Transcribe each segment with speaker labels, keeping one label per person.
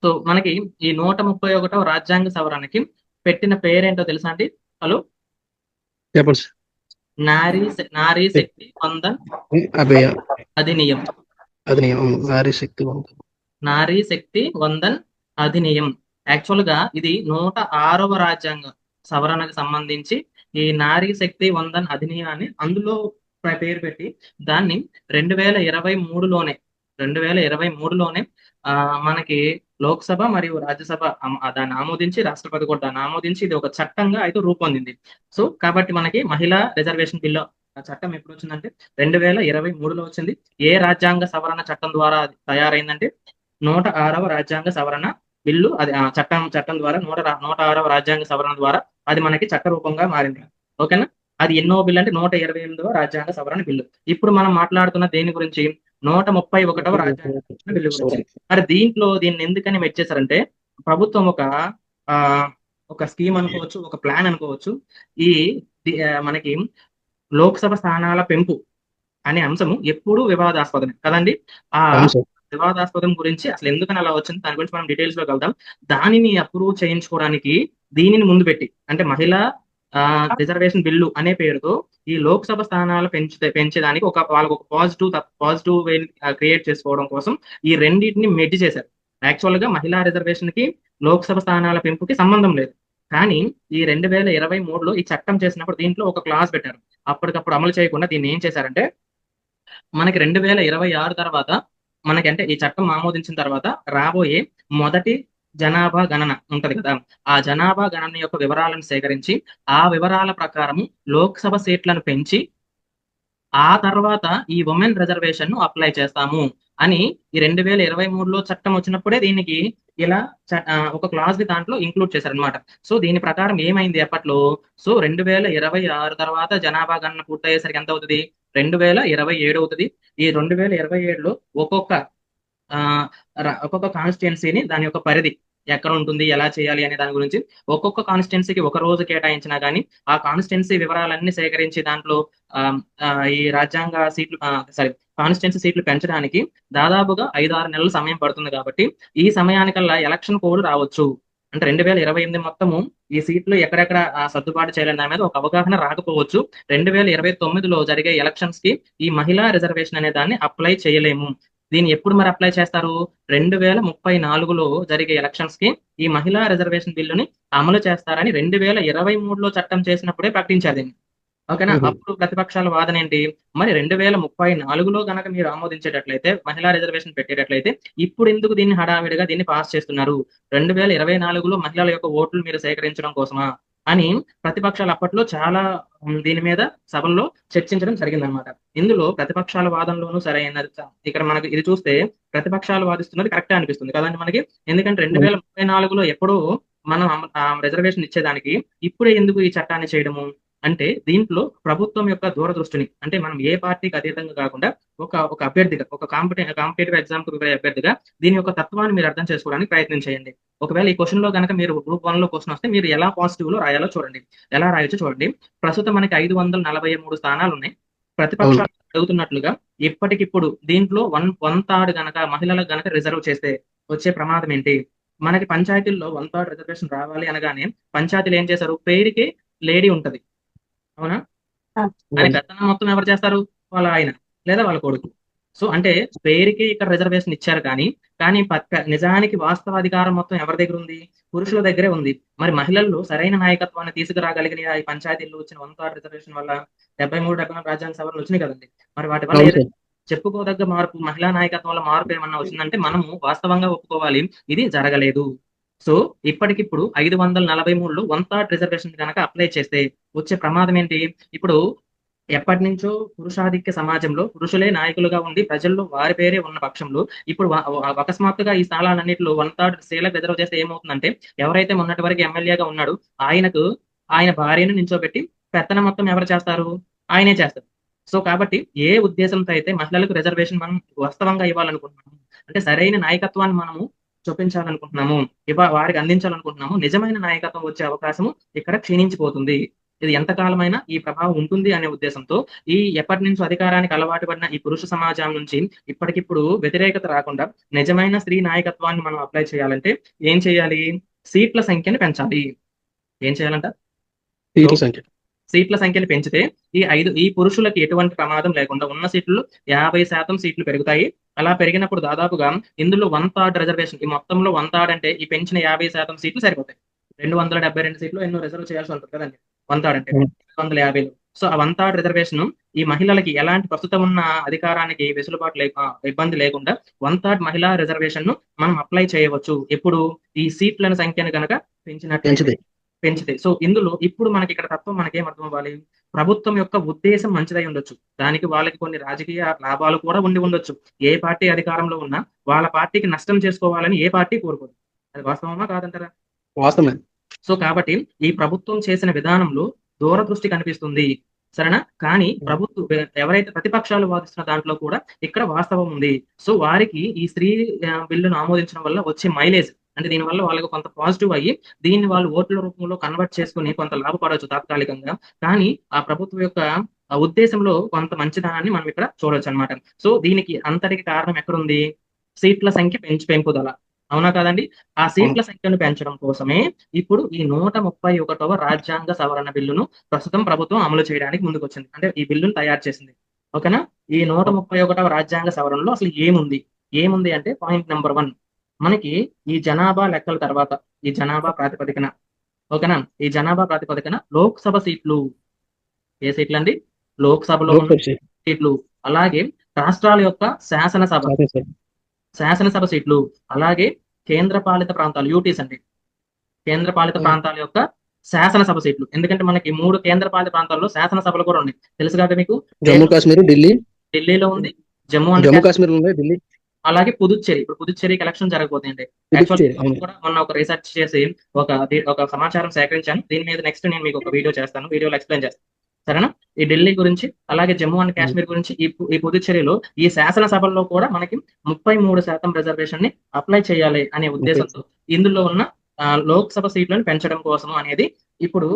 Speaker 1: So మనకి ఈ 131వ రాజ్యాంగ సవరణకి పెట్టిన పేరేంటో తెలుసా అండి? హలో.
Speaker 2: చెప్పండి సార్.
Speaker 1: నారీ శక్తి వందన్
Speaker 2: అభయ
Speaker 1: అధినియం.
Speaker 2: అధినియం నారీ శక్తి వందనం.
Speaker 1: నారీ శక్తి వందన్ అధినియం. యాక్చువల్ గా ఇది 106వ రాజ్యాంగ సవరణకు సంబంధించి ఈ నారీ శక్తి వందన్ అధినియాన్ని అందులో పేరు పెట్టి దాన్ని 2023లోనే 2023లోనే మనకి లోక్సభ మరియు రాజ్యసభ దాన్ని ఆమోదించి, రాష్ట్రపతి కూడా దాన్ని ఆమోదించి ఇది ఒక చట్టంగా అయితే రూపొందింది. సో కాబట్టి మనకి మహిళా రిజర్వేషన్ బిల్లు ఆ చట్టం ఎప్పుడు వచ్చిందంటే 2023లో వచ్చింది. ఏ రాజ్యాంగ సవరణ చట్టం ద్వారా అది తయారైందంటే 106వ రాజ్యాంగ సవరణ బిల్లు. అది చట్టం ద్వారా 106వ రాజ్యాంగ సవరణ ద్వారా అది మనకి చట్ట రూపంగా మారింది. ఓకేనా? అది ఎన్నో బిల్లు అంటే 128వ రాజ్యాంగ సవరణ బిల్లు. ఇప్పుడు మనం మాట్లాడుతున్న దేని గురించి? 131వ రాజ్యాంగ సవరణ బిల్లు గురించి. మరి దీన్ని ఎందుకని మెచ్చేశారంటే ప్రభుత్వం ఆ, ఒక స్కీమ్ అనుకోవచ్చు, ఒక ప్లాన్ అనుకోవచ్చు. ఈ మనకి లోక్సభ స్థానాల పెంపు అనే అంశము ఎప్పుడూ వివాదాస్పదమే కదండి. ఆ
Speaker 2: అవును సార్.
Speaker 1: వివాదాస్పదం గురించి అసలు ఎందుకని అలా వచ్చింది దాని గురించి మనం డీటెయిల్స్ లోకి వెళ్దాం. దానిని అప్రూవ్ చేయించుకోవడానికి దీనిని ముందు పెట్టి అంటే మహిళా రిజర్వేషన్ బిల్లు అనే పేరుతో ఈ లోక్సభ స్థానాలు పెంచేదానికి వాళ్ళకు ఒక పాజిటివ్ వే క్రియేట్ చేసుకోవడం కోసం ఈ రెండింటిని మెర్జ్ చేశారు. యాక్చువల్ గా మహిళా రిజర్వేషన్ కి లోక్సభ స్థానాల పెంపుకి సంబంధం లేదు. కానీ ఈ 2023లో ఈ చట్టం చేసినప్పుడు దీంట్లో ఒక క్లాస్ పెట్టారు. అప్పటికప్పుడు అమలు చేయకుండా దీన్ని ఏం చేశారంటే మనకి 2026 తర్వాత మనకి అంటే ఈ చట్టం ఆమోదించిన తర్వాత రాబోయే మొదటి జనాభా గణన ఉంటది కదా. ఆ జనాభా గణన యొక్క వివరాలను సేకరించి ఆ వివరాల ప్రకారము లోక్సభ సీట్లను పెంచి ఆ తర్వాత ఈ ఉమెన్ రిజర్వేషన్ ను అప్లై చేస్తాము అని ఈ 2023లో చట్టం వచ్చినప్పుడే దీనికి ఇలా ఒక క్లాజ్ ని దాంట్లో ఇంక్లూడ్ చేశారనమాట. సో దీని ప్రకారం ఏమైంది అప్పట్లో? సో 2026 తర్వాత జనాభా గణన పూర్తయ్యేసరికి ఎంత అవుతుంది? 2027 అవుతుంది. ఈ 2027లో ఆ, ఒక్కొక్క కాన్స్టిట్యున్సీని దాని యొక్క పరిధి ఎక్కడ ఉంటుంది, ఎలా చేయాలి అనే దాని గురించి ఒక్కొక్క కాన్స్టిట్యున్సీకి ఒక రోజు కేటాయించినా కానీ ఆ కాన్స్టిట్యున్సీ వివరాలన్నీ సేకరించి దాంట్లో ఆ, ఆ, ఈ రాజ్యాంగ సీట్లు సారీ కాన్స్టిట్యున్సీ సీట్లు పెంచడానికి దాదాపుగా 5-6 నెలల సమయం పడుతుంది. కాబట్టి ఈ సమయానికల్లా ఎలక్షన్ కోడ్ రావచ్చు. అంటే 2028 మొత్తము ఈ సీట్లు ఎక్కడెక్కడ సర్దుబాటు చేయాలని దాని మీద ఒక అవగాహన రాకపోవచ్చు. 2029లో జరిగే ఎలక్షన్స్ కి ఈ మహిళా రిజర్వేషన్ అనే దాన్ని అప్లై చేయలేము. దీన్ని ఎప్పుడు మరి అప్లై చేస్తారు? 2034లో జరిగే ఎలక్షన్స్ కి ఈ మహిళా రిజర్వేషన్ బిల్లుని అమలు చేస్తారని 2023లో చట్టం చేసినప్పుడే ప్రకటించారు దీన్ని. ఓకేనా?
Speaker 2: మ్మ్.
Speaker 1: అప్పుడు ప్రతిపక్షాల వాదన ఏంటి? మరి 2034లో గనక మీరు ఆమోదించేటట్లయితే, మహిళా రిజర్వేషన్ పెట్టేటట్లయితే ఇప్పుడు ఎందుకు దీన్ని హడావిడిగా దీన్ని పాస్ చేస్తున్నారు? 2024లో మహిళల యొక్క ఓట్లు మీరు సేకరించడం కోసమా అని ప్రతిపక్షాలు అప్పట్లో చాలా దీని మీద సభల్లో చర్చించడం జరిగిందనమాట. ఇందులో ప్రతిపక్షాల వాదనలోనూ సరైన ఇక్కడ మనకి ఇది చూస్తే ప్రతిపక్షాలు వాదిస్తున్నది కరెక్టే అనిపిస్తుంది కదండి మనకి. ఎందుకంటే
Speaker 2: అవును.
Speaker 1: 2034లో ఎప్పుడో మనం రిజర్వేషన్ ఇచ్చేదానికి ఇప్పుడే ఎందుకు ఈ చట్టాన్ని చేయడము అంటే దీంట్లో ప్రభుత్వం యొక్క దూరదృష్టిని అంటే మనం ఏ పార్టీకి అతీతంగా కాకుండా ఒక అభ్యర్థిగా ఒక కాంపిటేటివ్ ఎగ్జామ్ కు ప్రిపేర్ అయ్యే అభ్యర్థిగా దీని యొక్క తత్వాన్ని మీరు అర్థం చేసుకోవడానికి ప్రయత్నం చేయండి. ఒకవేళ ఈ క్వశ్చన్ లో కనుక మీరు గ్రూప్ 1లో క్వశ్చన్ వస్తే మీరు ఎలా పాజిటివ్ లో రాయాలో చూడండి. ఎలా రాయొచ్చో చూడండి. ప్రస్తుతం మనకి 543 స్థానాలు ఉన్నాయి.
Speaker 2: అవును.
Speaker 1: ప్రతిపక్షాలు అడుగుతున్నట్లుగా ఇప్పటికిప్పుడు దీంట్లో వన్ థర్డ్ గనక మహిళలకు గనక రిజర్వ్ చేస్తే వచ్చే ప్రమాదం ఏంటి? మనకి పంచాయతీల్లో వన్ థర్డ్ రిజర్వేషన్ రావాలి అనగానే పంచాయతీలు ఏం చేశారు? పేరుకి లేడీ ఉంటది, అవునా? కానీ
Speaker 2: అవును.
Speaker 1: పెత్తనం మొత్తం ఎవరు చేస్తారు? వాళ్ళ ఆయన లేదా వాళ్ళ కొడుకు. సో అంటే పేరుకి ఇక్కడ రిజర్వేషన్ ఇచ్చారు కానీ నిజానికి వాస్తవ అధికారం మొత్తం ఎవరి దగ్గర ఉంది? పురుషుల దగ్గరే ఉంది. మరి మహిళల్లో సరైన నాయకత్వాన్ని తీసుకురాగలిగిన ఈ పంచాయతీల్లో వచ్చిన వన్ థర్డ్ రిజర్వేషన్ వల్ల 73-74 రాజ్యాంగ సవరణలు వచ్చినాయి కదండి. మరి వాటి వల్ల
Speaker 2: అవును
Speaker 1: ఏదైనా
Speaker 2: సార్.
Speaker 1: చెప్పుకోదగ్గ మార్పు, మహిళా నాయకత్వంలో మార్పు ఏమన్నా వచ్చిందంటే మనము వాస్తవంగా ఒప్పుకోవాలి, ఇది జరగలేదు. సో ఇప్పటికిప్పుడు 543లో వన్ థర్డ్ రిజర్వేషన్ కనుక అప్లై చేస్తే వచ్చే ప్రమాదం ఏంటి? ఇప్పుడు ఎప్పటి నుంచో పురుషాధిక్య సమాజంలో పురుషులే నాయకులుగా ఉండి ప్రజల్లో వారి పేరే ఉన్న పక్షంలో ఇప్పుడు అకస్మాత్తుగా ఈ స్థానాలన్నింటిలో వన్ థర్డ్ స్త్రీలకు రిజర్వ్ చేస్తే ఏమవుతుందంటే ఎవరైతే మొన్నటి వరకు ఎమ్మెల్యేగా ఉన్నాడు ఆయనకు ఆయన భార్యను నించోబెట్టి పెత్తనం మొత్తం ఎవరు చేస్తారు? ఆయనే చేస్తారు. సో కాబట్టి ఏ ఉద్దేశంతో అయితే మహిళలకు రిజర్వేషన్ మనం వాస్తవంగా ఇవ్వాలనుకుంటున్నాము అంటే సరైన నాయకత్వాన్ని మనము చూపించాలనుకుంటున్నాము, వారికి అందించాలనుకుంటున్నాము, నిజమైన నాయకత్వం వచ్చే అవకాశము ఇక్కడ క్షీణించిపోతుంది. ఇది ఎంతకాలమైనా ఈ ప్రభావం ఉంటుంది అనే ఉద్దేశంతో ఈ ఎప్పటి నుంచో అధికారానికి అలవాటు పడిన ఈ పురుష సమాజం నుంచి ఇప్పటికిప్పుడు వ్యతిరేకత రాకుండా నిజమైన స్త్రీ నాయకత్వాన్ని మనం అప్లై చేయాలంటే ఏం చేయాలి? సీట్ల సంఖ్యను పెంచాలి. ఏం చేయాలంట?
Speaker 2: సీట్ల సంఖ్య
Speaker 1: సీట్ల సంఖ్యను పెంచితే ఈ పురుషులకి ఎటువంటి ప్రమాదం లేకుండా ఉన్న సీట్లు 50% సీట్లు పెరుగుతాయి. అలా పెరిగినప్పుడు దాదాపుగా ఇందులో 1/3 రిజర్వేషన్, ఈ మొత్తంలో 1/3 అంటే ఈ పెంచిన 50% సీట్లు సరిపోతాయి. 272 సీట్లు ఎన్నో రిజర్వ్ చేయాల్సి ఉంటుంది కదండి. 1/3 అంటే 250. సో ఆ 1/3 రిజర్వేషన్ ఈ మహిళలకి ఎలాంటి ప్రస్తుతం ఉన్న అధికారానికి వెసులుబాటు ఇబ్బంది లేకుండా 1/3 మహిళా రిజర్వేషన్ ను మనం అప్లై చేయవచ్చు. ఎప్పుడు? ఈ సీట్ల సంఖ్యను కనుక పెంచినట్లయితే, పెంచితే. సో ఇందులో ఇప్పుడు మనకి ఇక్కడ తత్వం మనకేం అర్థం అవ్వాలి? ప్రభుత్వం యొక్క ఉద్దేశం మంచిదై ఉండొచ్చు, దానికి వాళ్ళకి కొన్ని రాజకీయ లాభాలు కూడా ఉండి ఉండొచ్చు. ఏ పార్టీ అధికారంలో ఉన్నా వాళ్ళ పార్టీకి నష్టం చేసుకోవాలని ఏ పార్టీ కోరుకోదు. అది వాస్తవమా కాదంటారా?
Speaker 2: వాస్తవమే.
Speaker 1: సో కాబట్టి ఈ ప్రభుత్వం చేసిన విధానంలో దూరదృష్టి కనిపిస్తుంది, సరేనా? కానీ ఎవరైతే ప్రతిపక్షాలు వాదిస్తున్న దాంట్లో కూడా ఇక్కడ వాస్తవం ఉంది. సో వారికి ఈ స్త్రీ బిల్లును ఆమోదించడం వల్ల వచ్చే మైలేజ్ అంటే దీనివల్ల వాళ్ళకి కొంత పాజిటివ్ అయ్యి దీన్ని వాళ్ళు ఓట్ల రూపంలో కన్వర్ట్ చేసుకుని కొంత లాభపడవచ్చు తాత్కాలికంగా. కానీ ఆ ప్రభుత్వం యొక్క ఉద్దేశంలో కొంత మంచిదనాన్ని మనం ఇక్కడ చూడొచ్చు అనమాట. సో దీనికి అంతటికి కారణం ఎక్కడుంది? సీట్ల సంఖ్య పెంపుదల. అవునా కాదండి? ఆ సీట్ల సంఖ్యను పెంచడం కోసమే ఇప్పుడు ఈ 131వ రాజ్యాంగ సవరణ బిల్లును ప్రస్తుతం ప్రభుత్వం అమలు చేయడానికి ముందుకొచ్చింది. అంటే ఈ బిల్లును తయారు చేసింది. ఓకేనా? ఈ 131వ రాజ్యాంగ సవరణలో అసలు ఏముంది అంటే పాయింట్ నెంబర్ 1, మనకి ఈ జనాభా లెక్కల తర్వాత ఈ జనాభా ప్రాతిపదికన, ఓకేనా, ఈ జనాభా ప్రాతిపదికన లోక్సభ సీట్లు, ఏ సీట్లు అండి? లోక్సభలో ఉన్న సీట్లు, అలాగే రాష్ట్రాల యొక్క శాసనసభ సీట్లు, అలాగే కేంద్రపాలిత ప్రాంతాలు యూటీస్ అండి, కేంద్రపాలిత ప్రాంతాల యొక్క శాసనసభ సీట్లు. ఎందుకంటే మనకి 3 కేంద్రపాలిత ప్రాంతాల్లో శాసనసభలు కూడా ఉన్నాయి, తెలుసు కదా మీకు?
Speaker 2: జమ్మూ కాశ్మీర్,
Speaker 1: ఢిల్లీలో ఉంది, జమ్మూ
Speaker 2: కాశ్మీర్ ఉంది, ఢిల్లీ,
Speaker 1: అలాగే పుదుచ్చేరి. ఇప్పుడు పుదుచ్చేరికి ఎలక్షన్ జరగబోతాయండి. కూడా మొన్న ఒక రీసెర్చ్ చేసి ఒక సమాచారం సేకరించాను. దీని మీద నెక్స్ట్ నేను మీకు ఒక వీడియో చేస్తాను, వీడియోలో ఎక్స్ప్లెయిన్ చేస్తాను, సరేనా? ఈ ఢిల్లీ గురించి అలాగే జమ్మూ అండ్ కాశ్మీర్ గురించి ఈ పుదుచ్చేరిలో ఈ శాసనసభల్లో కూడా మనకి 33% రిజర్వేషన్ ని అప్లై చేయాలి అనే ఉద్దేశంతో ఇందులో ఉన్న లోక్సభ సీట్లను పెంచడం కోసం అనేది ఇప్పుడు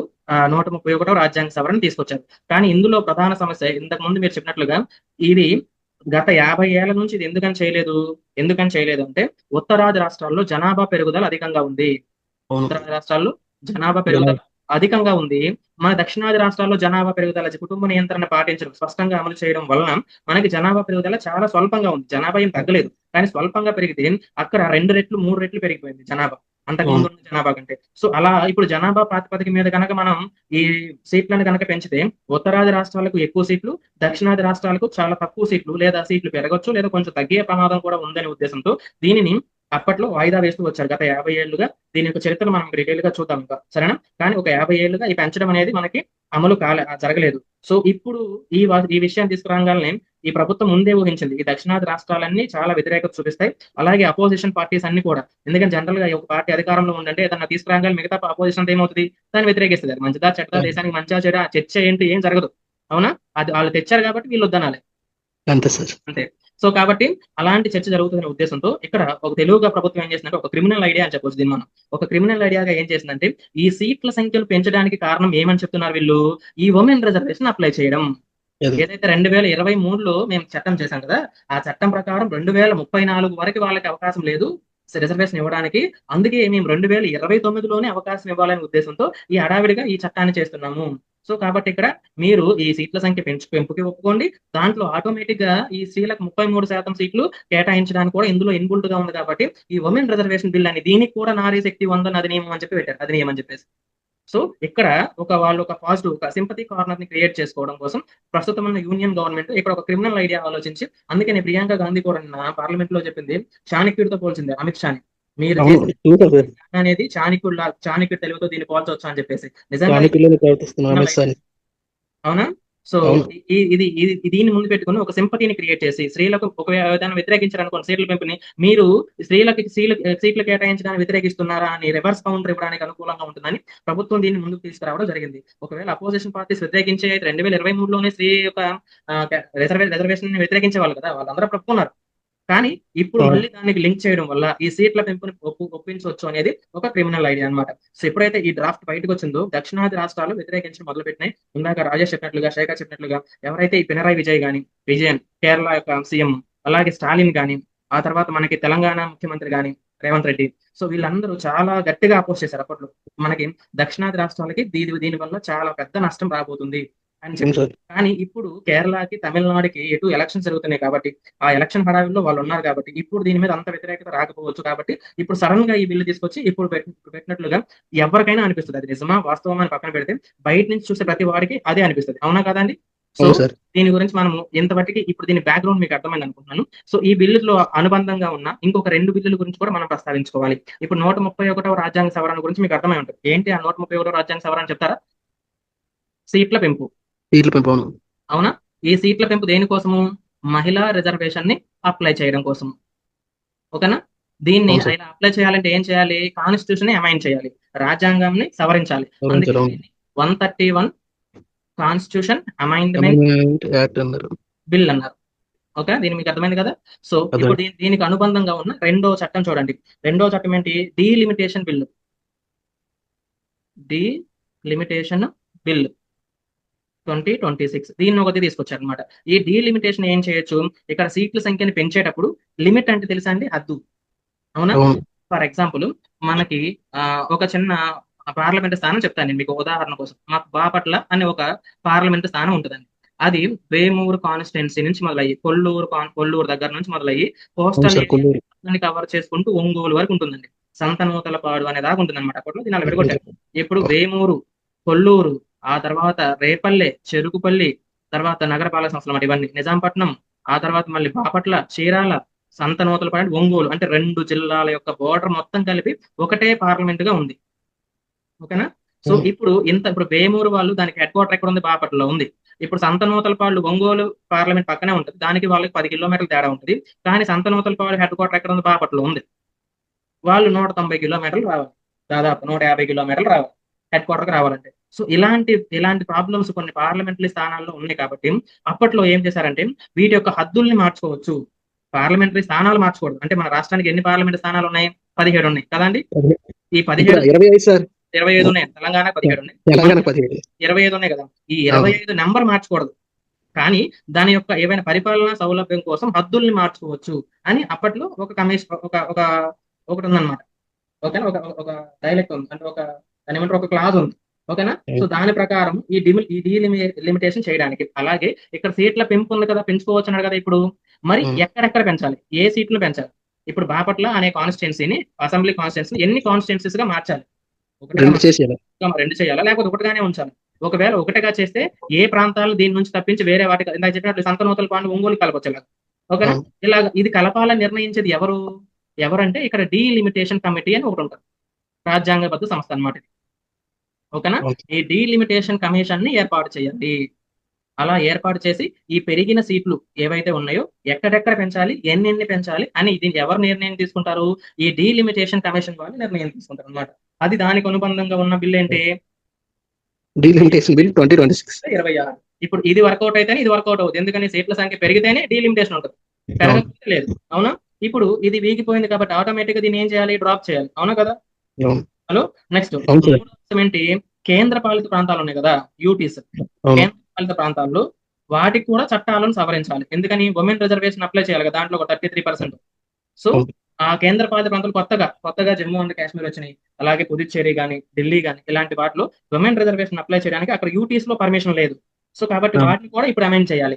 Speaker 1: 131వ రాజ్యాంగ సవరణ తీసుకొచ్చారు. కానీ ఇందులో ప్రధాన సమస్య ఇంతకు ముందు మీరు చెప్పినట్లుగా ఇది గత 50 ఏళ్ల నుంచి ఇది ఎందుకని చేయలేదు అంటే ఉత్తరాది రాష్ట్రాల్లో జనాభా పెరుగుదల అధికంగా ఉంది. ఉత్తరాది రాష్ట్రాల్లో జనాభా పెరుగుదల అధికంగా ఉంది. మన దక్షిణాది రాష్ట్రాల్లో జనాభా పెరుగుదల కుటుంబ నియంత్రణ పాటించడం, స్పష్టంగా అమలు చేయడం వలన మనకి జనాభా పెరుగుదల చాలా స్వల్పంగా ఉంది. జనాభా ఏం తగ్గలేదు, కానీ స్వల్పంగా పెరిగితే అక్కడ 2 రెట్లు 3 రెట్లు పెరిగిపోయింది జనాభా అంతకుముందు ఉన్న జనాభా కంటే. సో అలా ఇప్పుడు జనాభా ప్రాతిపదిక మీద కనుక మనం ఈ సీట్లను కనుక పెంచితే ఉత్తరాది రాష్ట్రాలకు ఎక్కువ సీట్లు, దక్షిణాది రాష్ట్రాలకు చాలా తక్కువ సీట్లు, లేదా సీట్లు పెరగచ్చు లేదా కొంచెం తగ్గే ప్రమాదం కూడా ఉందనే ఉద్దేశంతో దీనిని అప్పట్లో వాయిదా వేస్తూ వచ్చారు. గత 50 ఏళ్లుగా దీని యొక్క చరిత్ర మనం డీటెయిల్ గా చూద్దాం ఇంకా, సరేనా? కానీ ఒక 50 ఏళ్లుగా ఈ పెంచడం అనేది మనకి అమలు జరగలేదు. సో ఇప్పుడు ఈ విషయాన్ని తీసుకురాగానే ఈ ప్రభుత్వం ముందే ఊహించింది ఈ దక్షిణాది రాష్ట్రాలన్నీ చాలా వ్యతిరేకత చూపిస్తాయి, అలాగే అపోజిషన్ పార్టీస్ అన్ని కూడా. ఎందుకంటే జనరల్ గా ఒక పార్టీ అధికారంలో ఉందంటే ఏదన్నా తీసుకురాగానే మిగతా అపోజిషన్ ఏమవుతుంది? దాన్ని వ్యతిరేకిస్తుంది. అది మంచిదా చెడ్డా, దేశానికి మంచిగా చెడా, చర్చ ఏంటి, ఏం జరగదు. అవునా? అది వాళ్ళు తెచ్చారు కాబట్టి వీళ్ళు వద్దనాలి, అంతే. సో కాబట్టి అలాంటి చర్చ జరుగుతున్న ఉద్దేశంతో ఇక్కడ ఒక తెలుగుగా ప్రభుత్వం ఏం చేసిందంటే ఒక క్రిమినల్ ఐడియా అని చెప్పొచ్చు దీన్ని మనం. ఒక క్రిమినల్ ఐడియాగా ఏం చేసిందంటే ఈ సీట్ల సంఖ్యను పెంచడానికి కారణం ఏమని చెప్తున్నారు వీళ్ళు? ఈ ఉమెన్ రిజర్వేషన్ అప్లై చేయడం. ఏదైతే 2023లో మేము చట్టం చేశాం కదా, ఆ చట్టం ప్రకారం 2034 వరకు వాళ్ళకి అవకాశం లేదు రిజర్వేషన్ ఇవ్వడానికి. అందుకే మేము 2029లోనే అవకాశం ఇవ్వాలనే ఉద్దేశంతో ఈ హడావిడిగా ఈ చట్టాన్ని చేస్తున్నాము. సో కాబట్టి ఇక్కడ మీరు ఈ సీట్ల సంఖ్య పెంపుకి ఒప్పుకోండి, దాంట్లో ఆటోమేటిక్ గా ఈ స్త్రీలకు 33% సీట్లు కేటాయించడానికి కూడా ఇందులో ఇన్బుల్ట్ గా ఉంది. కాబట్టి ఈ ఉమెన్ రిజర్వేషన్ బిల్ అని దీనికి కూడా నారీ శక్తి వందన అధినియమం అని చెప్పి పెట్టారు, అధినియమం అని చెప్పేసి. సో ఇక్కడ వాళ్ళు ఒక పాజిటివ్, ఒక సింపతి కార్నర్ ని క్రియేట్ చేసుకోవడం కోసం ప్రస్తుతం ఉన్న యూనియన్ గవర్నమెంట్ ఇక్కడ ఒక క్రిమినల్ ఐడియా ఆలోచించి, అందుకని ప్రియాంక గాంధీ కూడా పార్లమెంట్ లో చెప్పింది చాణక్యుడితో పోల్చింది అమిత్ షాని. మీరు అనేది చాణక్యుడు తెలుగుతో దీన్ని పోల్చవచ్చు అని చెప్పేసి. నిజంగా అవునా? సో దీన్ని ముందు పెట్టుకుని ఒక సింపతిని క్రియేట్ చేసి స్త్రీలకు ఒక విధానం వ్యతిరేకించారనుకోండి సీట్ల పెంపుని, మీరు సీట్లు కేటాయించడానికి వ్యతిరేకిస్తున్నారా అని రివర్స్ కౌంటర్ ఇవ్వడానికి అనుకూలంగా ఉంటుందని ప్రభుత్వం దీన్ని ముందుకు తీసుకురావడం జరిగింది. ఒకవేళ అపోజిషన్ పార్టీస్ వ్యతిరేకించే 2023లోనే స్త్రీ యొక్క రిజర్వేషన్ వ్యతిరేకించే వాళ్ళు కదా, వాళ్ళందరూ ఒప్పుకున్నారు. కానీ ఇప్పుడు
Speaker 2: అవును.
Speaker 1: మళ్ళీ దానికి లింక్ చేయడం వల్ల ఈ సీట్ల పెంపుని ఒప్పించవచ్చు అనేది ఒక క్రిమినల్ ఐడియా అన్నమాట. సో ఎప్పుడైతే ఈ డ్రాఫ్ట్ బయటకు వచ్చిందో దక్షిణాది రాష్ట్రాలు వ్యతిరేకించడం మొదలుపెట్టినాయి. ఇందాక రాజేష్ చెప్పినట్లుగా, శేఖర్ చెప్పినట్లుగా, ఎవరైతే ఈ పినరాయి విజయన్ కేరళ యొక్క సీఎం, అలాగే స్టాలిన్ గాని, ఆ తర్వాత మనకి తెలంగాణ ముఖ్యమంత్రి గాని రేవంత్ రెడ్డి, సో వీళ్ళందరూ చాలా గట్టిగా అపోజ్ చేశారు అప్పట్లో. మనకి దక్షిణాది రాష్ట్రాలకి దీని వల్ల చాలా పెద్ద నష్టం రాబోతుంది అని
Speaker 2: అవును
Speaker 1: చెప్పి.
Speaker 2: సార్.
Speaker 1: కానీ ఇప్పుడు కేరళకి, తమిళనాడుకి ఎటు ఎలక్షన్స్ జరుగుతున్నాయి కాబట్టి, ఆ ఎలక్షన్ హడావిల్లో వాళ్ళు ఉన్నారు కాబట్టి ఇప్పుడు దీని మీద అంత వ్యతిరేకత రాకపోవచ్చు. కాబట్టి ఇప్పుడు సడన్ గా ఈ బిల్లు తీసుకొచ్చి ఇప్పుడు పెట్టినట్లుగా ఎవరికైనా అనిపిస్తుంది. అది నిజమా వాస్తవమా అని పక్కన పెడితే బయట నుంచి చూసే ప్రతి వాడికి అదే అనిపిస్తుంది. అవునా కాదండి? సో
Speaker 2: అవును సార్.
Speaker 1: దీని గురించి మనము ఇంతవరకు ఇప్పుడు దీని బ్యాక్గ్రౌండ్ మీకు అర్థమైంది అనుకుంటున్నాను. సో ఈ బిల్లులో అనుబంధంగా ఉన్న ఇంకొక 2 బిల్లుల గురించి కూడా మనం ప్రస్తావించుకోవాలి. ఇప్పుడు 131వ రాజ్యాంగ సవరణ గురించి మీకు అర్థమై ఉంటుంది. ఏంటి ఆ 131వ రాజ్యాంగ సవరణ చెప్తారా? సీట్ల పెంపు.
Speaker 2: సీట్ల పెంపు. అవును.
Speaker 1: అవునా? ఈ సీట్ల పెంపు దేనికోసము? మహిళా రిజర్వేషన్ ని అప్లై చేయడం కోసం. ఓకేనా? దీన్ని
Speaker 2: అవును సార్.
Speaker 1: ఇలా అప్లై చేయాలంటే ఏం చేయాలి? కాన్స్టిట్యూషన్ అమైండ్ చేయాలి, రాజ్యాంగాన్ని సవరించాలి. అందుకే
Speaker 2: గౌరవించాలి. అవును.
Speaker 1: దీన్ని 131 కాన్స్టిట్యూషన్ అమైండ్మెంట్
Speaker 2: అమెండ్మెంట్ యాక్ట్ అన్నారు.
Speaker 1: బిల్ అన్నారు. ఓకే, దీని మీకు అర్థమైంది కదా? సో ఇప్పుడు
Speaker 2: అర్థమైంది.
Speaker 1: దీనికి అనుబంధంగా ఉన్న రెండో చట్టం చూడండి. రెండో చట్టం ఏంటి? Delimitation bill. డీలిమిటేషన్ బిల్ 2026 దీన్ని ఒకటి తీసుకొచ్చారు అనమాట. ఈ డీలిమిటేషన్ ఏం చేయొచ్చు? ఇక్కడ సీట్ల సంఖ్యని పెంచేటప్పుడు లిమిట్ అంటే తెలుసా అండి? హద్దు. అవునా?
Speaker 2: అవును.
Speaker 1: ఫర్ ఎగ్జాంపుల్ మనకి ఒక చిన్న పార్లమెంట్ స్థానం చెప్తాను నేను మీకు ఉదాహరణ కోసం. మాకు బాపట్ల అనే ఒక పార్లమెంట్ స్థానం ఉంటుందండి. అది వేమూరు కాన్స్టిట్యున్సీ నుంచి మొదలయ్యి కొల్లూరు దగ్గర నుంచి మొదలయ్యి
Speaker 2: అవును
Speaker 1: coastal
Speaker 2: sir. Kolluru.
Speaker 1: Area cover చేసుకుంటూ ఒంగోలు వరకు ఉంటుందండి. సంతనూతలపాడు అనే దాకా ఉంటుంది అనమాట. అప్పట్లో దీని అలా విడగొట్టారు. ఇప్పుడు వేమూరు, కొల్లూరు, ఆ తర్వాత రేపల్లె, చెరుకుపల్లి, తర్వాత నగరపాలక సంస్థలు అన్నమాట ఇవన్నీ, నిజాంపట్నం, ఆ తర్వాత మళ్ళీ బాపట్ల, చీరాల, సంతనూతలపాడు, ఒంగోలు, అంటే 2 జిల్లాల యొక్క బోర్డర్ మొత్తం కలిపి ఒకటే పార్లమెంట్ గా ఉంది. ఓకేనా? సో
Speaker 2: అవును.
Speaker 1: ఇప్పుడు వేమూరు వాళ్ళు దానికి హెడ్ క్వార్టర్ ఎక్కడ ఉంది? బాపట్లలో ఉంది. ఇప్పుడు సంతనూతలపాడు ఒంగోలు పార్లమెంట్ పక్కనే ఉంటుంది. దానికి వాళ్ళకి 10 కిలోమీటర్ల తేడా ఉంటుంది. కానీ సంతనూతలపాడు హెడ్ క్వార్టర్ ఎక్కడ ఉంది? బాపట్లలో ఉంది. వాళ్ళు 190 కిలోమీటర్లు రావాలి. దాదాపు 150 కిలోమీటర్లు రావాలి హెడ్ క్వార్టర్కి రావాలంటే. సో ఇలాంటి ప్రాబ్లమ్స్ కొన్ని పార్లమెంటరీ స్థానాల్లో ఉన్నాయి కాబట్టి అప్పట్లో ఏం చేశారంటే వీటి యొక్క హద్దుల్ని మార్చుకోవచ్చు. పార్లమెంటరీ స్థానాలు మార్చకూడదు. అంటే మన రాష్ట్రానికి ఎన్ని పార్లమెంట్ స్థానాలు ఉన్నాయి? 17 ఉన్నాయి కదండి. ఈ
Speaker 2: ఇప్పుడు
Speaker 1: 17
Speaker 2: 25 సార్.
Speaker 1: 25 ఉన్నాయి. తెలంగాణ 17 ఉన్నాయి.
Speaker 2: తెలంగాణ 17.
Speaker 1: 25 ఉన్నాయి కదా. ఈ
Speaker 2: అవును.
Speaker 1: 25 నెంబర్ మార్చకూడదు. కానీ దాని యొక్క ఏవైనా పరిపాలనా సౌలభ్యం కోసం హద్దుల్ని మార్చుకోవచ్చు అని అప్పట్లో ఒక కమిషన్ ఒకటి ఉందన్నమాట. ఓకేనా? ఒక ఒక డైలెక్ట్ ఉంది. అంటే దాని ఏమంటారు, ఒక క్లాజ్ ఉంది. ఓకేనా? సో దాని ప్రకారం ఈ లిమిటేషన్ చేయడానికి, అలాగే ఇక్కడ సీట్ల పెంపు ఉంది కదా, పెంచుకోవచ్చు అన్నాడు కదా. ఇప్పుడు మరి
Speaker 2: అవును.
Speaker 1: ఎక్కడెక్కడ పెంచాలి? ఏ సీట్లు పెంచాలి? ఇప్పుడు బాపట్ల అనే కాన్స్టిట్యున్సీని, అసెంబ్లీ కాన్స్టిట్యున్సీ ఎన్ని కాన్స్టిట్యున్సీస్ గా మార్చాలి? ఒకటిగా
Speaker 2: 2 చేసేయాలి.
Speaker 1: 2 చేయాలా, లేకపోతే ఒకటిగానే ఉంచాలి? ఒకవేళ ఒకటిగా చేస్తే ఏ ప్రాంతాలు దీని నుంచి తప్పించి వేరే వాటికి, ఇందాక చెప్పినట్లు సంతనూతల పాండు ఒంగోలు కలపొచ్చు ఇలా. ఓకేనా?
Speaker 2: అవును.
Speaker 1: ఇలాగ ఇది కలపాలని నిర్ణయించేది ఎవరంటే ఇక్కడ డీలిమిటేషన్ కమిటీ అని ఒకటి ఉంటుంది. రాజ్యాంగబద్ధ సంస్థ అన్నమాట ఇది. ఓకేనా?
Speaker 2: అవును.
Speaker 1: ఈ డీలిమిటేషన్ కమిషన్ ని ఏర్పాటు చేయండి. అలా ఏర్పాటు చేసి ఈ పెరిగిన సీట్లు ఏవైతే ఉన్నాయో ఎక్కడెక్కడ పెంచాలి, ఎన్ని పెంచాలి అని దీనికి ఎవరు నిర్ణయం తీసుకుంటారు? ఈ డీలిమిటేషన్ కమిషన్ వాళ్ళు నిర్ణయం తీసుకుంటారు అనమాట. అది దానికి అనుబంధంగా ఉన్న బిల్ ఏంటి?
Speaker 2: Delimitation bill 2026.
Speaker 1: 26. ఇప్పుడు ఇది వర్కౌట్ అయితేనే ఇది వర్కౌట్ అవుతుంది. ఎందుకని? సీట్ల సంఖ్య పెరిగితేనే డీలిమిటేషన్ ఉంటుంది,
Speaker 2: అవును.
Speaker 1: పెరగకపోతే లేదు. అవునా? ఇప్పుడు ఇది వీగిపోయింది కాబట్టి ఆటోమేటిక్ గా దీన్ని ఏం చేయాలి? డ్రాప్ చేయాలి. అవునా కదా?
Speaker 2: అవును.
Speaker 1: హలో, నెక్స్ట్
Speaker 2: అవును సార్.
Speaker 1: మూడో అంశం ఏంటి? కేంద్ర పాలిత ప్రాంతాలు ఉన్నాయి కదా, యూటీస్.
Speaker 2: అవును.
Speaker 1: కేంద్ర పాలిత ప్రాంతాల్లో వాటికి కూడా చట్టాలను సవరించాలి. ఎందుకని? ఉమెన్ రిజర్వేషన్ అప్లై చేయాలి కదా, దాంట్లో ఒక 33%. సో
Speaker 2: అవును.
Speaker 1: ఆ కేంద్ర పాలిత ప్రాంతాలు కొత్తగా జమ్మూ అండ్ కాశ్మీర్ వచ్చినాయి. అలాగే పుదుచ్చేరి గాని, ఢిల్లీ గాని, ఇలాంటి వాటిలో ఉమెన్ రిజర్వేషన్ అప్లై చేయడానికి అక్కడ యూటీస్ లో పర్మిషన్ లేదు. సో కాబట్టి వాటిని కూడా ఇప్పుడు అమెండ్ చేయాలి.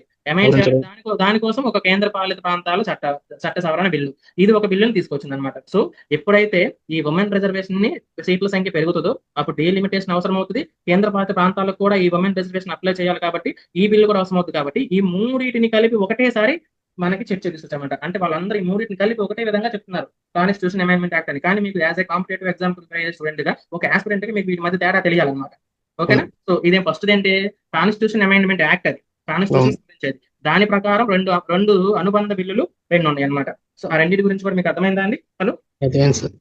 Speaker 1: దానికోసం ఒక కేంద్ర పాలిత ప్రాంతాలు చట్ట సవరణ బిల్లు, ఇది ఒక బిల్లుని తీసుకొచ్చింది అనమాట. సో ఎప్పుడైతే ఈ ఉమెన్ రిజర్వేషన్ ని సీట్ల సంఖ్య పెరుగుతుందో అప్పుడు డీలిమిటేషన్ అవసరం అవుతుంది. కేంద్ర పాలిత ప్రాంతాలకు కూడా ఈ ఉమెన్ రిజర్వేషన్ అప్లై చేయాలి కాబట్టి ఈ బిల్లు కూడా అవసరం అవుతుంది. కాబట్టి ఈ మూడింటిని కలిపి ఒకటేసారి మనకి చర్చ తీసుకొచ్చామంట. అంటే వాళ్ళందరూ ఈ మూడింటిని కలిపి ఒకటే విధంగా చెప్తున్నారు, కాన్స్టిట్యూషన్ అమెండ్మెంట్ యాక్ట్ అని. కానీ మీకు as a competitive exam prepare అయ్యే స్టూడెంట్ గా, ఒక ఆస్పిరెంట్ గా మీకు వీటి మధ్య తేడా తెలియాలన్నమాట. ఓకేనా? సో ఇదేం ఫస్ట్ ఏంటి? Constitution amendment act. అది కాన్స్టిట్యూషన్ గురించేది. దాని ప్రకారం రెండు అనుబంధ బిల్లులు 2 ఉన్నాయి అన్నమాట. సో ఆ రెండింటి గురించి కూడా మీకు అర్థమైందా అండి? హలో.
Speaker 2: అర్థమైంది సార్.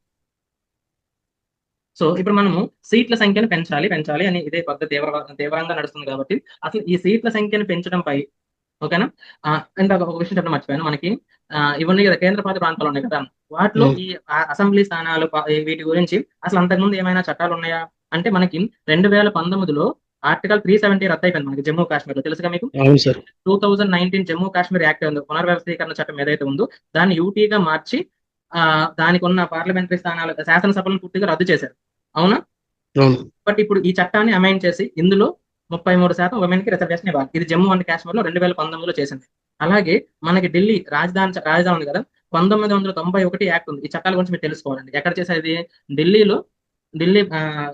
Speaker 1: సో ఇప్పుడు మనము సీట్ల సంఖ్యను పెంచాలి అని ఇదే పద్ధతి తీవ్రంగా నడుస్తుంది కాబట్టి అసలు ఈ సీట్ల సంఖ్యను పెంచడంపై ఓకేనా. ఇందాక ఒక విషయం చెప్పడం మర్చిపోయాను. మనకి ఇవన్నీ కదా కేంద్రపాలిత ప్రాంతాలు ఉన్నాయి కదా, వాటిలో
Speaker 2: ఉమ్,
Speaker 1: ఈ అసెంబ్లీ స్థానాలు వీటి గురించి అసలు అంతకుముందు ఏమైనా చట్టాలు ఉన్నాయా అంటే, మనకి 2019లో ఆర్టికల్ 370 రద్దు అయిపోయింది మనకి జమ్మూ కాశ్మీర్ లో, తెలుసుగా మీకు.
Speaker 2: అవును సార్.
Speaker 1: 2019 జమ్మూ కాశ్మీర్ యాక్ట్ ఉంది, పునర్వ్యవస్థీకరణ చట్టం ఏదైతే ఉందో దాన్ని యూటీగా మార్చి ఆ దానికి ఉన్న పార్లమెంటరీ స్థానాలు శాసనసభలను పూర్తిగా రద్దు చేశారు. అవునా.
Speaker 2: అవును.
Speaker 1: బట్ ఇప్పుడు ఈ చట్టాన్ని అమైండ్ చేసి ఇందులో 33% ఉమెన్ కి రిజర్వేషన్ ఇవ్వాలి. ఇది జమ్మూ అండ్ కాశ్మీర్ లో 2019లో చేసింది. అలాగే మనకి ఢిల్లీ రాజధాని ఉంది కదా, 1991 యాక్ట్ ఉంది. ఈ చట్టాల గురించి మీరు తెలుసుకోవాలండి. ఎక్కడ చేసేది? ఢిల్లీలో. ఢిల్లీ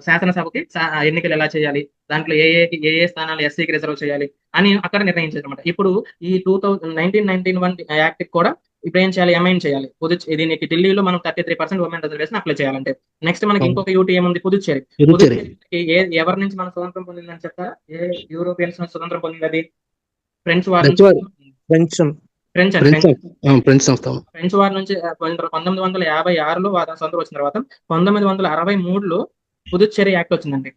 Speaker 1: శాసనసభకి ఎన్నికలు ఎలా చేయాలి, దాంట్లో ఏ స్థానాలు ఎస్సీకి రిజర్వ్ చేయాలి అని అక్కడ నిర్ణయించారు అనమాట. ఇప్పుడు ఈ 1991 యాక్ట్ కూడా ఇప్పుడు ఏం చేయాలి? అమైండ్ చేయాలి. దీనికి ఢిల్లీలో మనం 33% ఉమెన్ రిజర్వేషన్ అప్లై చేయాలంటే. నెక్స్ట్ మనకి
Speaker 2: అవును.
Speaker 1: ఇంకొక యూటీ ఏముంది? పుదుచ్చేరి.
Speaker 2: పుదుచ్చేరి.
Speaker 1: పుదుచ్చేరికి ఎవరి నుంచి మనం స్వతంత్రం పొందిందని చెప్తారా? ఏ యూరోపియన్స్ నుంచి స్వతంత్రం పొందింది అది? ఫ్రెంచ్ వార్
Speaker 2: డచ్
Speaker 1: నుంచి.
Speaker 2: వారు.
Speaker 3: ఫ్రెంచ్
Speaker 1: ఫ్రెంచ్ అండి,
Speaker 2: ఫ్రెంచ్
Speaker 1: ఫ్రెంచ్.
Speaker 2: ఫ్రెంచ్ సంస్థ.
Speaker 1: ఫ్రెంచ్ వార్ నుంచి 1956లో స్వతంత్రం వచ్చిన తర్వాత 1963లో పుదుచ్చేరి యాక్ట్ వచ్చిందండి.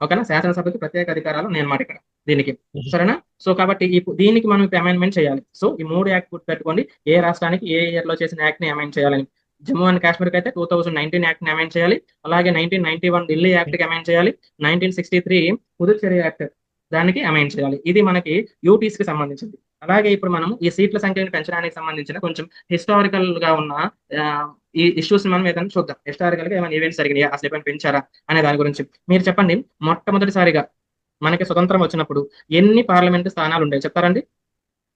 Speaker 1: ఓకేనా. శాసనసభకి ప్రత్యేక అధికారాలు నేను మాట ఇక్కడ దీనికి. సరేనా. సో కాబట్టి దీనికి మనం ఇప్పుడు అమెండ్మెంట్ చేయాలి. సో ఈ 3 యాక్ట్ గుర్తు పెట్టుకోండి, ఏ రాష్ట్రానికి ఏ ఇయర్ లో చేసిన యాక్ట్ ని అమెండ్ చేయాలని. జమ్మూ అండ్ కాశ్మీర్కి అయితే 2019 యాక్ట్ ని అమెండ్ చేయాలి. అలాగే 1991 ఢిల్లీ యాక్ట్ కి అమెండ్ చేయాలి. 1963 పుదుచ్చేరి యాక్ట్ దానికి అమెండ్ చేయాలి. ఇది మనకి యూటీస్ కి సంబంధించింది. అలాగే ఇప్పుడు మనం ఈ సీట్ల సంఖ్యను పెంచడానికి సంబంధించిన కొంచెం హిస్టారికల్ గా ఉన్న ఆ, ఈ ఇష్యూస్ మనం ఏదైనా చూద్దాం. హిస్టారికల్ గా ఏమైనా ఈవెంట్స్ జరిగినాయి, అసలు ఏమైనా పెంచారా అనే దాని గురించి మీరు చెప్పండి. మొట్టమొదటిసారిగా మనకి స్వతంత్రం వచ్చినప్పుడు ఎన్ని పార్లమెంటు స్థానాలు ఉండేవి చెప్తారండి?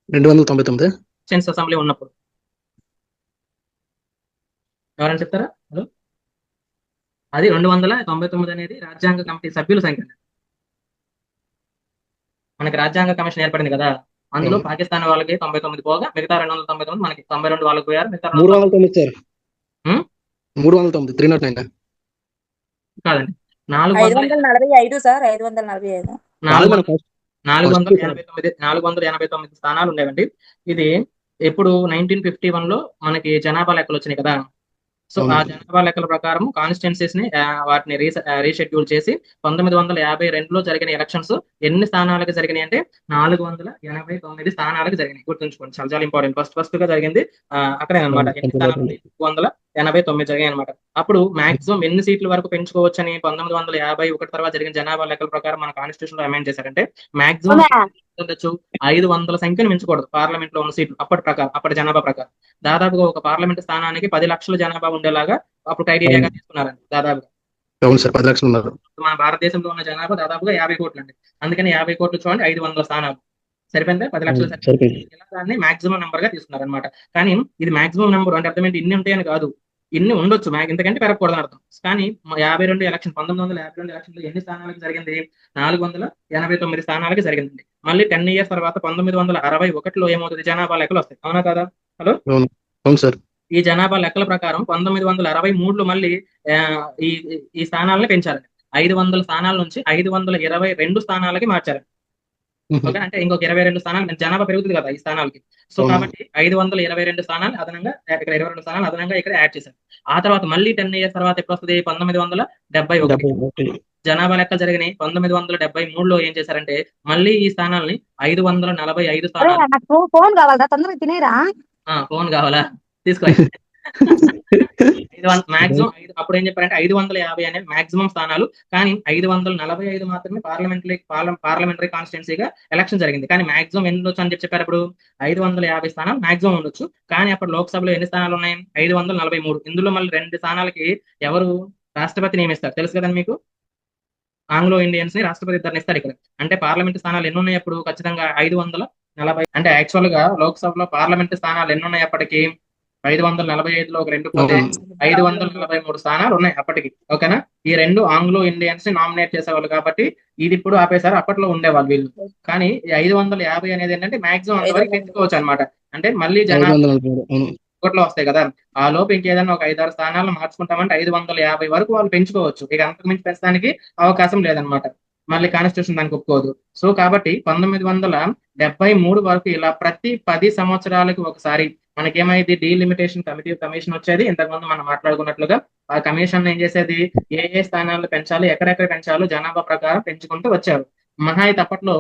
Speaker 2: 299.
Speaker 1: సెన్స్ అసెంబ్లీ ఉన్నప్పుడు ఎవరైనా చెప్తారా? హలో. అది 299 అనేది రాజ్యాంగ కమిటీ సభ్యుల సంఖ్య. మనకి రాజ్యాంగ కమిషన్ ఏర్పడింది కదా, అందులో
Speaker 2: అవును.
Speaker 1: పాకిస్తాన్ వాళ్ళకి 99 పోగా మిగతా 299 మనకి 92 వాళ్ళకి పోయారు. మిగతా
Speaker 2: 309 సార్.
Speaker 1: ఉం?
Speaker 2: 309. 309.
Speaker 1: కాదండి, 400
Speaker 4: 545 సార్, 545.
Speaker 1: 489 స్థానాలు ఉండేవండి. ఇది ఎప్పుడు 1951 లో మనకి జనాభా లెక్కలు వచ్చినాయి కదా. సో ఆ
Speaker 2: అవును.
Speaker 1: జనాభా లెక్కల ప్రకారం కాన్స్టిట్యున్సీస్ ని వాటిని రీషెడ్యూల్ చేసి 1952లో జరిగిన ఎలక్షన్స్ ఎన్ని స్థానాలకు జరిగినాయి అంటే 489 స్థానాలకు జరిగినాయి. గుర్తుంచుకోండి, చాలా చాలా ఇంపార్టెంట్. ఫస్ట్ గా జరిగింది అక్కడే అనమాట. ఎన్ని స్థానాలు? 289 జరిగాయి అనమాట. అప్పుడు మాక్సిమం ఎన్ని సీట్ల వరకు పెంచుకోవచ్చు అని 1951 తర్వాత జరిగిన జనాభా లెక్కల ప్రకారం మన కాన్స్టిట్యూషన్ లో అమెండ్ చేశారంటే మాక్సిమం ఉండొచ్చు 500 సంఖ్యను మించకూడదు పార్లమెంట్ లో ఉన్న సీట్లు. అప్పటి జనాభా ప్రకారం దాదాపుగా ఒక పార్లమెంట్ స్థానానికి 10 లక్షల జనాభా ఉండేలాగా అప్పుడు క్రైటీరియాగా తీసుకున్నారండి. దాదాపుగా
Speaker 2: అవును సార్, 10 లక్షలు ఉన్నారు.
Speaker 1: మన భారతదేశంలో ఉన్న జనాభా దాదాపుగా 50 కోట్లు అండి. అందుకని 50 కోట్లు చూడండి, 500 స్థానాలు సరిపోయిందా? 10 లక్షలు
Speaker 2: సరిపోయింది.
Speaker 1: ఇలా దాన్ని మాక్సిమం నెంబర్ గా తీసుకున్నారు అనమాట. కానీ ఇది మాక్సిమం నెంబర్ అంటే అర్థం ఏంటి? ఇన్ని ఉంటాయని కాదు, ఇన్ని ఉండొచ్చు, ఇంతకంటే పెరగకూడదని అర్థం. కానీ 1952 ఎలక్షన్ లో ఎన్ని స్థానాలకు జరిగింది? 489 స్థానాలకి జరిగిందండి. మళ్ళీ 10 ఇయర్స్ తర్వాత 1961లో ఏమవుతుంది? జనాభా లెక్కలు వస్తాయి. అవునా కదా? హలో.
Speaker 2: అవును. అవును సార్.
Speaker 1: ఈ జనాభా లెక్కల ప్రకారం 1963లో మళ్ళీ ఆ, ఈ ఈ స్థానాలను పెంచారు. 500 స్థానాల నుంచి 522 స్థానాలకి మార్చారు. ఓకే, అంటే ఇంకొక 22 స్థానాలు జనాభా పెరుగుతుంది కదా ఈ స్థానాలకి. సో
Speaker 2: అవును.
Speaker 1: కాబట్టి 522 స్థానాలు అదనంగా ఇక్కడ 22 స్థానాలు అదనంగా ఇక్కడ యాడ్ చేశారు. ఆ తర్వాత మళ్ళీ 10 ఇయర్స్ తర్వాత ఎప్పుడు వస్తుంది? 1971 జనాభా లెక్క జరిగినాయి. 1973లో ఏం చేశారంటే మళ్ళీ ఈ స్థానాల్ని 545 స్థానాలు.
Speaker 4: నాకు ఫోన్ కావాలా, తొందరగా తినేరా.
Speaker 1: ఫోన్ కావాలా? తీసుకో. మాక్సిమం అప్పుడు ఏం చెప్పారంటే 550 అనేది మాక్సిమం స్థానాలు. కానీ 545 మాత్రమే పార్లమెంటరీ కాన్స్టిట్యున్సీగా ఎలక్షన్ జరిగింది. కానీ మాక్సిమం ఎన్ని ఉండొచ్చు అని చెప్పారు అప్పుడు? 550 స్థానాలు మాక్సిమం ఉండొచ్చు. కానీ అప్పుడు లోక్సభలో ఎన్ని స్థానాలు ఉన్నాయి? 543. ఇందులో మళ్ళీ 2 స్థానాలకి ఎవరు? రాష్ట్రపతి నియమిస్తారు, తెలుసు కదండి మీకు. ఆంగ్లో ఇండియన్స్ ని రాష్ట్రపతి ఇద్దరిని ఇస్తారు ఇక్కడ. అంటే పార్లమెంట్ స్థానాలు ఎన్ని ఉన్నాయి అప్పుడు? ఖచ్చితంగా 540. అంటే యాక్చువల్ గా లోక్సభలో పార్లమెంట్ స్థానాలు ఎన్ని ఉన్నాయి అప్పటికి? 545లో ఒక 2 పోతే 543 స్థానాలు ఉన్నాయి అప్పటికి. ఓకేనా. ఈ 2 ఆంగ్లో ఇండియన్స్ ని నామినేట్ చేసేవాళ్ళు కాబట్టి ఇది ఇప్పుడు ఆపేశారు. అప్పట్లో ఉండేవాళ్ళు వీళ్ళు. కానీ ఈ 550 అనేది ఏంటంటే మాక్సిమం అంతవరకు పెంచుకోవచ్చు అనమాట. అంటే మళ్ళీ జనాభా
Speaker 2: 543. అవును.
Speaker 1: ఒకటిలో వస్తాయి కదా, ఆ లోపు ఇంకేదైనా ఒక 5-6 స్థానాలను మార్చుకుంటామంటే 550 వరకు వాళ్ళు పెంచుకోవచ్చు. ఇక అంతకు మించి పెంచడానికి అవకాశం లేదనమాట. మళ్ళీ కాన్స్టిట్యూషన్ దానికి ఒప్పుకోదు. సో కాబట్టి 1973 వరకు ఇలా ప్రతి 10 సంవత్సరాలకు ఒకసారి మనకేమైంది? డీలిమిటేషన్ కమిషన్ వచ్చేది. ఇంతకుముందు మనం మాట్లాడుకున్నట్లుగా ఆ కమిషన్ ఏం చేసేది? ఏ స్థానాలు పెంచాలి, ఎక్కడెక్కడ పెంచాలో జనాభా ప్రకారం పెంచుకుంటూ వచ్చారు. మహా అయితే అప్పట్లో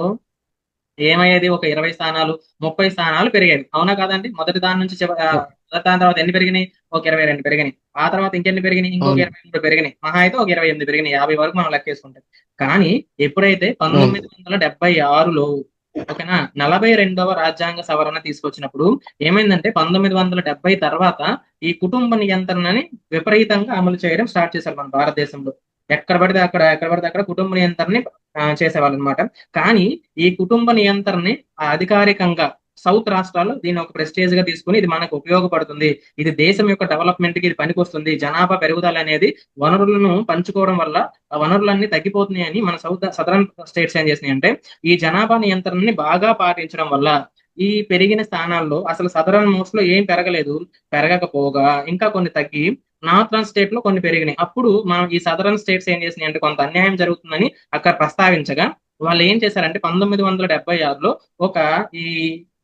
Speaker 1: ఏమయ్యేది? ఒక 20 స్థానాలు, 30 స్థానాలు పెరిగేది. అవునా కాదండి? మొదటి దాని నుంచి మొదటి దాని తర్వాత ఎన్ని పెరిగినాయి? ఒక 22 పెరిగినాయి. ఆ తర్వాత ఇంకెన్ని పెరిగినాయి? ఇంకొక
Speaker 2: అవును
Speaker 1: 23 పెరిగినాయి. మహా అయితే ఒక 28 పెరిగినాయి. 50 వరకు మనం లెక్కేసుకుంటే. కానీ ఎప్పుడైతే
Speaker 2: అవును
Speaker 1: 1976లో ఓకేనా 42వ రాజ్యాంగ సవరణ తీసుకొచ్చినప్పుడు ఏమైందంటే 1970 తర్వాత ఈ కుటుంబ నియంత్రణని విపరీతంగా అమలు చేయడం స్టార్ట్ చేశారు మన భారతదేశంలో. ఎక్కడ పడితే అక్కడ కుటుంబ నియంత్రణని చేసేవాళ్ళు అనమాట. కానీ ఈ కుటుంబ నియంత్రణని అధికారికంగా సౌత్ రాష్ట్రాల్లో దీన్ని ఒక ప్రెస్టేజ్ గా తీసుకుని ఇది మనకు ఉపయోగపడుతుంది, ఇది దేశం యొక్క డెవలప్మెంట్ కి ఇది పనికొస్తుంది, జనాభా పెరుగుదల అనేది వనరులను పంచుకోవడం వల్ల ఆ వనరులన్నీ తగ్గిపోతున్నాయని మన సదరన్ స్టేట్స్ ఏం చేసినాయి అంటే ఈ జనాభా నియంత్రణని బాగా పాటించడం వల్ల ఈ పెరిగిన స్థానాల్లో అసలు సదరన్ మోస్ట్ లో ఏం పెరగలేదు. పెరగకపోగా ఇంకా కొన్ని తగ్గి నార్థరన్ స్టేట్ లో కొన్ని పెరిగినాయి. అప్పుడు మనం ఈ సదరన్ స్టేట్స్ ఏం చేసినాయి అంటే కొంత అన్యాయం జరుగుతుందని అక్కడ ప్రస్తావించగా వాళ్ళు ఏం చేశారంటే 1976లో ఒక ఈ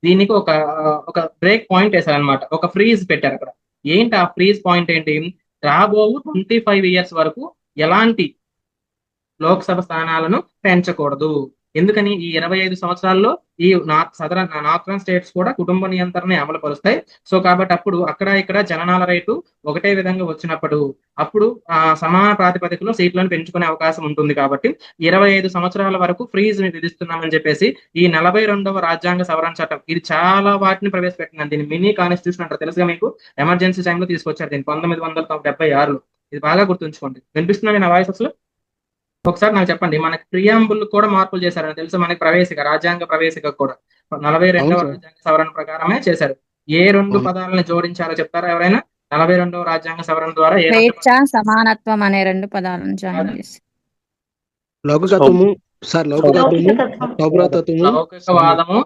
Speaker 1: దీనికి ఒక బ్రేక్ పాయింట్ వేశారనమాట. ఒక ఫ్రీజ్ పెట్టారు అక్కడ. ఏంటి ఆ ఫ్రీజ్ పాయింట్ ఏంటి? రాబో 25 ఇయర్స్ వరకు ఎలాంటి లోక్సభ స్థానాలను పెంచకూడదు. ఎందుకని? ఈ 25 సంవత్సరాల్లో ఈ నార్థరన్ స్టేట్స్ కూడా కుటుంబ నియంత్రణ అమలు పరుస్తాయి. సో కాబట్టి అప్పుడు అక్కడ ఇక్కడ జననాల రేటు ఒకటే విధంగా వచ్చినప్పుడు అప్పుడు సమాన ప్రాతిపదికలో సీట్లను పెంచుకునే అవకాశం ఉంటుంది. కాబట్టి 25 సంవత్సరాల వరకు ఫ్రీజ్ విధిస్తున్నామని చెప్పేసి ఈ 42వ రాజ్యాంగ సవరణ చట్టం ఇది చాలా వాటిని ప్రవేశపెట్టింది. దీన్ని మినీ కాన్స్టిట్యూషన్ అంటారు. తెలుసుగా మీకు? ఎమర్జెన్సీ టైంలో తీసుకొచ్చారు దీన్ని 1976లో. ఇది బాగా గుర్తుంచుకోండి. వినిపిస్తున్నా నా వాయిస్ అసలు? ఒకసారి నాకు చెప్పండి, మనకి ప్రియాంబుల్ కూడా మార్పులు చేశారని తెలుసు. మనకి రాజ్యాంగ ప్రవేశిక కూడా
Speaker 2: అవును
Speaker 1: 42వ
Speaker 2: సార్.
Speaker 1: రాజ్యాంగ సవరణ ప్రకారమే చేశారు. ఏ రెండు
Speaker 2: అవును
Speaker 1: పదాలను జోడించారో చెప్తారా ఎవరైనా? 42వ రాజ్యాంగ సవరణ ద్వారా ఏ రెండు
Speaker 3: స్వేచ్ఛ సమానత్వం అనే 2 పదాలను జాయిన్
Speaker 1: పదాలు?
Speaker 3: చేసి
Speaker 2: లౌకికత్వము సార్, లౌకికత్వము, సౌభ్రతత్వము,
Speaker 1: లౌకికవాదము,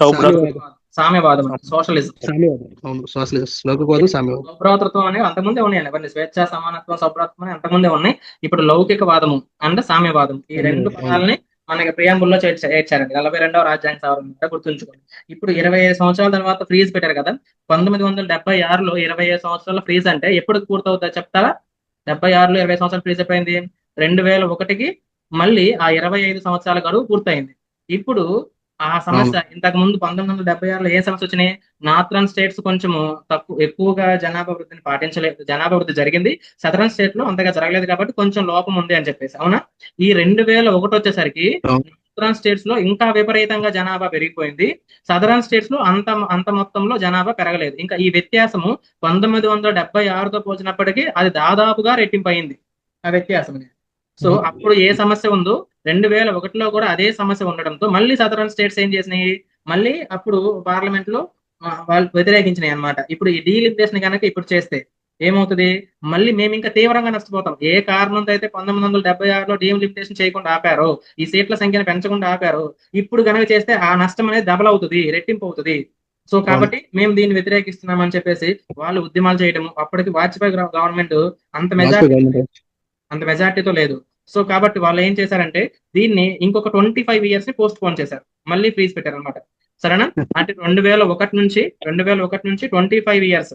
Speaker 2: సామ్యవాదం.
Speaker 1: సామ్యవాదం, సోషలిజం.
Speaker 2: సామ్యవాదం. అవును, సోషలిస్ట్ లౌకికవాదం, సామ్యవాదం.
Speaker 1: సౌభ్రాతృత్వం అనేవి అంతకుముందే ఉన్నాయండి. అవన్నీ స్వేచ్ఛ సమానత్వం సౌభ్రాతృత్వం అని అంతకుముందే ఉన్నాయి. ఇప్పుడు లౌకికవాదము అండ్ సామ్యవాదం ఈ రెండు
Speaker 2: అవును
Speaker 1: పదాలని మనకి ప్రియాంబుల్లో చేర్చారండి 42వ రాజ్యాంగ సవరణ ద్వారా. గుర్తుంచుకోండి. ఇప్పుడు 25 సంవత్సరాల తర్వాత ఫ్రీజ్ పెట్టారు కదా. 1976లో 25 సంవత్సరాల ఫ్రీజ్ అంటే ఎప్పుడు పూర్తవుతుందో చెప్తారా? 76లో 20 సంవత్సరాల ఫ్రీజ్ అయిపోయింది. 2001కి మళ్ళీ ఆ 25 సంవత్సరాల గడువు పూర్తయింది. ఇప్పుడు ఆ సమస్య ఇంతకు ముందు 1976లో ఏ సమస్య వచ్చినాయి? నార్థరన్ స్టేట్స్ కొంచెము ఎక్కువగా జనాభా వృద్ధిని పాటించలేదు. జనాభా వృద్ధి జరిగింది, సదరన్ స్టేట్ లో అంతగా జరగలేదు కాబట్టి కొంచెం లోపం ఉంది అని చెప్పేసి. అవునా? ఈ 2001 వచ్చేసరికి
Speaker 2: అవును.
Speaker 1: నార్థరన్ స్టేట్స్ లో ఇంకా విపరీతంగా జనాభా పెరిగిపోయింది. సదరన్ స్టేట్స్ లో అంత మొత్తంలో జనాభా పెరగలేదు. ఇంకా ఈ వ్యత్యాసము 1976తో పోల్చినప్పటికీ అది దాదాపుగా రెట్టింపు అయింది ఆ వ్యత్యాసం. సో అప్పుడు ఏ సమస్య ఉందో 2001లో కూడా అదే సమస్య ఉండడంతో మళ్ళీ సదరన్ స్టేట్స్ ఏం చేసినాయి? మళ్ళీ అప్పుడు పార్లమెంట్ లో వాళ్ళు వ్యతిరేకించినాయి అనమాట. ఇప్పుడు ఈ డీలిమిటేషన్ కనుక ఇప్పుడు చేస్తే ఏమవుతుంది? మళ్ళీ మేము ఇంకా తీవ్రంగా నష్టపోతాం. ఏ కారణంతో అయితే 1976లో డీలిమిటేషన్ చేయకుండా ఆపారో, ఈ సీట్ల సంఖ్యను పెంచకుండా ఆపారో, ఇప్పుడు కనుక చేస్తే ఆ నష్టం అనేది డబల్ అవుతుంది, రెట్టింపు అవుతుంది. సో కాబట్టి మేము దీన్ని వ్యతిరేకిస్తున్నామని చెప్పేసి వాళ్ళు ఉద్యమాలు చేయడము. అప్పటికి వాజ్పేయి గవర్నమెంట్ అంత మెజారిటీ మెజార్టీతో లేదు. సో కాబట్టి వాళ్ళు ఏం చేశారంటే దీన్ని ఇంకొక 25 ఇయర్స్ ని పోస్ట్ పోన్ చేశారు. మళ్ళీ ఫ్రీజ్ పెట్టారు అనమాట. సరేనా? అంటే 2001 నుంచి 25 ఇయర్స్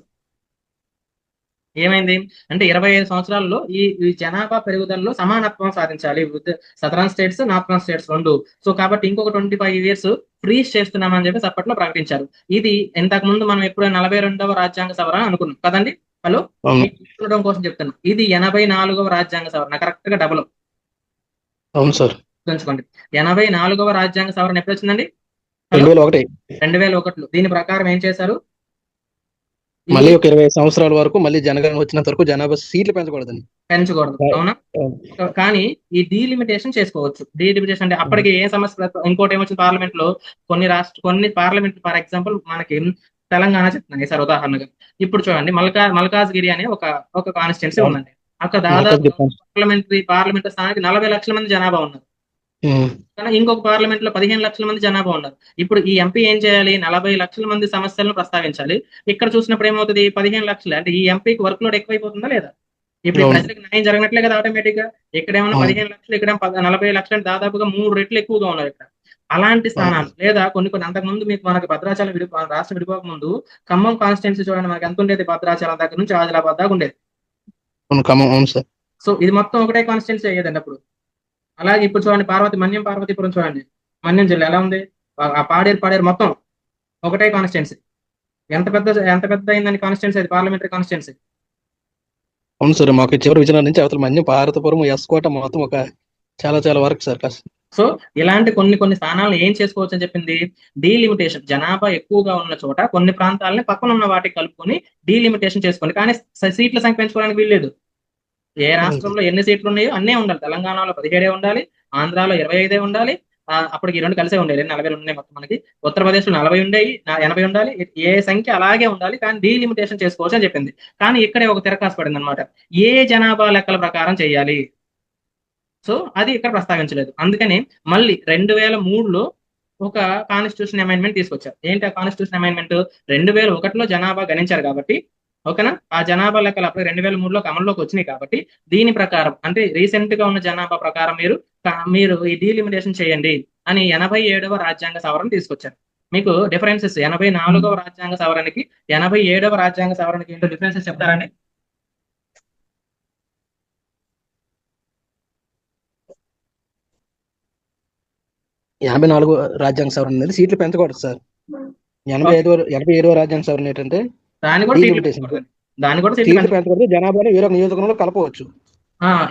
Speaker 1: ఏమైంది అంటే 25 సంవత్సరాల్లో ఈ జనాభా పెరుగుదలలో సమానత్వం సాధించాలి సదరన్ స్టేట్స్, నార్థరన్ స్టేట్స్ రెండు. సో కాబట్టి ఇంకొక 25 ఇయర్స్ ఫ్రీజ్ చేస్తున్నామని చెప్పి అప్పట్లో ప్రకటించారు. ఇది ఇంతకు ముందు మనం ఎప్పుడో 42వ రాజ్యాంగ సవరణ అనుకున్నాం కదండి. హలో, చూడడం కోసం చెప్తున్నా. ఇది 84వ రాజ్యాంగ సవరణ, కరెక్ట్ గా డబుల్.
Speaker 2: అవును సార్.
Speaker 1: గుర్తుంచుకోండి. 84వ రాజ్యాంగ సవరణ ఎప్పుడు వచ్చిందండి? 2001లో. దీని ప్రకారం ఏం చేశారు?
Speaker 2: మళ్ళీ ఒక 20 సంవత్సరాల వరకు మళ్ళీ జనగణన వచ్చినంత వరకు జనాభా సీట్లు పెంచకూడదని.
Speaker 1: అవునా? కానీ ఈ డీలిమిటేషన్ చేసుకోవచ్చు. డీలిమిటేషన్ అంటే అప్పటికి ఏ సమస్య. ఇంకోటి ఏమొచ్చింది? పార్లమెంట్ లో కొన్ని పార్లమెంట్, ఫర్ ఎగ్జాంపుల్ మనకి తెలంగాణ చెప్తున్నాను సార్ ఉదాహరణగా. ఇప్పుడు చూడండి, మల్కాజ్గిరి అనే ఒక కాన్స్టిట్యున్సీ ఉందండి. అక్కడ దాదాపు పార్లమెంట్ స్థానానికి 40 లక్షల మంది జనాభా ఉన్నారు. కానీ ఇంకొక పార్లమెంట్ లో 15 లక్షల మంది జనాభా ఉన్నారు. ఇప్పుడు ఈ ఎంపీ ఏం చేయాలి? 40 లక్షల మంది సమస్యలను ప్రస్తావించాలి. ఇక్కడ చూసినప్పుడు ఏమవుతుంది? 15 లక్షలు. అంటే ఈ ఎంపీకి వర్క్ లోడ్ ఎక్కువైపోతుందా లేదా? ఇప్పుడు ప్రజలకు న్యాయం జరగనట్లే కదా ఆటోమేటిక్ గా. ఇక్కడ ఏమన్నా 15 లక్షలు, ఇక్కడ 40 లక్షలు, అంటే దాదాపుగా 3 రెట్లు ఎక్కువగా ఉన్నారు ఇక్కడ. అలాంటి స్థానాలు లేదా కొన్ని అంతకుముందు మీకు మనకి భద్రాచలం రాష్ట్రం విడిపోక ముందు ఖమ్మం కాన్స్టిట్యున్సీ చూడండి, మనకి ఎంత ఉండేది? భద్రాచలం దగ్గర నుంచి ఆదిలాబాద్ దాకా ఉండేది. సో ఇది మొత్తం ఒకటే కాన్స్టిట్యున్సీ అయ్యేదండి అప్పుడు. అలాగే ఇప్పుడు చూడండి, మన్యం పార్వతీపురం చూడండి, మన్యం జిల్లా ఎలా ఉంది? ఆ పాడేరు మొత్తం ఒకటే కాన్స్టిట్యున్సీ. ఎంత పెద్ద అయిందని కాన్స్టిట్యున్సీ, అది పార్లమెంటరీ కాన్స్టిట్యున్సీ.
Speaker 2: అవును సార్, మాకు చివరి విజయనగరం నుంచి అవతల మన్యం భారతపురం ఎస్కోట మొత్తం ఒక చాలా చాలా వరకు సార్
Speaker 1: సో ఇలాంటి కొన్ని స్థానాలను ఏం చేసుకోవచ్చు అని చెప్పింది, డీలిమిటేషన్. జనాభా ఎక్కువగా ఉన్న చోట కొన్ని ప్రాంతాలని పక్కన ఉన్న వాటికి కలుపుకొని డీలిమిటేషన్ చేసుకోండి. కానీ సీట్ల సంఖ్య పెంచుకోవడానికి వీల్లేదు. ఏ రాష్ట్రంలో ఎన్ని సీట్లు ఉన్నాయో అన్నే ఉండాలి. తెలంగాణలో 17 ఉండాలి, ఆంధ్రాలో 25 ఉండాలి. అప్పటికి ఈ రెండు కలిసే ఉండేది, 40 ఉన్నాయి మొత్తం మనకి. ఉత్తరప్రదేశ్ లో 40 ఉండేవి, 80 ఉండాలి. ఏ సంఖ్య అలాగే ఉండాలి, కానీ డీలిమిటేషన్ చేసుకోవచ్చు అని చెప్పింది. కానీ ఇక్కడే ఒక తిరకాసు పడింది అనమాట. ఏ జనాభా లెక్కల ప్రకారం చేయాలి, సో అది ఇక్కడ ప్రస్తావించలేదు. అందుకని మళ్ళీ 2003లో ఒక కాన్స్టిట్యూషన్ అమెండ్మెంట్ తీసుకొచ్చారు. ఏంటి ఆ కాన్స్టిట్యూషన్ అమెండ్మెంట్? 2001లో జనాభా గణించారు కాబట్టి, ఓకేనా, ఆ జనాభా లెక్కలు అప్పుడు 2003లో అమల్లోకి వచ్చినాయి కాబట్టి దీని ప్రకారం, అంటే రీసెంట్ గా ఉన్న జనాభా ప్రకారం మీరు ఈ డీలిమిటేషన్ చేయండి అని 87వ రాజ్యాంగ సవరణ తీసుకొచ్చారు. మీకు డిఫరెన్సెస్ 84వ రాజ్యాంగ సవరణకి 87వ రాజ్యాంగ సవరణకి ఏంటో డిఫరెన్సెస్ చెప్తారండి?
Speaker 2: 84 రాజ్యాంగ సవరణ అనేది సీట్లు పెంచకూడదు సార్. 87వ రాజ్యాంగ సవరణ ఏంటంటే
Speaker 1: దాన్ని కూడా
Speaker 2: డీలిమిటేషన్.
Speaker 1: దాన్ని కూడా
Speaker 2: సీట్లు పెంచకూడదు, జనాభాని వేరొక నియోజకవర్గంలో కలపవచ్చు.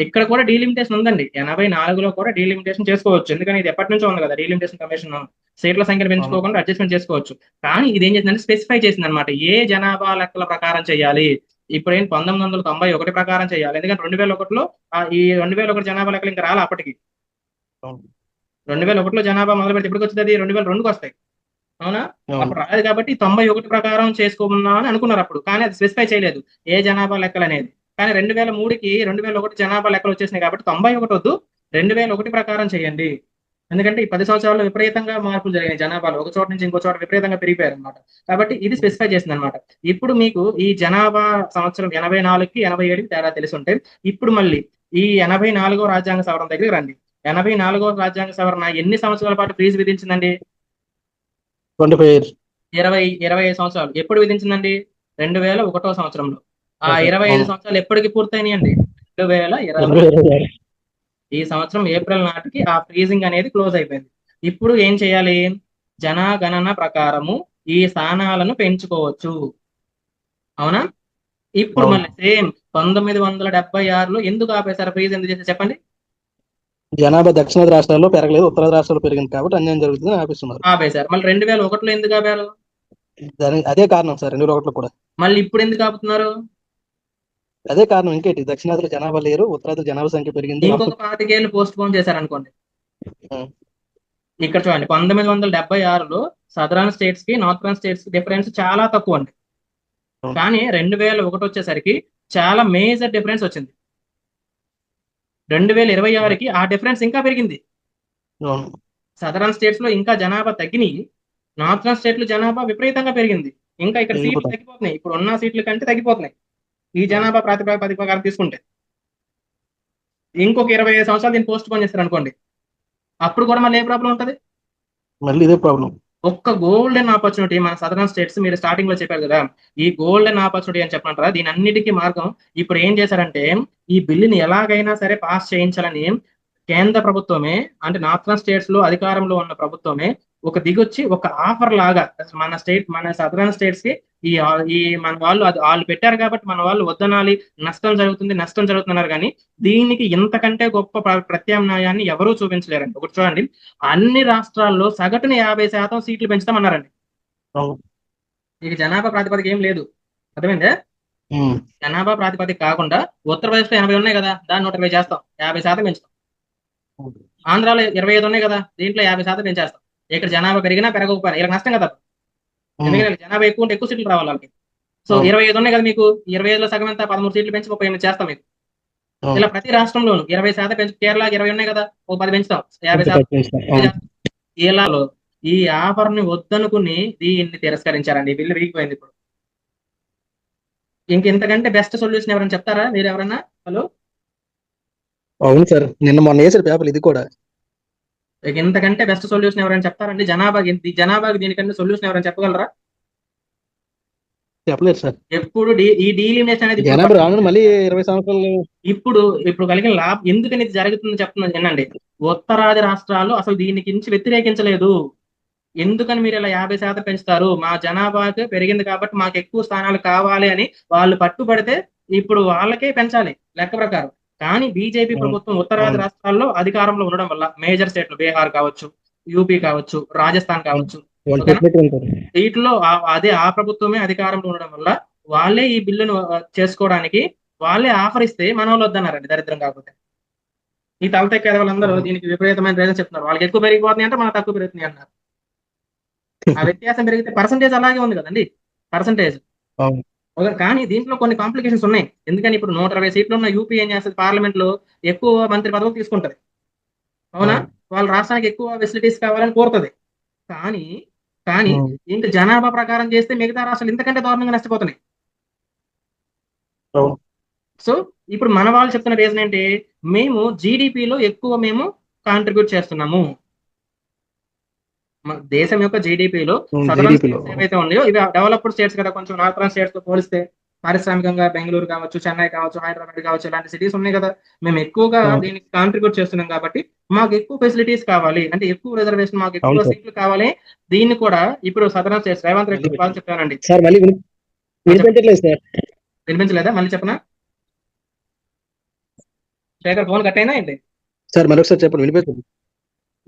Speaker 1: ఇక్కడ కూడా డీలిమిటేషన్ ఉందండి. 84లో కూడా డీలిమిటేషన్ చేసుకోవచ్చు. ఎందుకని ఇది ఎప్పటి నుంచో ఉంది కదా, డీలిమిటేషన్ కమిషన్. సీట్ల సంఖ్యను పెంచుకోకుండా అడ్జస్ట్మెంట్ చేసుకోవచ్చు. కానీ ఇది ఏం చేసిందంటే స్పెసిఫై చేసింది అనమాట, ఏ జనాభా లెక్కల ప్రకారం చేయాలి. ఇప్పుడు ఏంటి 1991 ప్రకారం చేయాలి. ఎందుకంటే 2001లో ఈ 2001 జనాభా లెక్కలు ఇంకా రాలే అప్పటికి. 2001లో జనాభా మొదలు పెడితే ఎప్పటికి వచ్చింది? 2002కి వస్తాయి, అవునా? అప్పుడు రాదు కాబట్టి 91 ప్రకారం చేసుకోమన్నా అని అనుకున్నారు అప్పుడు. కానీ అది స్పెసిఫై చేయలేదు ఏ జనాభా లెక్కలు అనేది. కానీ 2003కి 2001 జనాభా లెక్కలు వచ్చేసినాయి కాబట్టి 91 వద్దు, 2001 ప్రకారం చేయండి. ఎందుకంటే ఈ 10 సంవత్సరాల్లో విపరీతంగా మార్పులు జరిగినాయి. జనాభాలో ఒక చోట నుంచి ఇంకో చోట విపరీతంగా పెరిగిపోయారు అనమాట. కాబట్టి ఇది స్పెసిఫై చేసింది అనమాట. ఇప్పుడు మీకు ఈ జనాభా సంవత్సరం 84కి 87కి తేడా తెలిసి ఉంటే, ఇప్పుడు మళ్ళీ ఈ 84వ రాజ్యాంగ సవరణ దగ్గరికి రండి. 84వ రాజ్యాంగ సవరణ ఎన్ని సంవత్సరాల పాటు ఫీజు విధించిందండి? 25 సంవత్సరాలు. ఎప్పుడు విధించిందండి? 2001వ సంవత్సరంలో. ఆ 25 సంవత్సరాలు ఎప్పటికి పూర్తయినాయండి? 2020. ఈ సంవత్సరం ఏప్రిల్ నాటికి ఆ ఫ్రీజింగ్ అనేది క్లోజ్ అయిపోయింది. ఇప్పుడు ఏం చేయాలి? జనగణన ప్రకారము ఈ స్థానాలను పెంచుకోవచ్చు, అవునా? ఇప్పుడు మళ్ళీ సేమ్ 1976లో ఎందుకు ఆపేశారు? ఫ్రీజ్ ఎందుకు చేశారు చెప్పండి?
Speaker 2: జనాభా దక్షిణాది రాష్ట్రాల్లో పెరగలేదు, ఉత్తరాది రాష్ట్రాల్లో పెరిగింది కాబట్టి అన్యాయం జరుగుతుంది
Speaker 1: ఆపేశారు. మళ్ళీ 2001లో ఎందుకు ఆపారు?
Speaker 2: అదే కారణం సార్ 2001లో కూడా.
Speaker 1: మళ్ళీ ఇప్పుడు ఎందుకు ఆపుతున్నారు?
Speaker 2: అదే కారణం. ఇంకేంటి, దక్షిణాదిలో జనాభా లేరు, ఉత్తరాది జనాభా సంఖ్య పెరిగింది.
Speaker 1: ఇంకొక 25 ఏళ్ళు పోస్ట్ పోన్ చేశారు అనుకోండి. ఇక్కడ చూడండి, 1976లో సదరన్ స్టేట్స్ కి నార్థరన్ స్టేట్స్ కి డిఫరెన్స్ చాలా తక్కువ అండి. కానీ 2001 వచ్చేసరికి చాలా మేజర్ డిఫరెన్స్ వచ్చింది. 2026కి ఆ డిఫరెన్స్ ఇంకా పెరిగింది. సదరన్ స్టేట్స్ లో ఇంకా జనాభా తగ్గినాయి, నార్థరన్ స్టేట్ లో జనాభా విపరీతంగా పెరిగింది. ఇంకా ఇక్కడ సీట్లు తగ్గిపోతున్నాయి, ఇప్పుడు ఉన్న సీట్ల కంటే తగ్గిపోతున్నాయి ఈ జనాభా ప్రాతిపదిక ప్రకారం తీసుకుంటే. ఇంకొక 25 సంవత్సరాలు దీన్ని పోస్ట్ పోన్ చేస్తారు అనుకోండి, అప్పుడు కూడా మళ్ళీ ఏ ప్రాబ్లం ఉంటుంది?
Speaker 2: మళ్ళీ ఇదే ప్రాబ్లం.
Speaker 1: ఒక్క గోల్డెన్ ఆపర్చునిటీ మన సదరన్ స్టేట్స్, మీరు స్టార్టింగ్ లో చెప్పారు కదా, ఈ గోల్డెన్ ఆపర్చునిటీ అని చెప్పమంటారా? దీని అన్నిటికీ మార్గం ఇప్పుడు ఏం చేశారంటే, ఈ బిల్లుని ఎలాగైనా సరే పాస్ చేయించాలని కేంద్ర ప్రభుత్వమే, అంటే నార్థరన్ స్టేట్స్ లో అధికారంలో ఉన్న ప్రభుత్వమే ఒక దిగొచ్చి ఒక ఆఫర్ లాగా మన సదరన్ స్టేట్స్ కి ఈ మన వాళ్ళు పెట్టారు కాబట్టి మన వాళ్ళు వద్దనాలి, నష్టం జరుగుతున్నారు. కానీ దీనికి ఇంతకంటే గొప్ప ప్రత్యామ్నాయాన్ని ఎవరూ చూపించలేరండి. ఒకటి చూడండి, అన్ని రాష్ట్రాల్లో సగటున 50% సీట్లు పెంచుతామన్నారండి. ఇక జనాభా ప్రాతిపదిక ఏం లేదు, అర్థమైందే? జనాభా ప్రాతిపదిక కాకుండా ఉత్తరప్రదేశ్ లో 80 ఉన్నాయి కదా, దాన్ని 120 చేస్తాం, 50% పెంచుతాం. ఆంధ్రాలో 25 ఉన్నాయి కదా, దీంట్లో 50% పెంచేస్తాం. ఇక్కడ జనాభా పెరిగినా పెరగకపోయినా ఇలా నష్టం కదా. ఎందుకంటే జనాభా ఎక్కువ ఉంటే ఎక్కువ సీట్లు రావాలి వాళ్ళకి. సో 25 ఉన్నాయి కదా, మీకు 25లో సగం ఎంత, 13 సీట్లు పెంచి 38 చేస్తాం మీకు. ఇలా ప్రతి రాష్ట్రంలోనూ 20% పెంచు. కేరళకి 20 ఉన్నాయి కదా, ఒక 10 పెంచుతాం, 50%. ఇలాలో ఈ ఆఫర్ ని వద్దనుకుని దీన్ని తిరస్కరించారండి. బిల్లు వీగిపోయింది. ఇప్పుడు ఇంకెంతకంటే బెస్ట్ సొల్యూషన్ ఎవరైనా చెప్తారా మీరు ఎవరన్నా? హలో,
Speaker 2: అవును సార్, నిన్న మొన్న వేసారు పేపర్ ఇది కూడా.
Speaker 1: ఇంతకంటే బెస్ట్ సొల్యూషన్ ఎవరైనా చెప్తారండి? జనాభాకి దీనికంటే సొల్యూషన్ ఎవరైనా చెప్పగలరా?
Speaker 2: చెప్పలేదు సార్.
Speaker 1: ఎప్పుడు ఈ డీలిమిటేషన్ అనేది
Speaker 2: జనాభా రాను మళ్ళీ 20 సంవత్సరాలు. ఇప్పుడు కలిగిన లాభం ఎందుకని ఇది జరుగుతుందని చెప్తున్నది వినండి. ఉత్తరాది రాష్ట్రాలు అసలు దీనికి వ్యతిరేకించలేదు.
Speaker 1: ఎందుకని మీరు ఇలా 50% పెంచుతారు, మా జనాభాకి పెరిగింది కాబట్టి మాకు ఎక్కువ స్థానాలు కావాలి అని వాళ్ళు పట్టుబడితే ఇప్పుడు వాళ్ళకే పెంచాలి లెక్క ప్రకారం. కానీ బీజేపీ
Speaker 2: అవును
Speaker 1: ప్రభుత్వం ఉత్తరాది
Speaker 2: అవును
Speaker 1: రాష్ట్రాల్లో అధికారంలో ఉండడం వల్ల, మేజర్ స్టేట్లు బీహార్ కావచ్చు, యూపీ కావచ్చు, రాజస్థాన్
Speaker 2: అవును.
Speaker 1: కావచ్చు,
Speaker 2: వాళ్ళు
Speaker 1: ఓకేనా,
Speaker 2: చెప్పినట్టు ఉంటారు.
Speaker 1: వీటిలో అదే ఆ ప్రభుత్వమే అధికారంలో ఉండడం వల్ల వాళ్ళే ఈ బిల్లును చేసుకోవడానికి వాళ్ళే ఆఫర్ ఇస్తే మన వాళ్ళు వద్దన్నారండి, దరిద్రం కాకపోతే. ఈ తలతెక్క వాళ్ళందరూ
Speaker 2: అవును
Speaker 1: దీనికి విపరీతమైన రీజన్ చెప్తున్నారు, వాళ్ళకి ఎక్కువ పెరిగిపోతున్నాయి అంటే మనకు తక్కువ పెరుగుతున్నాయి అన్నారు. ఆ వ్యత్యాసం పెరిగితే పర్సంటేజ్ అలాగే ఉంది కదండి, పర్సంటేజ్.
Speaker 2: అవును
Speaker 1: కానీ దీంట్లో కొన్ని కాంప్లికేషన్స్ ఉన్నాయి. ఎందుకని ఇప్పుడు 120 సీట్లు ఉన్న యూపీ ఏం చేస్తుంది, పార్లమెంట్ లో ఎక్కువ మంత్రి పదవులు తీసుకుంటది, అవునా,
Speaker 2: అవును
Speaker 1: వాళ్ళ రాష్ట్రానికి ఎక్కువ ఫెసిలిటీస్ కావాలని కోరుతుంది. కానీ కానీ
Speaker 2: అవును
Speaker 1: ఇంక జనాభా ప్రకారం చేస్తే మిగతా రాష్ట్రాలు ఇంతకంటే దారుణంగా నష్టపోతున్నాయి.
Speaker 2: అవును
Speaker 1: సో ఇప్పుడు మన వాళ్ళు చెప్తున్న రీజన్ ఏంటి, మేము జీడిపిలో ఎక్కువ మేము కాంట్రిబ్యూట్ చేస్తున్నాము. మన దేశం యొక్క జీడిపిలో సదరన్
Speaker 2: జీడిపిలో
Speaker 1: స్టేట్స్ ఏవైతే ఉన్నాయో ఇవి డెవలప్డ్ స్టేట్స్ కదా, కొంచెం నార్థరన్ స్టేట్స్ తో పోలిస్తే పారిశ్రామికంగా బెంగళూరు కావచ్చు, చెన్నై కావచ్చు, హైదరాబాద్ కావచ్చు, ఇలాంటి సిటీస్ ఉన్నాయి కదా, మేము ఎక్కువగా దీనికి కాంట్రిబ్యూట్ చేస్తున్నాం కాబట్టి మాకు ఎక్కువ ఫెసిలిటీస్ కావాలి, అంటే ఎక్కువ రిజర్వేషన్, మాకు
Speaker 2: అవును
Speaker 1: ఎక్కువ
Speaker 2: సార్.
Speaker 1: సీట్లు కావాలి. దీన్ని కూడా ఇప్పుడు సదరన్ స్టేట్స్ రేవంత్ రెడ్డి
Speaker 2: మళ్ళీ
Speaker 1: వాళ్ళు చెప్పానండి.
Speaker 2: సార్ మళ్ళీ
Speaker 1: చెప్పండి,
Speaker 2: వినిపించట్లేదు సార్.
Speaker 1: వినిపించలేదా, మళ్ళీ చెప్పనా, శేఖర్ ఫోన్ కట్ అయినా ఏంటి?
Speaker 2: సార్ మరొకసారి చెప్పండి, వినిపించండి.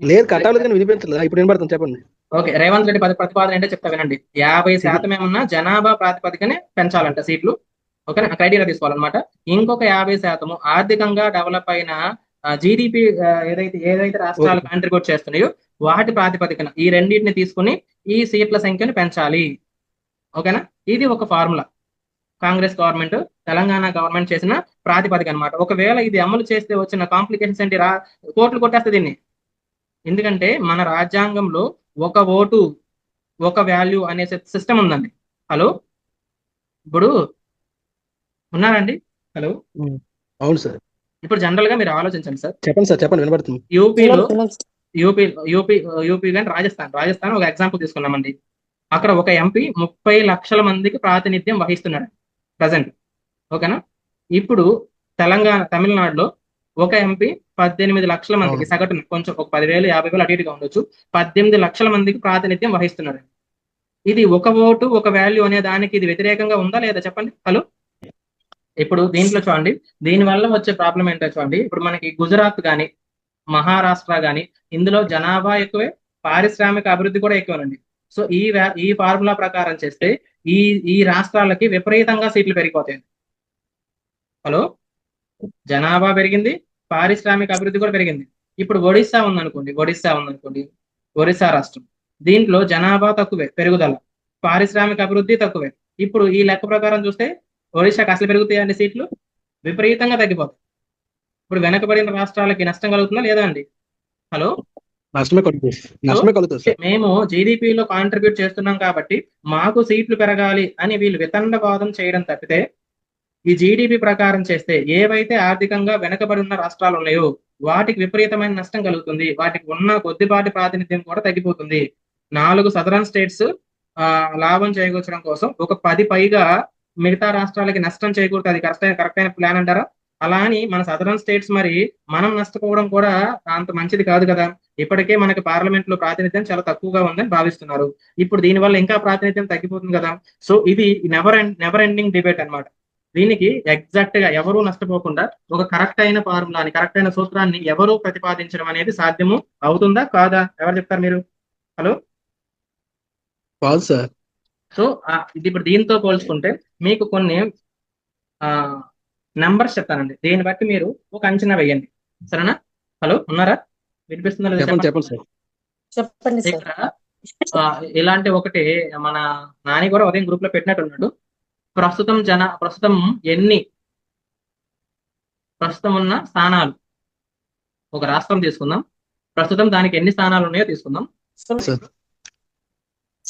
Speaker 2: లేదు కట్టాలి కానీ వినిపించలేదు. ఇప్పుడు వినపడుతుంది, చెప్పండి.
Speaker 1: ఓకే, రేవంత్ రెడ్డి ప్రతిపాదన ఏంటో చెప్తా వినండి. 50% ఏమన్నా జనాభా ప్రాతిపదికనే పెంచాలంట సీట్లు, ఓకేనా, క్రైటీరియా తీసుకోవాలన్నమాట. ఇంకొక 50% ఆర్థికంగా డెవలప్ అయిన జీడిపి ఏదైతే రాష్ట్రాలు
Speaker 2: ఓకే
Speaker 1: కాంట్రిబ్యూట్ చేస్తున్నాయో వాటి ప్రాతిపదికన ఈ రెండింటిని తీసుకుని ఈ సీట్ల సంఖ్యను పెంచాలి, ఓకేనా. ఇది ఒక formula, Congress government Telangana government చేసిన ప్రాతిపదిక అనమాట. ఒకవేళ ఇది అమలు చేస్తే వచ్చిన కాంప్లికేషన్స్ ఏంటి, కోర్టులు కొట్టేస్తే దీన్ని. ఎందుకంటే మన రాజ్యాంగంలో ఒక ఓటు ఒక వాల్యూ అనే సిస్టమ్ ఉందండి. హలో, ఇప్పుడు ఉన్నారండి, హలో,
Speaker 2: అవును సార్.
Speaker 1: ఇప్పుడు జనరల్ గా మీరు ఆలోచించండి సార్,
Speaker 2: చెప్పండి సార్, చెప్పండి, వినపడుతుంది.
Speaker 1: యూపీలో యూపీ యూపీ యూపీ కానీ రాజస్థాన్ ఒక ఎగ్జాంపుల్ తీసుకున్నామండి. అక్కడ ఒక ఎంపీ 30 లక్షల మందికి ప్రాతినిధ్యం వహిస్తున్నాడు ప్రజెంట్, ఓకేనా. ఇప్పుడు తమిళనాడులో ఒక ఎంపీ 18 లక్షల మందికి
Speaker 2: అవును
Speaker 1: సగటున, కొంచెం ఒక 10,000 50,000 అటు ఇటుగా ఉండొచ్చు, 18 లక్షల మందికి ప్రాతినిధ్యం వహిస్తున్నాడు. ఇది ఒక ఓటు ఒక వాల్యూ అనే దానికి ఇది వ్యతిరేకంగా ఉందా లేదా చెప్పండి, హలో. ఇప్పుడు దీంట్లో చూడండి, దీని వల్ల వచ్చే ప్రాబ్లం ఏంటో చూడండి. ఇప్పుడు మనకి గుజరాత్ కానీ మహారాష్ట్ర కానీ ఇందులో జనాభా ఎక్కువే, పారిశ్రామిక అభివృద్ధి కూడా ఎక్కువేనండి. సో ఈ ఫార్ములా ప్రకారం చేస్తే ఈ ఈ రాష్ట్రాలకి విపరీతంగా సీట్లు పెరిగిపోతాయి. హలో, జనాభా పెరిగింది, పారిశ్రామిక అభివృద్ధి కూడా పెరిగింది. ఇప్పుడు ఒడిశా రాష్ట్రం, దీంట్లో జనాభా తక్కువే, పెరుగుదల, పారిశ్రామిక అభివృద్ధి తక్కువే. ఇప్పుడు ఈ లెక్క ప్రకారం చూస్తే ఒడిశాకి అసలు పెరుగుతాయండి సీట్లు, విపరీతంగా తగ్గిపోతాయి. ఇప్పుడు వెనకబడిన రాష్ట్రాలకి నష్టం కలుగుతుందా లేదా అండి, హలో.
Speaker 2: నష్టమే కలుగుతుంది, నష్టమే కలుగుతుంది సార్.
Speaker 1: మేము జీడిపిలో కాంట్రిబ్యూట్ చేస్తున్నాం కాబట్టి మాకు సీట్లు పెరగాలి అని వీళ్ళు వితండవాదం చేయడం తప్పితే, ఈ జీడిపి ప్రకారం చేస్తే ఏవైతే ఆర్థికంగా వెనకబడి ఉన్న రాష్ట్రాలు ఉన్నాయో వాటికి విపరీతమైన నష్టం కలుగుతుంది, వాటికి ఉన్న కొద్దిపాటి ప్రాతినిధ్యం కూడా తగ్గిపోతుంది. 4 సదరన్ స్టేట్స్ లాభం చేకూర్చడం కోసం ఒక 10 పైగా మిగతా రాష్ట్రాలకి నష్టం చేకూరుతుంది. అది కరెక్ట్ అయిన ప్లాన్ అంటారా? అలా అని మన సదరన్ స్టేట్స్ మరి మనం నష్టపోవడం కూడా అంత మంచిది కాదు కదా. ఇప్పటికే మనకి పార్లమెంట్ లో ప్రాతినిధ్యం చాలా తక్కువగా ఉందని భావిస్తున్నారు, ఇప్పుడు దీనివల్ల ఇంకా ప్రాతినిధ్యం తగ్గిపోతుంది కదా. సో ఇది నెవర్ ఎండింగ్ డిబేట్ అన్నమాట. దీనికి ఎగ్జాక్ట్ గా ఎవరూ నష్టపోకుండా ఒక కరెక్ట్ అయిన ఫార్ములాని, కరెక్ట్ అయిన సూత్రాన్ని ఎవరూ ప్రతిపాదించడం అనేది సాధ్యము అవుతుందా కాదా, ఎవరు చెప్తారు మీరు, హలో.
Speaker 2: కాదు సార్.
Speaker 1: సో ఇది ఇప్పుడు దీంతో పోల్చుకుంటే మీకు కొన్ని నంబర్స్ చెప్తానండి, దీన్ని బట్టి మీరు ఒక అంచనా వేయండి, సరేనా. హలో, ఉన్నారా, వినిపిస్తుందా లేదా
Speaker 2: చెప్పండి చెప్పండి సార్.
Speaker 4: చెప్పండి సార్.
Speaker 1: ఇక్కడ ఇలాంటి ఒకటి మన నాని కూడా ఉదయం గ్రూప్ లో పెట్టినట్టున్నాడు. ప్రస్తుతం ఉన్న స్థానాలు, ఒక రాష్ట్రం తీసుకుందాం, ప్రస్తుతం దానికి ఎన్ని స్థానాలు ఉన్నాయో తీసుకుందాం,
Speaker 2: సార్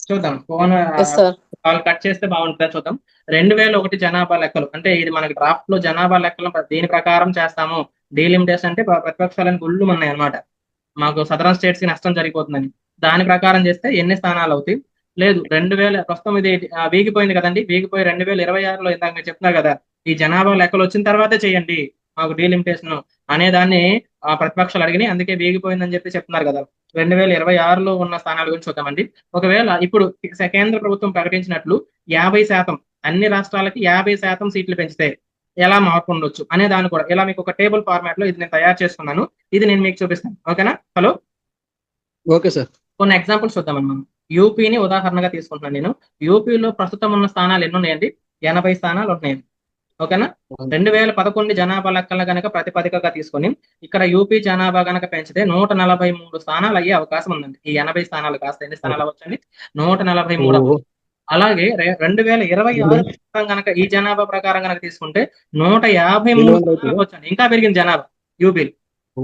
Speaker 1: చూద్దాం. ఫోన్ కాల్ కట్ చేస్తే బాగుంటుందా చూద్దాం. 2001 జనాభా లెక్కలు, అంటే ఇది మనకి డ్రాఫ్ట్ లో జనాభా లెక్కలు దీని ప్రకారం చేస్తాము. డీలిమిటేషన్ అంటే ప్రతిపక్షాలను గుళ్ళు ఉన్నాయి అనమాట, మాకు సదరన్ స్టేట్స్ కి నష్టం జరిగిపోతుందని. దాని ప్రకారం చేస్తే ఎన్ని స్థానాలు అవుతాయి, లేదు 2000 ప్రస్తుతం ఇది వీగిపోయింది కదండి, వీగిపోయి 2026లో ఇందాక మీరు చెప్తున్నారు కదా, ఈ జనాభా లెక్కలు వచ్చిన తర్వాతే చేయండి మాకు డీలిమిటేషన్ అనే దాన్ని ప్రతిపక్షాలు అడిగినాయి, అందుకే వీగిపోయిందని చెప్పి చెప్తున్నారు కదా. 2026లో ఉన్న స్థానాల గురించి చూద్దామండి. ఒకవేళ ఇప్పుడు కేంద్ర ప్రభుత్వం ప్రకటించినట్లు 50% అన్ని రాష్ట్రాలకి 50% సీట్లు పెంచితే ఎలా మార్పు ఉండొచ్చు అనే దాన్ని కూడా ఇలా మీకు ఒక టేబుల్ ఫార్మాట్ లో ఇది నేను తయారు చేసుకున్నాను. ఇది నేను మీకు చూపిస్తాను. ఓకేనా? Hello,
Speaker 2: okay sir.
Speaker 1: కొన్ని ఎగ్జాంపుల్స్ చూద్దామని మనం. యూపీని ఉదాహరణగా తీసుకుంటున్నాను నేను. యూపీలో ప్రస్తుతం ఉన్న స్థానాలు ఎన్ని ఉన్నాయండి? 80 స్థానాలు ఉన్నాయండి. ఓకేనా? 2011 జనాభా లెక్కల గనక ప్రతిపదికగా తీసుకొని ఇక్కడ యూపీ జనాభా గనక పెంచితే 143 స్థానాలు అయ్యే అవకాశం ఉందండి. ఈ 80 స్థానాలు కాస్త ఎన్ని స్థానాలు అవ్వచ్చండి? 143.
Speaker 2: ఓ,
Speaker 1: అలాగే 2026 గనక ఈ జనాభా ప్రకారం గనక తీసుకుంటే 153 స్థానాలు అవ్వచ్చండి. ఇంకా పెరిగింది జనాభా యూపీలో.
Speaker 2: ఓ,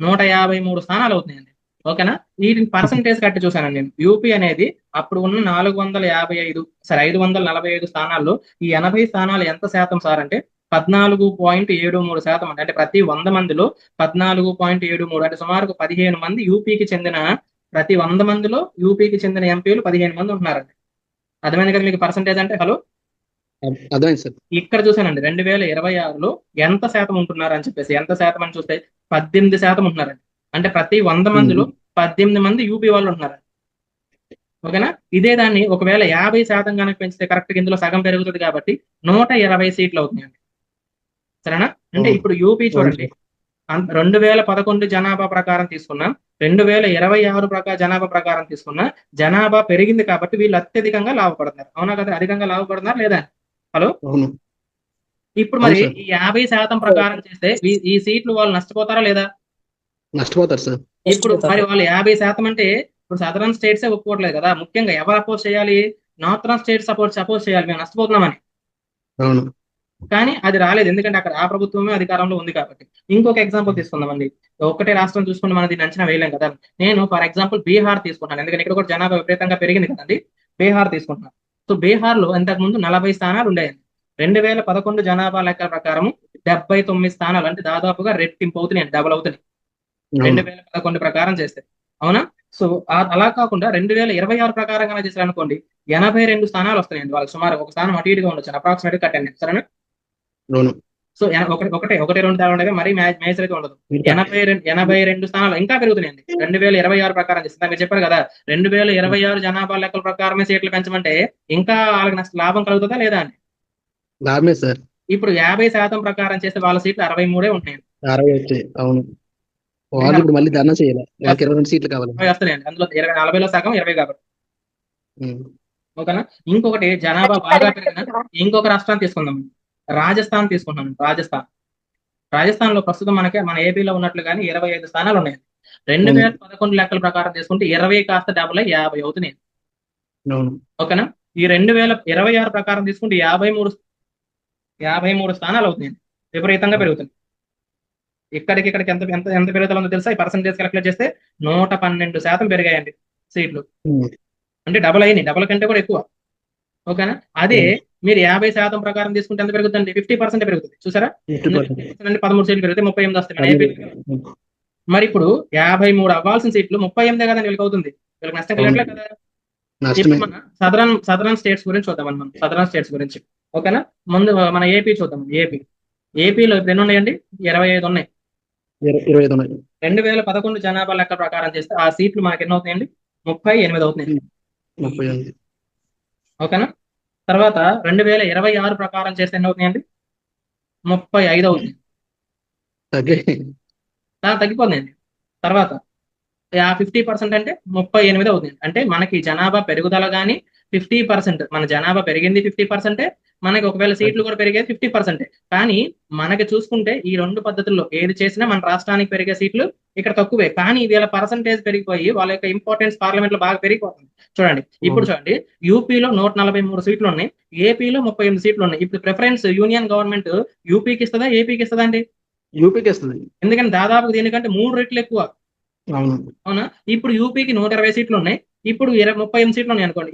Speaker 1: 153 స్థానాలు అవుతున్నాయండి. ఓకేనా? వీటిని పర్సంటేజ్ కట్టి చూసానండి నేను. యూపీ అనేది అప్పుడు ఉన్న 545 స్థానాల్లో ఈ 80 స్థానాలు ఎంత శాతం సార్ అంటే 14.73% అండి. అంటే ప్రతి 100 మందిలో 14.73 అంటే సుమారు 15 మంది యూపీకి చెందిన ప్రతి 100 మందిలో యూపీకి చెందిన ఎంపీలు 15 మంది ఉంటున్నారండి. అర్థమైంది కదా మీకు పర్సంటేజ్ అంటే? హలో,
Speaker 2: అర్థమైంది సార్.
Speaker 1: ఇక్కడ చూసానండి 2026లో ఎంత శాతం ఉంటున్నారు అని చెప్పేసి. ఎంత శాతం అని చూస్తే 18% ఉంటున్నారండి. అంటే ప్రతి 100 మందిలో 18 మంది యూపీ వాళ్ళు ఉంటున్నారు. ఓకేనా? ఇదే దాన్ని ఒకవేళ 50% కనుక పెంచితే కరెక్ట్ గా ఇందులో సగం పెరుగుతుంది కాబట్టి 120 సీట్లు అవుతున్నాయండి. సరేనా? అంటే ఇప్పుడు యూపీ చూడండి, 2011 జనాభా ప్రకారం తీసుకున్నా, 2026 జనాభా ప్రకారం తీసుకున్నా జనాభా పెరిగింది కాబట్టి వీళ్ళు అత్యధికంగా లాభపడుతున్నారు. అవునా కదా? అధికంగా లాభపడుతున్నారు లేదా? హలో,
Speaker 2: అవును.
Speaker 1: ఇప్పుడు మరి
Speaker 2: అవును సార్.
Speaker 1: ఈ 50% ప్రకారం చేస్తే ఈ సీట్లు వాళ్ళు నష్టపోతారా లేదా?
Speaker 2: నష్టపోతారు సార్.
Speaker 1: ఇప్పుడు మరి వాళ్ళు 50% అంటే ఇప్పుడు సదరన్ స్టేట్స్ ఒప్పుకోవట్లేదు కదా. ముఖ్యంగా ఎవరు అపోజ్ చేయాలి? నార్థరన్ స్టేట్స్ సపోజ్ చేయాలి, మేము నష్టపోతున్నామని.
Speaker 2: అవును.
Speaker 1: కానీ అది రాలేదు, ఎందుకంటే అక్కడ ఆ ప్రభుత్వమే అధికారంలో ఉంది కాబట్టి. ఇంకొక ఎగ్జాంపుల్ తీసుకుందామండి. ఒకటే రాష్ట్రం చూసుకుంటే మనం దీన్ని అంచనా వేయలేం కదా. నేను ఫర్ ఎగ్జాంపుల్ బీహార్ తీసుకుంటాను, ఎందుకంటే ఇక్కడ కూడా జనాభా విపరీతంగా పెరిగింది కదండి. బీహార్ తీసుకుంటున్నాను. సో బీహార్ లో ఇంతకు ముందు 40 స్థానాలు ఉండేయండి. 2011 జనాభా లెక్కల ప్రకారం 79 స్థానాలు, అంటే దాదాపుగా రెట్టింపు అవుతున్నాయి, డబుల్ అవుతున్నాయి 2011 ప్రకారం చేస్తే. అవునా? సో అలా కాకుండా 2026 ప్రకారం కనుక చేశారు అనుకోండి 82 స్థానాలు వస్తాయండి వాళ్ళకి. సుమారు ఒక స్థానం అటు ఇటుగా ఉండొచ్చు, అప్రాక్సిమేట్ గా 10. సరేనా?
Speaker 2: అవును.
Speaker 1: సో ఒకటి రెండు తేడా ఉండగా మరీ మేజర్ అయితే ఉండదు. 82 స్థానాలు ఇంకా పెరుగుతున్నాయండి 2026 ప్రకారం చేస్తే. మీరు చెప్పారు కదా 2026 జనాభా లెక్కల ప్రకారమే సీట్లు పెంచమంటే ఇంకా వాళ్ళకి లాభం కలుగుతుందా లేదా అని.
Speaker 2: లాభమే సార్.
Speaker 1: ఇప్పుడు 50% ప్రకారం చేస్తే వాళ్ళ సీట్లు 63 ఉంటాయండి.
Speaker 2: 60 వచ్చాయి. అవును. వాళ్ళు ఇప్పుడు మళ్ళీ ధర్నా చేయాలి, నాకు 22 సీట్లు కావాలి.
Speaker 1: వస్తాయండి. అందులో 40లో సగం 20 కాబట్టి.
Speaker 2: ఉమ్.
Speaker 1: ఓకేనా? ఇంకొకటి జనాభా బాగా పెరిగిన ఇంకొక రాష్ట్రాన్ని తీసుకుందాం. రాజస్థాన్ తీసుకుంటున్నాం. రాజస్థాన్ లో ప్రస్తుతం మన ఏపీలో ఉన్నట్లు కానీ 25 స్థానాలు ఉన్నాయి. 2011 లెక్కల ప్రకారం తీసుకుంటే 20 కాస్త 50 అవుతున్నాయి.
Speaker 2: అవును.
Speaker 1: ఓకేనా? ఈ 2026 ప్రకారం తీసుకుంటే 53 స్థానాలు అవుతున్నాయి. విపరీతంగా పెరుగుతుంది. ఇక్కడికి ఎంత ఎంత ఎంత పెరుగుదల ఉందో తెలుసా? ఈ పర్సంటేజ్ క్యాలిక్యులేట్ చేస్తే 112% పెరిగాయండి సీట్లు. అంటే డబుల్ అయినాయి, డబుల్ కంటే కూడా ఎక్కువ. ఓకేనా? అదే మీరు 50% ప్రకారం తీసుకుంటే ఎంత పెరుగుతుంది? 50% పెరుగుతుంది. చూసారా? 13 సీట్లు పెరిగితే 38 వస్తాయి మన ఏపీ. మరి ఇప్పుడు 53 అవ్వాల్సిన సీట్లు 38 కదా వీళ్ళకి అవుతుంది. వీళ్ళకి నష్టం కలిగట్లే కదా. ఇప్పుడు మన సదరన్ స్టేట్స్ గురించి చూద్దాం. మనం సదరన్ స్టేట్స్ గురించి. ఓకేనా? ముందు మన ఏపీ చూద్దాం. ఏపీలో ఇప్పుడు ఎన్ని ఉన్నాయండి? 25 ఉన్నాయి. 2011 జనాభా లెక్క ప్రకారం చేస్తే ఆ సీట్లు మనకి ఎన్ని అవుతాయండి? 38 అవుతున్నాయి. ఓకేనా? తర్వాత 2026 ప్రకారం చేస్తే ఎన్ని అవుతున్నాయండి? 35 అవుతుంది. తగ్గిపోతుందండి. తర్వాత 50% అంటే 38 అవుతుంది. అంటే మనకి జనాభా పెరుగుదల కానీ 50%, మన జనాభా పెరిగింది 50%, మనకి ఒకవేళ సీట్లు కూడా పెరిగేది 50%. కానీ మనకి చూసుకుంటే ఈ రెండు పద్ధతుల్లో ఏది చేసినా మన రాష్ట్రానికి పెరిగే సీట్లు ఇక్కడ తక్కువే. కానీ వీళ్ళ పర్సంటేజ్ పెరిగిపోయి వాళ్ళ యొక్క ఇంపార్టెన్స్ పార్లమెంట్ లో బాగా పెరిగిపోతుంది. చూడండి, ఇప్పుడు చూడండి, యూపీలో 143 సీట్లు ఉన్నాయి, ఏపీలో 38 సీట్లు ఉన్నాయి. ఇప్పుడు ప్రిఫరెన్స్ యూనియన్ గవర్నమెంట్ యూపీకి ఇస్తుందా ఏపీకి ఇస్తుందా అండి?
Speaker 2: యూపీకి ఇస్తుంది.
Speaker 1: ఎందుకంటే దాదాపు దీనికంటే 3 రెట్లు ఎక్కువ. అవునా? ఇప్పుడు యూపీకి 120 సీట్లు ఉన్నాయి, ఇప్పుడు 38 సీట్లు ఉన్నాయి అనుకోండి.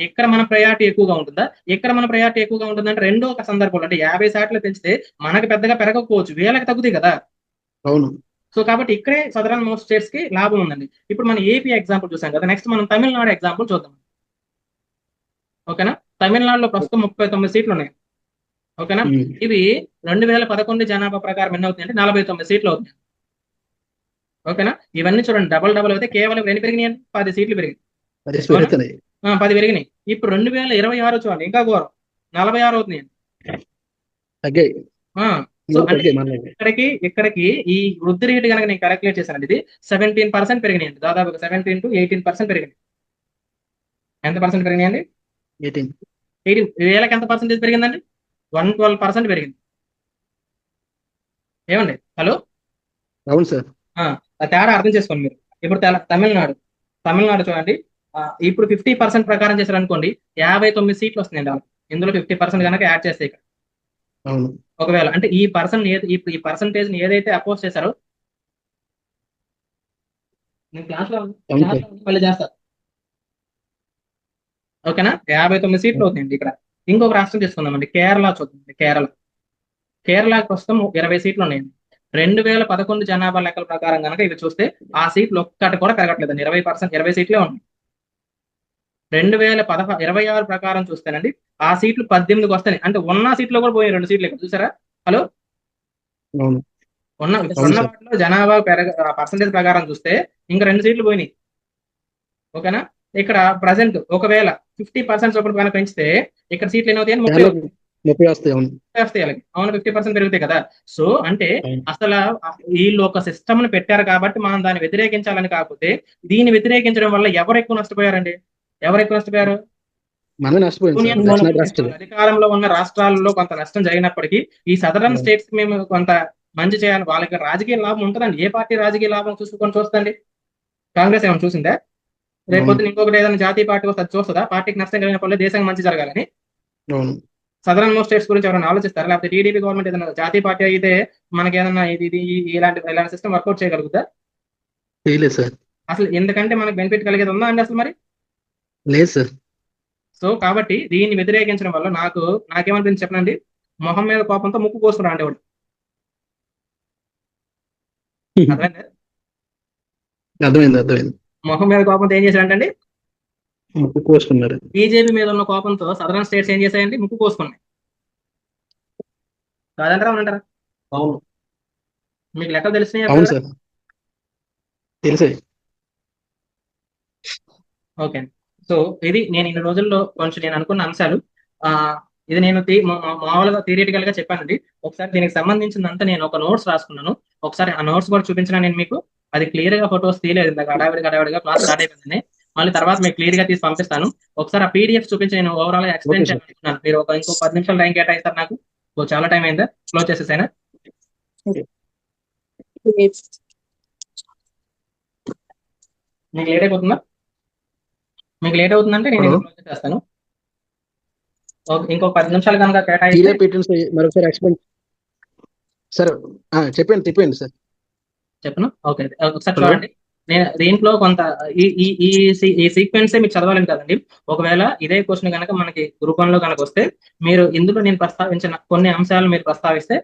Speaker 1: ఇక్కడ మన ప్రయారిటీ ఎక్కువగా ఉంటుందా? ఇక్కడ మన ప్రయారిటీ ఎక్కువగా ఉంటుందంటే రెండో ఒక సందర్భంలో, అంటే 50 శాతం పెంచితే మనకి పెద్దగా పెరగకపోవచ్చు, వీళ్ళకి తగ్గుతాయి కదా.
Speaker 2: అవును.
Speaker 1: సో కాబట్టి ఇక్కడే సదరన్ మోస్ట్ స్టేట్స్ కి లాభం ఉందండి. ఇప్పుడు మనం ఏపీ ఎగ్జాంపుల్ చూసాం కదా, నెక్స్ట్ మనం తమిళనాడు ఎగ్జాంపుల్ చూద్దాం. ఓకేనా? తమిళనాడులో ప్రస్తుతం 39 సీట్లు ఉన్నాయి. ఓకేనా? ఇవి 2011 జనాభా ప్రకారం ఎన్ని అవుతాయి అంటే 49 సీట్లు అవుతాయి. ఓకేనా? ఇవన్నీ చూడండి, డబల్ డబల్ అయితే కేవలం ఎన్ని పెరిగినాయి? 10 సీట్లు పెరిగింది.
Speaker 2: 10
Speaker 1: అవునా?
Speaker 2: పెరుగుతున్నాయి.
Speaker 1: 10 పెరిగినాయి. ఇప్పుడు 2026 చూడండి, ఇంకా ఘోరం, 46 అవుతున్నాయి.
Speaker 2: తగ్గాయి.
Speaker 1: సో అంటే
Speaker 2: తగ్గాయి మళ్ళీ.
Speaker 1: ఇక్కడికి ఈ వృద్ధి రేటు కనుక నేను క్యాలిక్యులేట్ చేశానండి, ఇది 17% పెరిగినాయండి. దాదాపుగా 17 to 18% పెరిగింది. ఎంత పర్సెంట్ పెరిగినాయండి?
Speaker 2: 18.
Speaker 1: 18. వీళ్ళకి ఎంత పర్సెంటేజ్ పెరిగిందండి? 112% పెరిగింది. ఏమండి? హలో,
Speaker 2: అవును సార్.
Speaker 1: ఆ తేడా అర్థం చేసుకోండి మీరు. ఇప్పుడు తమిళనాడు చూడండి, ఇప్పుడు 50% ప్రకారం చేశారు అనుకోండి, 59 సీట్లు వస్తున్నాయండి వాళ్ళకి. ఇందులో 50% కనుక యాడ్ చేస్తే ఇక్కడ
Speaker 2: అవును.
Speaker 1: ఒకవేళ అంటే ఈ పర్సంటేజ్ ఏదైతే అపోజ్ చేశారో, నేను క్లాస్లో మళ్ళీ చేస్తా. ఓకేనా? 59 సీట్లు అవుతాయండి ఇక్కడ. ఇంకొక రాష్ట్రం తీసుకుందామండి, కేరళ చూద్దాం. కేరళ ప్రస్తుతం 20 సీట్లు ఉన్నాయండి. 2011 జనాభా లెక్కల ప్రకారం కనుక ఇవి చూస్తే ఆ సీట్లు ఒక్కటి కూడా పెరగట్లేదండి. 20 సీట్లే ఉన్నాయి. 2026 ప్రకారం చూస్తేనండి ఆ సీట్లు 18కి వస్తాయి. అంటే ఉన్న సీట్లో కూడా పోయి 2 సీట్లు ఇక్కడ చూసారా? హలో, ఉన్న వాటిలో జనాభా పర్సంటేజ్ ప్రకారం చూస్తే ఇంకా 2 సీట్లు పోయినాయి. ఓకేనా? ఇక్కడ ప్రజెంట్ ఒకవేళ 50% చొప్పున పైన పెంచితే ఇక్కడ సీట్లు ఎన్ని అవుతాయని
Speaker 2: 30 వస్తాయి.
Speaker 1: అవును, 50% పెరుగుతాయి కదా. సో అంటే అసలు వీళ్ళు ఒక సిస్టమ్ ని పెట్టారు కాబట్టి మనం దాన్ని వ్యతిరేకించాలని, కాకపోతే దీన్ని వ్యతిరేకించడం వల్ల ఎవరు ఎక్కువ నష్టపోయారండి? అధికారంలో ఉన్న రాష్ట్రాల్లో కొంత నష్టం జరిగినప్పటికీ ఈ సదరన్ స్టేట్స్ మేము కొంత మంచి చేయాలి. వాళ్ళకి రాజకీయ లాభం ఉంటుందండి. ఏ పార్టీ రాజకీయ లాభం చూస్తుందండి? కాంగ్రెస్ ఏమైనా చూసిందా? రేపొద్దున ఇంకొకటి ఏదైనా జాతీయ పార్టీ వస్తే చూస్తుందా? పార్టీకి నష్టం కలిగినప్పుడు దేశానికి మంచి జరగాలని. సదరన్ మోస్ట్ స్టేట్స్ గురించి ఎవరైనా ఆలోచిస్తారా? లేకపోతే టీడీపీ గవర్నమెంట్ ఏదైనా జాతీయ పార్టీ అయితే మనకి ఏదైనా ఇలాంటి సిస్టమ్ వర్కౌట్ చేయగలుగుతా? అసలు ఎందుకంటే మనకు బెనిఫిట్ కలిగేది ఉందా అండి అసలు? మరి
Speaker 2: లేదు సార్.
Speaker 1: సో కాబట్టి దీన్ని వ్యతిరేకించడం వల్ల నాకేమనిపించి చెప్పనండి, మొహం మీద కోపంతో ముక్కు కోసుకున్నా అంటే వాడు.
Speaker 2: అర్థమైంది.
Speaker 1: మొహం మీద కోపంతో ఏం చేశాడంటండి?
Speaker 2: ముక్కు కోసుకున్నారు.
Speaker 1: బీజేపీ మీద ఉన్న కోపంతో సదరన్ స్టేట్స్ ఏం చేశాయండి? ముక్కు కోసుకున్నాయి. కాదంటారా అవునంటారా?
Speaker 2: అవును.
Speaker 1: మీకు లెక్కలు తెలిసినాయి?
Speaker 2: అవును సార్, తెలిసాయి.
Speaker 1: ఓకే. సో ఇది నేను ఇన్ని రోజుల్లో కొంచెం నేను అనుకున్న అంశాలు. ఇది నేను మామూలుగా థియరిటికల్ గా చెప్పానండి. ఒకసారి దీనికి సంబంధించిందంతా నేను ఒక నోట్స్ రాసుకున్నాను. ఒకసారి ఆ నోట్స్ కూడా చూపించిన నేను మీకు. అది క్లియర్ గా ఫొటోస్ తీయలేదు ఇందాక, హడావిడిగా క్లాస్ స్టార్ట్ అయిపోయింది. మళ్ళీ తర్వాత మీకు క్లియర్ గా తీసి పంపిస్తాను. ఒకసారి ఆ పీడిఎఫ్ చూపించి నేను ఓవరాల్ గా ఎక్స్ప్లెయిన్ చేయాలనుకున్నాను. మీరు ఇంకో 10 నిమిషాలు టైం కేటాయిస్తారు నాకు? చాలా టైం అయిందా? క్లోజ్ చేసేసానా? మీకు లేట్ అయిపోతుందా? మీకు లేట్ అవుతుందంటే నేను క్లోజ్ చేస్తాను. ఇంకో 10 నిమిషాలు కనుక కేటాయిస్తే
Speaker 2: మరొకసారి ఎక్స్ప్లెయిన్ సార్. చెప్పండి సార్.
Speaker 1: చెప్పను. ఓకే, ఒకసారి చూడండి. నేను దీంట్లో కొంత ఈ సీక్వెన్స్ మీకు చదవాలని కదండి. ఒకవేళ ఇదే క్వశ్చన్ కనుక మనకి గ్రూప్ 1 లో కనుక వస్తే మీరు ఇందులో నేను ప్రస్తావించిన కొన్ని అంశాలు మీరు ప్రస్తావిస్తే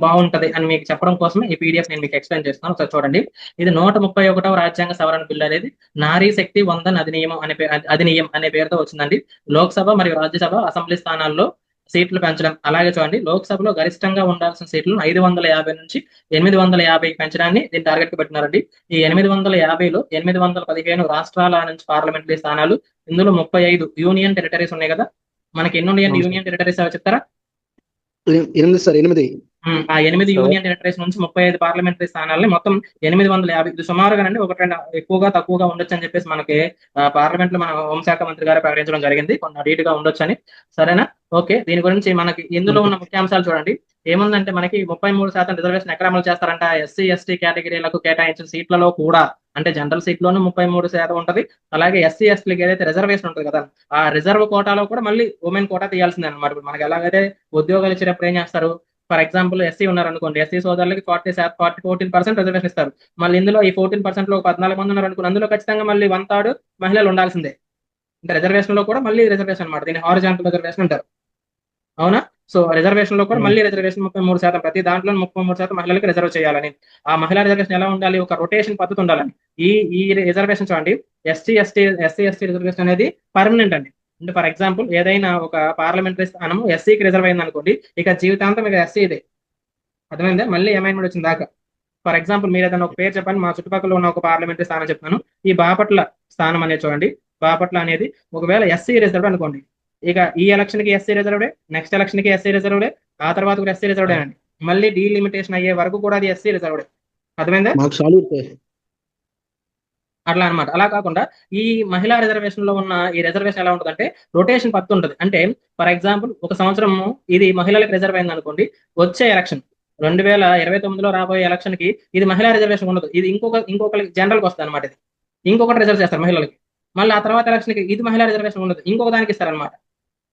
Speaker 1: బాగుంటది అని మీకు చెప్పడం కోసమే ఈ పీడిఎఫ్ నేను మీకు ఎక్స్ప్లెయిన్ చేస్తాను. ఒకసారి చూడండి. ఇది 131వ రాజ్యాంగ సవరణ బిల్లు అనేది నారీ శక్తి వందన్ అధినియం అనే పేరుతో వచ్చిందండి. లోక్సభ మరియు రాజ్యసభ అసెంబ్లీ స్థానాల్లో సీట్లు పెంచడం. అలాగే చూడండి, లోక్సభలో గరిష్టంగా ఉండాల్సిన సీట్లను 550 నుంచి 850 పెంచడాన్ని దీన్ని టార్గెట్ కి పెట్టినారండి. ఈ 850లో 815 రాష్ట్రాల నుంచి పార్లమెంటరీ స్థానాలు, ఇందులో 35 యూనియన్ టెరిటరీస్ ఉన్నాయి కదా. మనకి ఎన్ని ఉన్నాయండి యూనియన్ టెరిటరీస్ చెప్తారా?
Speaker 2: 8 సార్. 8.
Speaker 1: ఆ 8 యూనియన్ టెరిటరీస్ నుంచి 35 పార్లమెంటరీ స్థానాలని మొత్తం 850. ఇది సుమారుగానండి, ఒకటి ఎక్కువగా తక్కువగా ఉండొచ్చు అని చెప్పేసి మనకి పార్లమెంట్ లో మన హోంశాఖ మంత్రి గారు ప్రకటించడం జరిగింది. కొన్ని అటు ఇటుగా ఉండొచ్చు అని. సరేనా? ఓకే, దీని గురించి మనకి ఇందులో ఉన్న ముఖ్యాంశాలు చూడండి. ఏముందంటే మనకి 33% రిజర్వేషన్ ఎక్కడ అమలు చేస్తారంట? ఎస్సీ ఎస్టీ కేటగిరీలకు కేటాయించిన సీట్లలో కూడా. అంటే జనరల్ సీట్లోనూ 33% ఉంటది. అలాగే ఎస్సీ ఎస్టీలకు ఏదైతే రిజర్వేషన్ ఉంటుంది కదా, ఆ రిజర్వ్ కోటాలో కూడా మళ్ళీ ఉమెన్ కోటా తీయాల్సిందే అనమాట. ఇప్పుడు మనకి ఎలాగైతే ఉద్యోగాలు ఇచ్చేటప్పుడు ఏం చేస్తారు? ఫర్ ఎగ్జాంపుల్ ఎస్సీ ఉన్నారనుకోండి, ఎస్సీ సోదరులకి 14% రిజర్వేషన్ ఇస్తారు. మళ్ళీ ఇందులో ఈ 14% లో 14 మంది ఉన్నారు అనుకోండి, అందులో ఖచ్చితంగా మళ్ళీ 1/3 మహిళలు ఉండాల్సిందే. అంటే రిజర్వేషన్ లో కూడా మళ్ళీ రిజర్వేషన్ అనమాట. దీన్ని హారిజాంటల్ రిజర్వేషన్ అంటారు. అవునా? సో రిజర్వేషన్ లో కూడా మళ్ళీ రిజర్వేషన్ 33%, ప్రతి దాంట్లో 33% మహిళలకు రిజర్వ్ చేయాలని. ఆ మహిళా రిజర్వేషన్ ఎలా ఉండాలి? ఒక రొటేషన్ పద్ధతి ఉండాలని. ఈ రిజర్వేషన్ చూడండి, ఎస్సీ ఎస్టీ రిజర్వేషన్ అనేది పర్మనెంట్ అండి. అంటే ఫర్ ఎగ్జాంపుల్ ఏదైనా ఒక పార్లమెంటరీ స్థానం ఎస్సీకి రిజర్వ్ అయింది అనుకోండి, ఇక జీవితాంతం ఇక ఎస్సీ ఇదే. అర్థమైందా? మళ్ళీ అమైన్మెంట్ వచ్చిన దాకా. ఫర్ ఎగ్జాంపుల్ మీరు ఏదైనా ఒక పేరు చెప్పండి, మా చుట్టుపక్కల ఉన్న ఒక పార్లమెంటరీ స్థానం చెప్తాను. ఈ బాపట్ల స్థానం అనేది చూడండి. బాపట్ల అనేది ఒకవేళ ఎస్సీ రిజర్వ్డ్ అనుకోండి, ఇక ఈ ఎలక్షన్ కి ఎస్సీ రిజర్వ్డే, నెక్స్ట్ ఎలక్షన్ కి ఎస్సీ రిజర్వ్డే, ఆ తర్వాత కూడా ఎస్సీ రిజర్వ్డే అండి. మళ్ళీ డీలిమిటేషన్ అయ్యే వరకు కూడా అది ఎస్సీ రిజర్వ్డే. అర్థమైందా?
Speaker 2: మాకు సాల్యూట్ సార్.
Speaker 1: అట్లా అనమాట. అలా కాకుండా ఈ మహిళా రిజర్వేషన్ లో ఉన్న ఈ రిజర్వేషన్ ఎలా ఉంటుంది అంటే రొటేషన్ పత్తు ఉంటుంది. అంటే ఫర్ ఎగ్జాంపుల్ ఒక సంవత్సరం ఇది మహిళలకు రిజర్వ్ అయింది అనుకోండి, వచ్చే ఎలక్షన్ 2029లో రాబోయే ఎలక్షన్ కి ఇది మహిళా రిజర్వేషన్ ఉండదు, ఇది ఇంకొకరికి జనరల్కి వస్తుంది అనమాట. ఇది ఇంకొకటి రిజర్వ్ చేస్తారు మహిళలకి. మళ్ళీ ఆ తర్వాత ఎలక్షన్ కి ఇది మహిళా రిజర్వేషన్ ఉండదు, ఇంకొక దానికి ఇస్తారనమాట.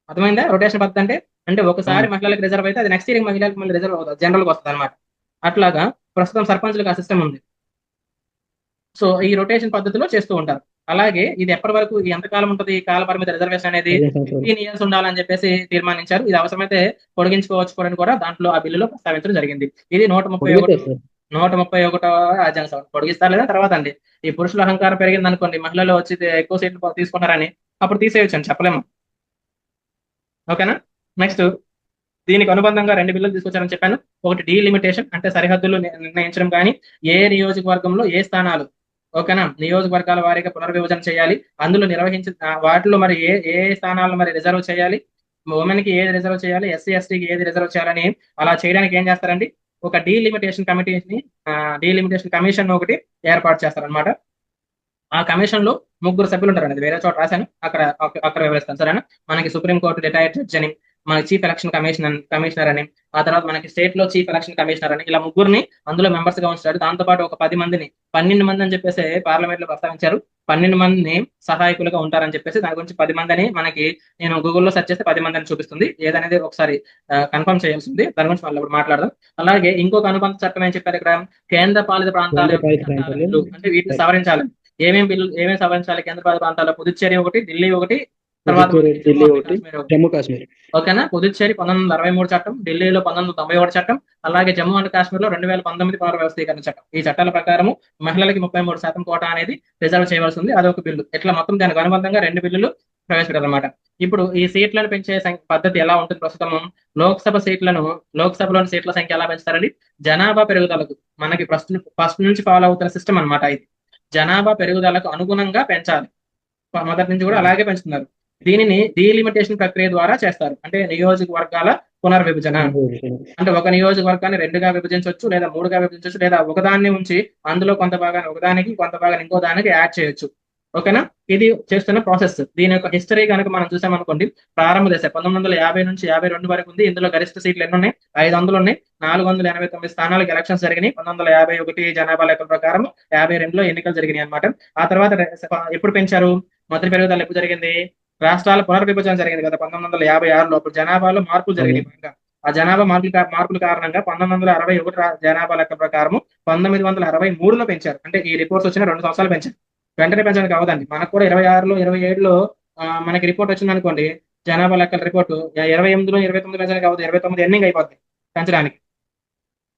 Speaker 1: అర్థమైందా రొటేషన్ పద్ధతి అంటే? అంటే ఒకసారి మహిళలకు రిజర్వ్ అయితే అది నెక్స్ట్ ఇయర్ మహిళలకు మళ్ళీ రిజర్వ్ అవుతుంది, జనరల్కి వస్తుంది అనమాట. అట్లాగా ప్రస్తుతం సర్పంచ్లకు ఆ సిస్టమ్ ఉంది. సో ఈ రొటేషన్ పద్ధతిలో చేస్తూ ఉంటారు. అలాగే ఇది ఎప్పటి వరకు ఎంతకాలం ఉంటుంది కాల పరిమిత రిజర్వేషన్ అనేది 15 years ఉండాలని చెప్పేసి తీర్మానించారు. ఇది అవసరమైతే పొడిగించుకోవచ్చు కూడా దాంట్లో ఆ బిల్లులో ప్రస్తావించడం జరిగింది. ఇది 131వ రాజ్యాంగ సవరణ. పొడిగిస్తారు లేదా తర్వాత అండి. ఈ పురుషుల అహంకారం పెరిగింది అనుకోండి, మహిళలు వచ్చి ఎక్కువ సీట్లు తీసుకుంటారని అప్పుడు తీసేయచ్చు అని చెప్పలేము. ఓకేనా? నెక్స్ట్ దీనికి అనుబంధంగా 2 బిల్లులు తీసుకొచ్చారని చెప్పాను. ఒకటి డీలిమిటేషన్ అంటే సరిహద్దులు నిర్ణయించడం, కానీ ఏ నియోజకవర్గంలో ఏ స్థానాలు, ఓకేనా, నియోజకవర్గాల వారీగా పునర్విభజన చేయాలి, అందులో వాటిలో మరి ఏ ఏ స్థానాలను మరి రిజర్వ్ చేయాలి, ఉమెన్ కి ఏది రిజర్వ్ చేయాలి, ఎస్సీ ఎస్టీకి ఏది రిజర్వ్ చేయాలని అలా చేయడానికి ఏం చేస్తారండి, ఒక డీలిమిటేషన్ కమిషన్ ఒకటి ఏర్పాటు చేస్తారనమాట. ఆ కమిషన్ లో 3 సభ్యులు ఉంటారండి. వేరే చోట రాశాను, అక్కడ వివరిస్తాను సరేనా. మనకి సుప్రీంకోర్టు రిటైర్డ్ జడ్జి అని, మనకి చీఫ్ ఎలక్షన్ కమిషనర్ అని, ఆ తర్వాత మనకి స్టేట్ లో చీఫ్ ఎలక్షన్ కమిషనర్ అని, ఇలా 3 అందులో మెంబర్స్ గా ఉంచారు. దాంతో పాటు ఒక 10 మందిని 12 మంది అని చెప్పేసి పార్లమెంట్ లో ప్రస్తావించారు. 12 మందిని సహాయకులుగా ఉంటారని చెప్పేసి దాని గురించి 10 మంది అని మనకి నేను గూగుల్లో సెర్చ్ చేస్తే 10 మంది అని చూపిస్తుంది. ఏదనేది ఒకసారి కన్ఫర్మ్ చేయాల్సింది, దాని గురించి మళ్ళీ ఇప్పుడు మాట్లాడదాం. అలాగే ఇంకొక అనుబంధ చట్టం ఏం చెప్పారు ఇక్కడ, కేంద్ర పాలిత ప్రాంతాలు అంటే వీటిని సవరించాలి. ఏమేమి సవరించాలి కేంద్ర పాలిత ప్రాంతాల్లో? పుదుచ్చేరి ఒకటి, ఢిల్లీ ఒకటి, తర్వాత
Speaker 2: జమ్మూ కాశ్మీర్.
Speaker 1: ఓకేనా. పుదుచ్చేరి 1963 చట్టం, ఢిల్లీలో 1991 చట్టం, అలాగే జమ్మూ అండ్ కాశ్మీర్ లో 2019 పునర్వ్యవస్థీకరణ చట్టం. ఈ చట్టాల ప్రకారం మహిళలకి 33% కోటా అనేది రిజర్వ్ చేయవలసి ఉంది. అదొక బిల్లు. ఇట్లా మొత్తం దానికి అనుబంధంగా 2 బిల్లులు ప్రవేశపెట్టారన్నమాట. ఇప్పుడు ఈ సీట్లను పెంచే పద్ధతి ఎలా ఉంటుంది? ప్రస్తుతం లోక్సభలోని సీట్ల సంఖ్య ఎలా పెంచుతారండి? జనాభా పెరుగుదలకు, మనకి ఫస్ట్ నుంచి ఫాలో అవుతున్న సిస్టమ్ అనమాట ఇది. జనాభా పెరుగుదలకు అనుగుణంగా పెంచాలి. మొదటి నుంచి కూడా అలాగే పెంచుతున్నారు. దీనిని డీలిమిటేషన్ ప్రక్రియ ద్వారా చేస్తారు. అంటే నియోజకవర్గాల పునర్విభజన. అంటే ఒక నియోజకవర్గాన్ని 2గా విభజించవచ్చు, లేదా 3గా విభజించవచ్చు, లేదా ఒకదాన్ని ఉంచి అందులో కొంత భాగాన్ని ఒకదానికి, కొంత భాగాన్ని ఇంకో దానికి యాడ్ చేయొచ్చు. ఓకేనా? ఇది చేస్తున్న ప్రాసెస్. దీని యొక్క హిస్టరీ కనుక మనం చూసామనుకోండి, ప్రారంభ దశ 1950 నుంచి 52 వరకు ఉంది. ఇందులో గరిష్ట సీట్లు ఎన్ని ఉన్నాయి? 500 ఉన్నాయి. 489 స్థానాలకు ఎలక్షన్స్ జరిగినాయి. 1951 జనాభా లెక్కల ప్రకారం 52లో ఎన్నికలు జరిగినాయి అనమాట. ఆ తర్వాత ఎప్పుడు పెంచారు? మొదటి పెరుగుదల ఎప్పుడు జరిగింది? రాష్ట్రాల పునర్విభజన జరిగింది కదా 1956లో. అప్పుడు జనాభాలో మార్పులు జరిగినాయి. ఆ జనాభా మార్పుల కారణంగా 1961 జనాభా లెక్క ప్రకారం 1963లో పెంచారు. అంటే ఈ రిపోర్ట్స్ వచ్చిన 2 సంవత్సరాలు పెంచారు. వెంటనే పెంచడానికి అవదండి. మనకు కూడా 26లో 27లో మనకి రిపోర్ట్ వచ్చింది అనుకోండి, జనాభా లెక్కల రిపోర్టు 28లో 29 పెంచడానికి అవ్వదు, 29 ఎండింగ్ అయిపోద్ది పెంచడానికి.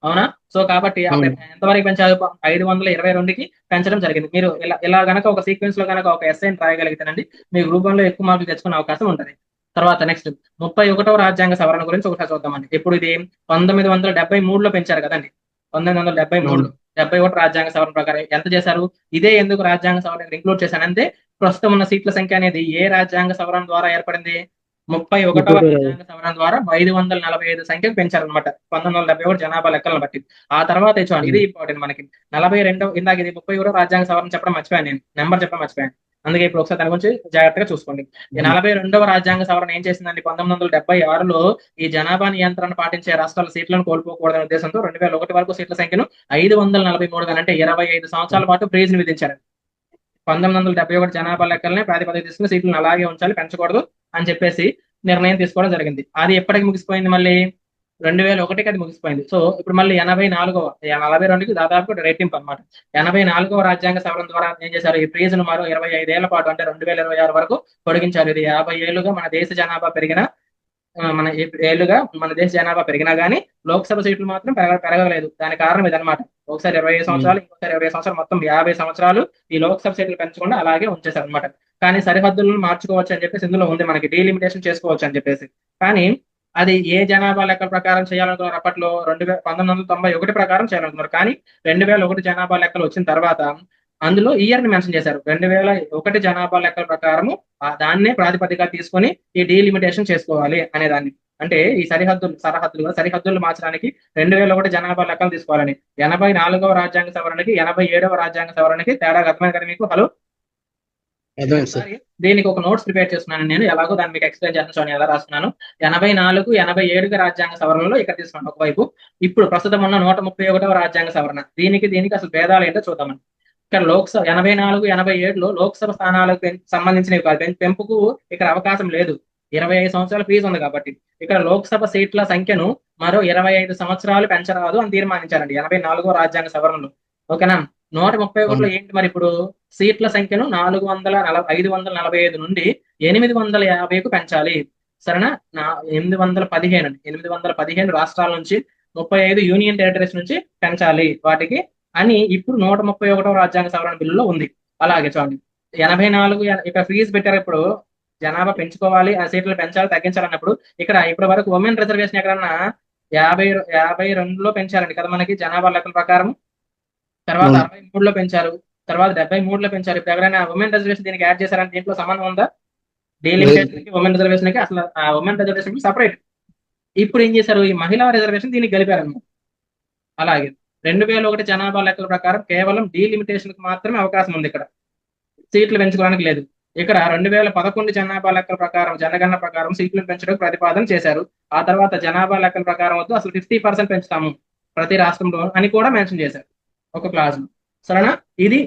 Speaker 1: అవునా? సో కాబట్టి ఎంతవరకు పెంచారు? 522కి పెంచడం జరిగింది. మీరు ఇలా గనక ఒక సీక్వెన్స్ లో గనక ఒక ఎస్ఐని రాయగలిగితేనండి మీ గ్రూప్ 1లో ఎక్కువ మార్కులు తెచ్చుకునే అవకాశం ఉంటుంది. తర్వాత నెక్స్ట్ 31వ రాజ్యాంగ సవరణ గురించి ఒకసారి చూద్దామండి. ఇప్పుడు ఇది 1973లో పెంచారు కదండి. 1973లో 71 రాజ్యాంగ సవరణ ప్రకారం ఎంత చేశారు? ఇదే ఎందుకు రాజ్యాంగ సవరణ ఇంక్లూడ్ చేశానంటే, ప్రస్తుతం ఉన్న సీట్ల సంఖ్య అనేది ఏ రాజ్యాంగ సవరణ ద్వారా ఏర్పడింది? 31వ రాజ్యాంగ సవరణ ద్వారా 545 సంఖ్యకు పెంచారనమాట 1971 జనాభా లెక్కలను బట్టి. ఆ తర్వాత చూడండి, ఇది ఇంపార్టెంట్ మనకి. 42 ఇందాక ఇది 31వ రాజ్యాంగ సవరణ చెప్పడం మర్చిపోయాను, నేను నెంబర్ చెప్పడం మర్చిపోయాను. అందుకే ఇప్పుడు ఒకసారి దాని గురించి జాగ్రత్తగా చూసుకోండి. 42వ రాజ్యాంగ సవరణ ఏం చేసిందండి? 1976లో ఈ జనాభా నియంత్రణ పాటించే రాష్ట్రాల సీట్లను కోల్పోకూడదనే ఉద్దేశంతో 2001 వరకు సీట్ల సంఖ్యను 543 అంటే 25 సంవత్సరాల పాటు ఫ్రీజ్ ని విధించారు. 1971 జనాభా లెక్కలనే ప్రాతిపదిక తీసుకుని సీట్లను అలాగే ఉంచాలి, పెంచకూడదు అని చెప్పేసి నిర్ణయం తీసుకోవడం జరిగింది. అది ఎప్పటికి ముగిసిపోయింది? మళ్ళీ 2001కి అది ముగిసిపోయింది. సో ఇప్పుడు మళ్ళీ 42కి దాదాపు రెట్టింపు అనమాట. 84వ రాజ్యాంగ సవరణ ద్వారా ఏం చేశారు? ఈ ఫ్రీజ్ ను మరో 25 ఏళ్ల పాటు అంటే 2026 వరకు పొడిగించారు. ఇది 50 ఏళ్లుగా మన దేశ జనాభా పెరిగినా కానీ లోక్సభ సీట్లు మాత్రం పెరగలేదు. దానికి కారణం ఇదనమాట. ఒకసారి 25 సంవత్సరాలు, ఇంకోసారి 20 సంవత్సరాలు, మొత్తం 50 సంవత్సరాలు ఈ లోక్సభ సీట్లు పెంచకుండా అలాగే ఉంచేశారు అనమాట. కానీ సరిహద్దులను మార్చుకోవచ్చు అని చెప్పేసి ఇందులో ఉంది, మనకి డీలిమిటేషన్ చేసుకోవచ్చు అని చెప్పేసి. కానీ అది ఏ జనాభా లెక్కల ప్రకారం చేయాలనుకున్నారు అప్పట్లో 1991 ప్రకారం చేయాలనుకున్నారు. కానీ 2001 జనాభా లెక్కలు వచ్చిన తర్వాత అందులో ఇయర్ ని మెన్షన్ చేశారు. 2001 జనాభా లెక్కల ప్రకారము దాన్నే ప్రాతిపదికగా తీసుకొని ఈ డీలిమిటేషన్ చేసుకోవాలి అనే దాన్ని. అంటే ఈ సరిహద్దులు మార్చడానికి 2001 జనాభా లెక్కలు తీసుకోవాలని. 84వ రాజ్యాంగ సవరణకి 87వ రాజ్యాంగ సవరణకి తేడా అర్థమైంది కదా మీకు? హలో,
Speaker 2: అర్థమైంది సార్.
Speaker 1: దీనికి ఒక నోట్స్ ప్రిపేర్ చేస్తున్నాను నేను, ఎలాగో దాన్ని మీకు ఎక్స్ప్లెయిన్ చేస్తాను ఎలా రాస్తున్నాను. 84, 87 రాజ్యాంగ సవరణలో ఇక్కడ తీసుకున్నాను ఒకవైపు. ఇప్పుడు ప్రస్తుతం ఉన్న 131వ రాజ్యాంగ సవరణ, దీనికి అసలు భేదాలు ఏంటో చూద్దామని. ఇక్కడ లోక్సభ 84, 87లో లోక్సభ స్థానాలకు సంబంధించినవి కాదు, పెంపుకు ఇక్కడ అవకాశం లేదు. 25 సంవత్సరాల ఫీజు ఉంది కాబట్టి ఇక్కడ లోక్సభ సీట్ల సంఖ్యను మరో 25 సంవత్సరాలు పెంచరాదు అని తీర్మానించారండి 84వ రాజ్యాంగ సవరణలో. ఓకేనా? 131లో ఏంటి మరి ఇప్పుడు సీట్ల సంఖ్యను 545 నుండి 850కు పెంచాలి. సరేనా? 815 రాష్ట్రాల నుంచి 35 యూనియన్ టెరిటరీస్ నుంచి పెంచాలి వాటికి అని ఇప్పుడు 131వ రాజ్యాంగ సవరణ బిల్లులో ఉంది. అలాగే చూడండి 84 ఇక్కడ ఫీజు పెట్టారు. ఇప్పుడు జనాభా పెంచుకోవాలి, ఆ సీట్లు పెంచాలి తగ్గించాలన్నప్పుడు ఇక్కడ ఇప్పటి వరకు ఉమెన్ రిజర్వేషన్ ఎక్కడన్నా 52లో పెంచారండి కదా మనకి జనాభా లెక్కల ప్రకారం. తర్వాత 63లో పెంచారు, తర్వాత 73లో పెంచారు. ఇప్పుడు ఎవరైనా ఉమెన్ రిజర్వేషన్ దీనికి యాడ్ చేశారని దీంట్లో సంబంధం ఉందా? డీలిమిటేషన్ కి ఉమెన్ రిజర్వేషన్ కి అసలు ఆ ఉమెన్ రిజర్వేషన్ సపరేట్. ఇప్పుడు ఏం చేశారు, ఈ మహిళా రిజర్వేషన్ దీనికి కలిపారన్నమాట. అలాగే 2001 జనాభా లెక్కల ప్రకారం కేవలం డీలిమిటేషన్ కి మాత్రమే అవకాశం ఉంది, ఇక్కడ సీట్లు పెంచుకోవడానికి లేదు. ఇక్కడ 2011 జనాభా లెక్కల ప్రకారం జనగణన ప్రకారం సీట్లను పెంచడానికి ప్రతిపాదన చేశారు. ఆ తర్వాత జనాభా లెక్కల ప్రకారం వద్దు అసలు 50% పెంచుతాము ప్రతి రాష్ట్రంలో అని కూడా మెన్షన్ చేశారు ఒక క్లాస్. సరేనా? ఇది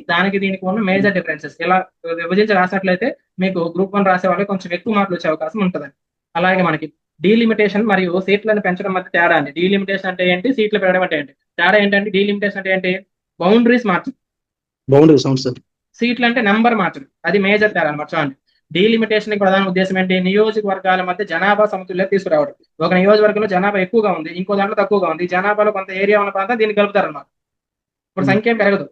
Speaker 1: దీనికి ఉన్న మేజర్ డిఫరెన్సెస్. ఇలా విభజించి రాసినట్లయితే మీకు గ్రూప్ 1 రాసే వాళ్ళకి కొంచెం ఎక్కువ మార్కులు వచ్చే అవకాశం ఉంటుంది. అలాగే మనకి డీలిమిటేషన్ మరియు సీట్లను పెంచడం మధ్య తేడా అండి. డీలిమిటేషన్ అంటే ఏంటి, సీట్లు పెరగడం అంటే ఏంటి? తేడా ఏంటంటే డీలిమిటేషన్ అంటే ఏంటి, బౌండరీస్ మార్చడం. సీట్లు అంటే నెంబర్ మార్చడం, అది మేజర్ తేడా అనమాట. చూడండి, డీలిమిటేషన్ ప్రధాన ఉద్దేశం ఏంటి, నియోజకవర్గాల మధ్య జనాభా సమతుల్యత తీసుకురావడం. ఒక నియోజకవర్గంలో జనాభా ఎక్కువగా ఉంది, ఇంకో దాంట్లో తక్కువగా ఉంది, జనాభాలో కొంత ఏరియా ఉన్న ప్రాంతం దీన్ని కలుపుతారు అన్నమాట. ఇప్పుడు సంఖ్య పెరగదు.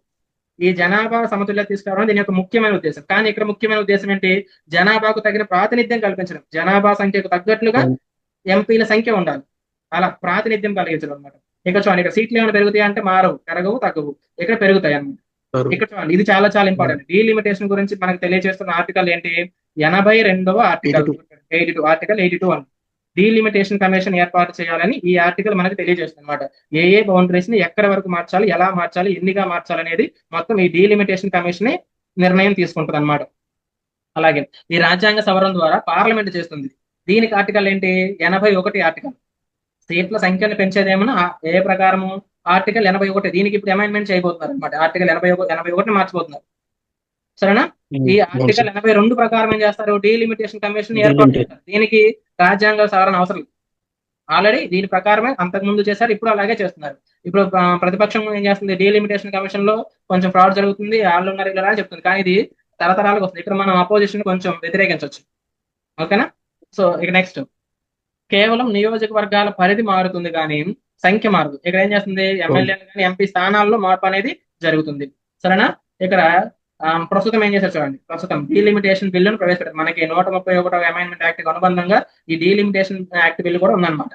Speaker 1: ఈ జనాభా సమతుల్యత తీసుకురావడం దీని యొక్క ముఖ్యమైన ఉద్దేశం. కానీ ఇక్కడ ముఖ్యమైన ఉద్దేశం ఏంటి, జనాభాకు తగిన ప్రాతినిధ్యం కల్పించడం. జనాభా సంఖ్యకు తగ్గట్లుగా ఎంపీల సంఖ్య ఉండాలి, అలా ప్రాతినిధ్యం కలిగించడం అనమాట. ఇక్కడ చూడండి, ఇక్కడ సీట్లు ఏమైనా పెరుగుతాయి అంటే మారవు, పెరగవు, తగ్గవు, ఇక్కడ పెరుగుతాయి అన్నమాట. ఇక్కడ చూడండి, ఇది చాలా చాలా ఇంపార్టెంట్. డీలిమిటేషన్ గురించి మనకు తెలియజేస్తున్న ఆర్టికల్ ఏంటి, 82వ ఆర్టికల్ 82 అని. డీలిమిటేషన్ కమిషన్ ఏర్పాటు చేయాలని ఈ ఆర్టికల్ మనకు తెలియజేస్తుంది అనమాట. ఏ బౌండరీస్ ని ఎక్కడి వరకు మార్చాలి, ఎలా మార్చాలి, ఎన్నిగా మార్చాలి అనేది మొత్తం ఈ డీలిమిటేషన్ కమిషన్ నిర్ణయం తీసుకుంటుంది అనమాట. అలాగే ఈ రాజ్యాంగ సవరణ ద్వారా పార్లమెంట్ చేస్తుంది. దీనికి ఆర్టికల్ ఏంటి, 81 ఆర్టికల్. సీట్ల సంఖ్యను పెంచేదేమన్నా ఏ ప్రకారము, ఆర్టికల్ 81. దీనికి ఇప్పుడు అమెండ్మెంట్ చేయబోతున్నారు అనమాట. ఆర్టికల్ 81 మార్చిపోతున్నారు. సరేనా? ఈ ఆర్టికల్ 82 ప్రకారం ఏం చేస్తారు, డీలిమిటేషన్ కమిషన్ ఏర్పాటు చేస్తారు. దీనికి రాజ్యాంగ సవరణ అవసరం. ఆల్రెడీ దీని ప్రకారమే అంతకు ముందు చేశారు, ఇప్పుడు అలాగే చేస్తున్నారు. ఇప్పుడు ప్రతిపక్షం ఏం చేస్తుంది, డీలిమిటేషన్ కమిషన్ లో కొంచెం ఫ్రాడ్ జరుగుతుంది, వాళ్ళు ఉన్నారు ఇలా చెప్తుంది. కానీ ఇది తరతరాలకు వస్తుంది. ఇక్కడ మనం అపోజిషన్ కొంచెం వ్యతిరేకించవచ్చు. ఓకేనా? సో ఇక నెక్స్ట్, కేవలం నియోజకవర్గాల పరిధి మారుతుంది కానీ సంఖ్య మారదు. ఇక్కడ ఏం చేస్తుంది, ఎమ్మెల్యేలు కానీ ఎంపీ స్థానాల్లో మార్పు అనేది జరుగుతుంది. సరేనా? ఇక్కడ ప్రస్తుతం ఏం చేశారు చూడండి, ప్రస్తుతం డీలిమిటేషన్ బిల్లును ప్రవేశపెట్టారు. మనకి 131వ అమెండ్మెంట్ యాక్ట్ అనుబంధంగా ఈ డీలిమిటేషన్ యాక్ట్ బిల్లు కూడా ఉందన్నమాట.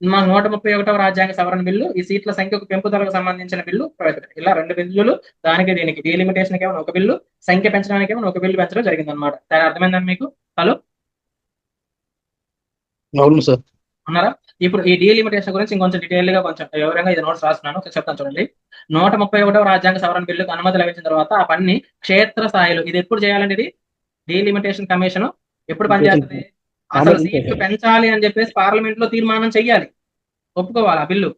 Speaker 1: మా 131వ రాజ్యాంగ సవరణ బిల్లు ఈ సీట్ల సంఖ్యకు పెంపుదలకు సంబంధించిన బిల్లు ప్రవేశపెట్టారు. ఇలా 2 బిల్లులు, దీనికి డీలిమిటేషన్ ఏమో ఒక బిల్లు, సంఖ్య పెంచడానికి ఏమో ఒక బిల్లు పెంచడం జరిగింది అనమాట. అర్థమైందని మీకు? హలో,
Speaker 2: అవును సార్.
Speaker 1: ఉన్నారా? ఇప్పుడు ఈ డీలిమిటేషన్ గురించి ఇంకొంచెం డీటెయిల్ గా కొంచెం వివరంగా ఇది నోట్స్ రాస్తున్నాను, చెప్తాను చూడండి. 131వ రాజ్యాంగ సవరణ బిల్లుకు అనుమతి లభించిన తర్వాత ఆ పనిని క్షేత్ర స్థాయిలో, ఇది ఎప్పుడు చేయాలండి, ఇది డీలిమిటేషన్ కమిషన్ ఎప్పుడు పనిచేస్తుంది, అసలు సీట్లు పెంచాలి అని చెప్పేసి పార్లమెంట్ లో తీర్మానం చెయ్యాలి, ఒప్పుకోవాలి ఆ బిల్లు.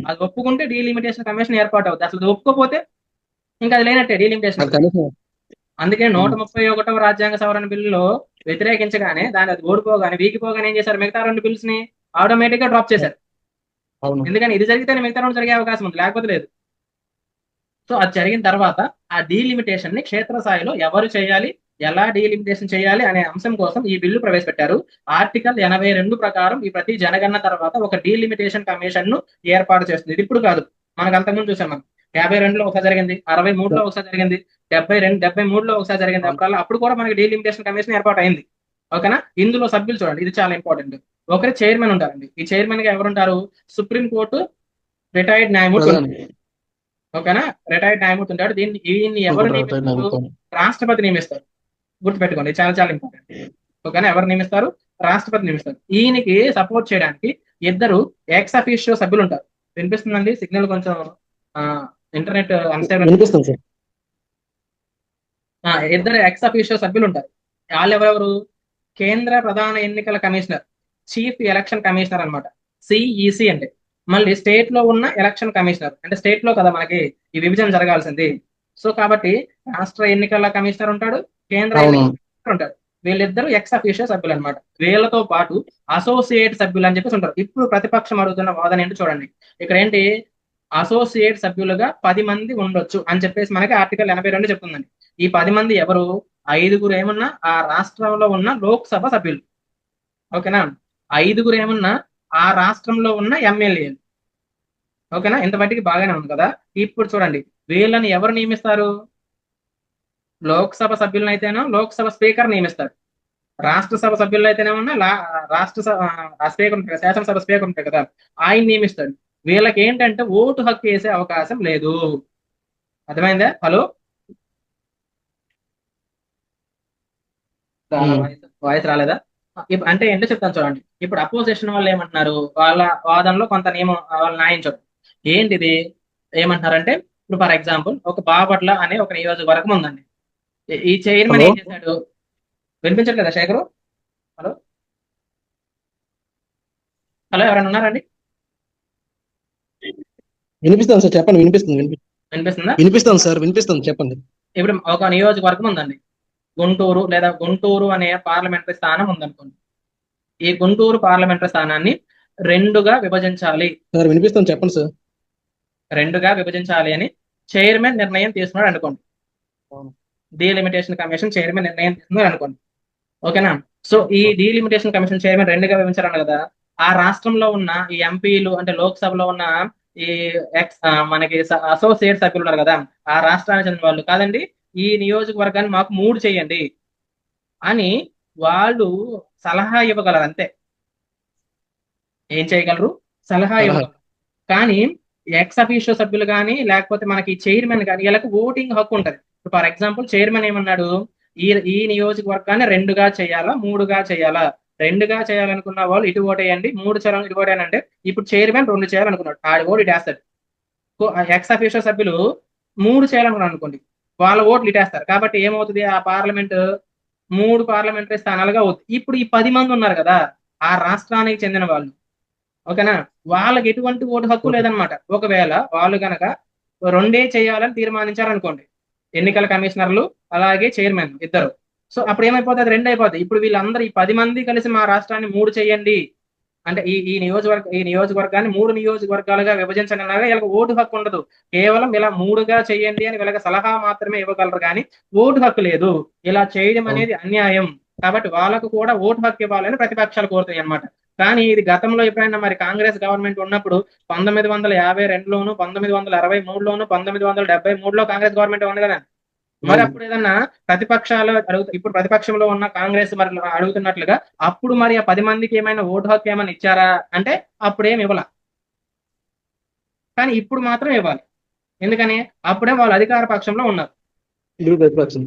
Speaker 1: అది ఒప్పుకుంటే డీలిమిటేషన్ కమిషన్ ఏర్పాటు అవుతుంది. అసలు ఒప్పుకోపోతే ఇంకా అది లేనట్టే డీలిమిటేషన్. అందుకే 131వ రాజ్యాంగ సవరణ బిల్లులో వ్యతిరేకించగానే దాన్ని అది ఓడిపోగానే వీగిపోగానే ఏం చేశారు, మిగతా 2 బిల్స్ ని ఆటోమేటిక్ గా డ్రాప్ చేశారు. ఎందుకని ఇది జరిగితేనే మిగతా 2 జరిగే అవకాశం ఉంది, లేకపోతే లేదు. సో అది జరిగిన తర్వాత ఆ డీలిమిటేషన్ ని క్షేత్రస్థాయిలో ఎవరు చేయాలి, ఎలా డీలిమిటేషన్ చేయాలి అనే అంశం కోసం ఈ బిల్లు ప్రవేశపెట్టారు. ఆర్టికల్ 82 ప్రకారం ఈ ప్రతి జనగణన తర్వాత ఒక డీలిమిటేషన్ కమిషన్ ను ఏర్పాటు చేస్తుంది. ఇది ఇప్పుడు కాదు, మనకు అంతకుముందు చూసాం. మనం 52లో ఒకసారి జరిగింది, 63లో ఒకసారి జరిగింది, 73లో ఒకసారి జరిగింది. అప్పుడు కూడా మనకి డీలిమిటేషన్ కమిషన్ ఏర్పాటు అయింది. ఓకేనా? ఇందులో సభ్యులు చూడండి, ఇది చాలా ఇంపార్టెంట్. ఒకరి చైర్మన్ ఉంటారండి. ఈ చైర్మన్ గా ఎవరు ఉంటారు? సుప్రీం కోర్టు రిటైర్డ్ న్యాయమూర్తి ఉంటారు.
Speaker 2: ప్రధాని
Speaker 1: ఓకేనా? రిటైర్డ్ న్యాయమూర్తి ఉంటాడు. ఈయన్ని ఎవరు
Speaker 2: అనుకుంటారు
Speaker 1: నియమిస్తారు? రాష్ట్రపతి నియమిస్తారు. గుర్తుపెట్టుకోండి, చాలా చాలా ఇంపార్టెంట్. ఓకేనా? ఎవరు నియమిస్తారు? రాష్ట్రపతి నియమిస్తారు. ఈయనకి సపోర్ట్ చేయడానికి ఇద్దరు ఎక్స్ అఫీషియో సభ్యులు ఉంటారు. వినిపిస్తుందండి? సిగ్నల్ కొంచెం ఇంటర్నెట్ అన్స్టేబుల్.
Speaker 2: వినిపిస్తుంది సార్.
Speaker 1: ఇద్దరు ఎక్స్ అఫీషియో సభ్యులు ఉంటారు. వాళ్ళు ఎవరెవరు? కేంద్ర ప్రధాన ఎన్నికల కమిషనర్, చీఫ్ ఎలక్షన్ కమిషనర్ అన్నమాట, సిఈసి అంటే. మళ్ళీ స్టేట్ లో ఉన్న ఎలక్షన్ కమిషనర్, అంటే స్టేట్ లో కదా మనకి ఈ విభజన జరగాల్సింది. సో కాబట్టి రాష్ట్ర ఎన్నికల కమిషనర్ ఉంటాడు, కేంద్ర
Speaker 2: అవును.
Speaker 1: ఎన్నికల కమిషనర్ ఉంటాడు. వీళ్ళిద్దరు ఎక్స్ అఫీషియో సభ్యులు అనమాట. వీళ్ళతో పాటు అసోసియేట్ సభ్యులు అని చెప్పేసి ఉంటారు. ఇప్పుడు ప్రతిపక్షం అడుగుతున్న వాదన ఏంటో చూడండి. ఇక్కడ ఏంటి? అసోసియేట్ సభ్యులుగా 10 మంది ఉండొచ్చు అని చెప్పేసి మనకి ఆర్టికల్ 82 చెప్తుందండి. ఈ 10 మంది ఎవరు? 5గురు ఏమన్నా ఆ రాష్ట్రంలో ఉన్న లోక్సభ సభ్యులు. ఓకేనా? 5గురు ఏమన్నా ఆ రాష్ట్రంలో ఉన్న ఎమ్మెల్యేలు. ఓకేనా? ఇంత బట్టికి బాగానే ఉంది కదా. ఇప్పుడు చూడండి, వీళ్ళని ఎవరు నియమిస్తారు? లోక్సభ సభ్యులను అయితేనో లోక్సభ స్పీకర్ నియమిస్తాడు. రాష్ట్రసభ సభ్యులు అయితేనేమన్నా స్పీకర్ ఉంటాడు, శాసనసభ స్పీకర్ ఉంటాడు కదా, ఆయన నియమిస్తాడు. వీళ్ళకి ఏంటంటే ఓటు హక్కు వేసే అవకాశం లేదు. అర్థమైందా? హలో, వాయిస్ రాలేదా? అంటే ఏంటో చెప్తాను చూడండి. ఇప్పుడు అపోజిషన్ వాళ్ళు ఏమంటున్నారు? వాళ్ళ వాదనలో కొంత నియమం వాళ్ళ న్యాయం చూడండి. ఏంటిది? ఏమంటున్నారంటే, ఇప్పుడు ఫర్ ఎగ్జాంపుల్ ఒక బాపట్ల అనే ఒక నియోజకవర్గం ఉందండి. ఈ చైర్మన్ ఏం చేశాడు? వినిపించట్లేదా శేఖరు? హలో హలో, ఎవరైనా ఉన్నారండి?
Speaker 2: వినిపిస్తుంది సార్, చెప్పండి.
Speaker 1: వినిపిస్తుందా?
Speaker 2: వినిపిస్తుంది సార్, వినిపిస్తుంది, చెప్పండి.
Speaker 1: ఇప్పుడు ఒక నియోజకవర్గం ఉందండి, గుంటూరు, లేదా గుంటూరు అనే పార్లమెంటరీ స్థానం ఉందనుకోండి. ఈ గుంటూరు పార్లమెంటరీ స్థానాన్ని రెండుగా విభజించాలి.
Speaker 2: సార్ వినిపిస్తుంది, చెప్పండి సార్.
Speaker 1: రెండుగా విభజించాలి అని చైర్మన్ నిర్ణయం తీసుకున్నాడు అనుకోండి. డీలిమిటేషన్ కమిషన్ చైర్మన్ నిర్ణయం తీసుకున్నాడు అనుకోండి. ఓకేనా? సో ఈ డీలిమిటేషన్ కమిషన్ చైర్మన్ రెండుగా విభజించారు కదా. ఆ రాష్ట్రంలో ఉన్న ఈ ఎంపీలు, అంటే లోక్సభలో ఉన్న ఈ మనకి అసోసియేట్ సభ్యులు ఉన్నారు కదా, ఆ రాష్ట్రానికి చెందిన వాళ్ళు కాదండి, ఈ నియోజకవర్గాన్ని మాకు 3 చేయండి అని వాళ్ళు సలహా ఇవ్వగలరు. అంతే. ఏం చేయగలరు? సలహా ఇవ్వగలరు. కానీ ఎక్స్ అఫీషియో సభ్యులు కానీ, లేకపోతే మనకి చైర్మన్ కానీ, వీళ్ళకి ఓటింగ్ హక్కు ఉంటది. ఫర్ ఎగ్జాంపుల్ చైర్మన్ ఏమన్నాడు? ఈ నియోజకవర్గాన్ని 2గా చేయాలా, 3గా చేయాలా? 2గా చేయాలనుకున్న వాళ్ళు ఇటు ఓటేయండి, 3 చేయాలని ఇటు ఓటేయండి అంటే, ఇప్పుడు చైర్మన్ 2 చేయాలనుకున్నాడు, ఆడి ఓటు ఇటేస్తాడు. ఎక్స్ అఫీషియో సభ్యులు 3 చేయాలనుకున్నాడు అనుకోండి, వాళ్ళ ఓట్లు ఇటేస్తారు. కాబట్టి ఏమవుతుంది? ఆ పార్లమెంట్ 3 పార్లమెంటరీ స్థానాలుగా అవుతుంది. ఇప్పుడు ఈ 10 మంది ఉన్నారు కదా, ఆ రాష్ట్రానికి చెందిన వాళ్ళు. ఓకేనా? వాళ్ళకి ఎటువంటి ఓటు హక్కు లేదనమాట. ఒకవేళ వాళ్ళు గనక 2 చేయాలని తీర్మానించారనుకోండి, ఎన్నికల కమిషనర్లు అలాగే చైర్మన్ ఇద్దరు. సో అప్పుడు ఏమైపోతుంది? అది 2 అయిపోతుంది. ఇప్పుడు వీళ్ళందరూ ఈ 10 మంది కలిసి మా రాష్ట్రాన్ని 3 చేయండి అంటే, ఈ నియోజకవర్గాన్ని 3 నియోజకవర్గాలుగా విభజించండి అనగా వీళ్ళకి ఓటు హక్కు ఉండదు. కేవలం ఇలా 3గా చేయండి అని వీళ్ళకి సలహా మాత్రమే ఇవ్వగలరు, కానీ ఓటు హక్కు లేదు. ఇలా చేయడం అనేది అన్యాయం. కాబట్టి వాళ్ళకు కూడా ఓటు హక్కు ఇవ్వాలని ప్రతిపక్షాలు కోరుతాయి అనమాట. కానీ ఇది గతంలో ఎప్పుడైనా మరి కాంగ్రెస్ గవర్నమెంట్ ఉన్నప్పుడు 1952లోను, 1963లోను, 1973లో కాంగ్రెస్ గవర్నమెంట్ ఉంది కదా. మరి అప్పుడు ఏదన్నా ప్రతిపక్షాలు ఇప్పుడు ప్రతిపక్షంలో ఉన్న కాంగ్రెస్ మరి అడుగుతున్నట్లుగా అప్పుడు మరి ఆ 10 మందికి ఏమైనా ఓటు హక్కు ఏమైనా ఇచ్చారా అంటే అప్పుడేం ఇవ్వాల. కానీ ఇప్పుడు మాత్రం ఇవ్వాలి. ఎందుకని? అప్పుడే వాళ్ళు అధికార పక్షంలో ఉన్నారు,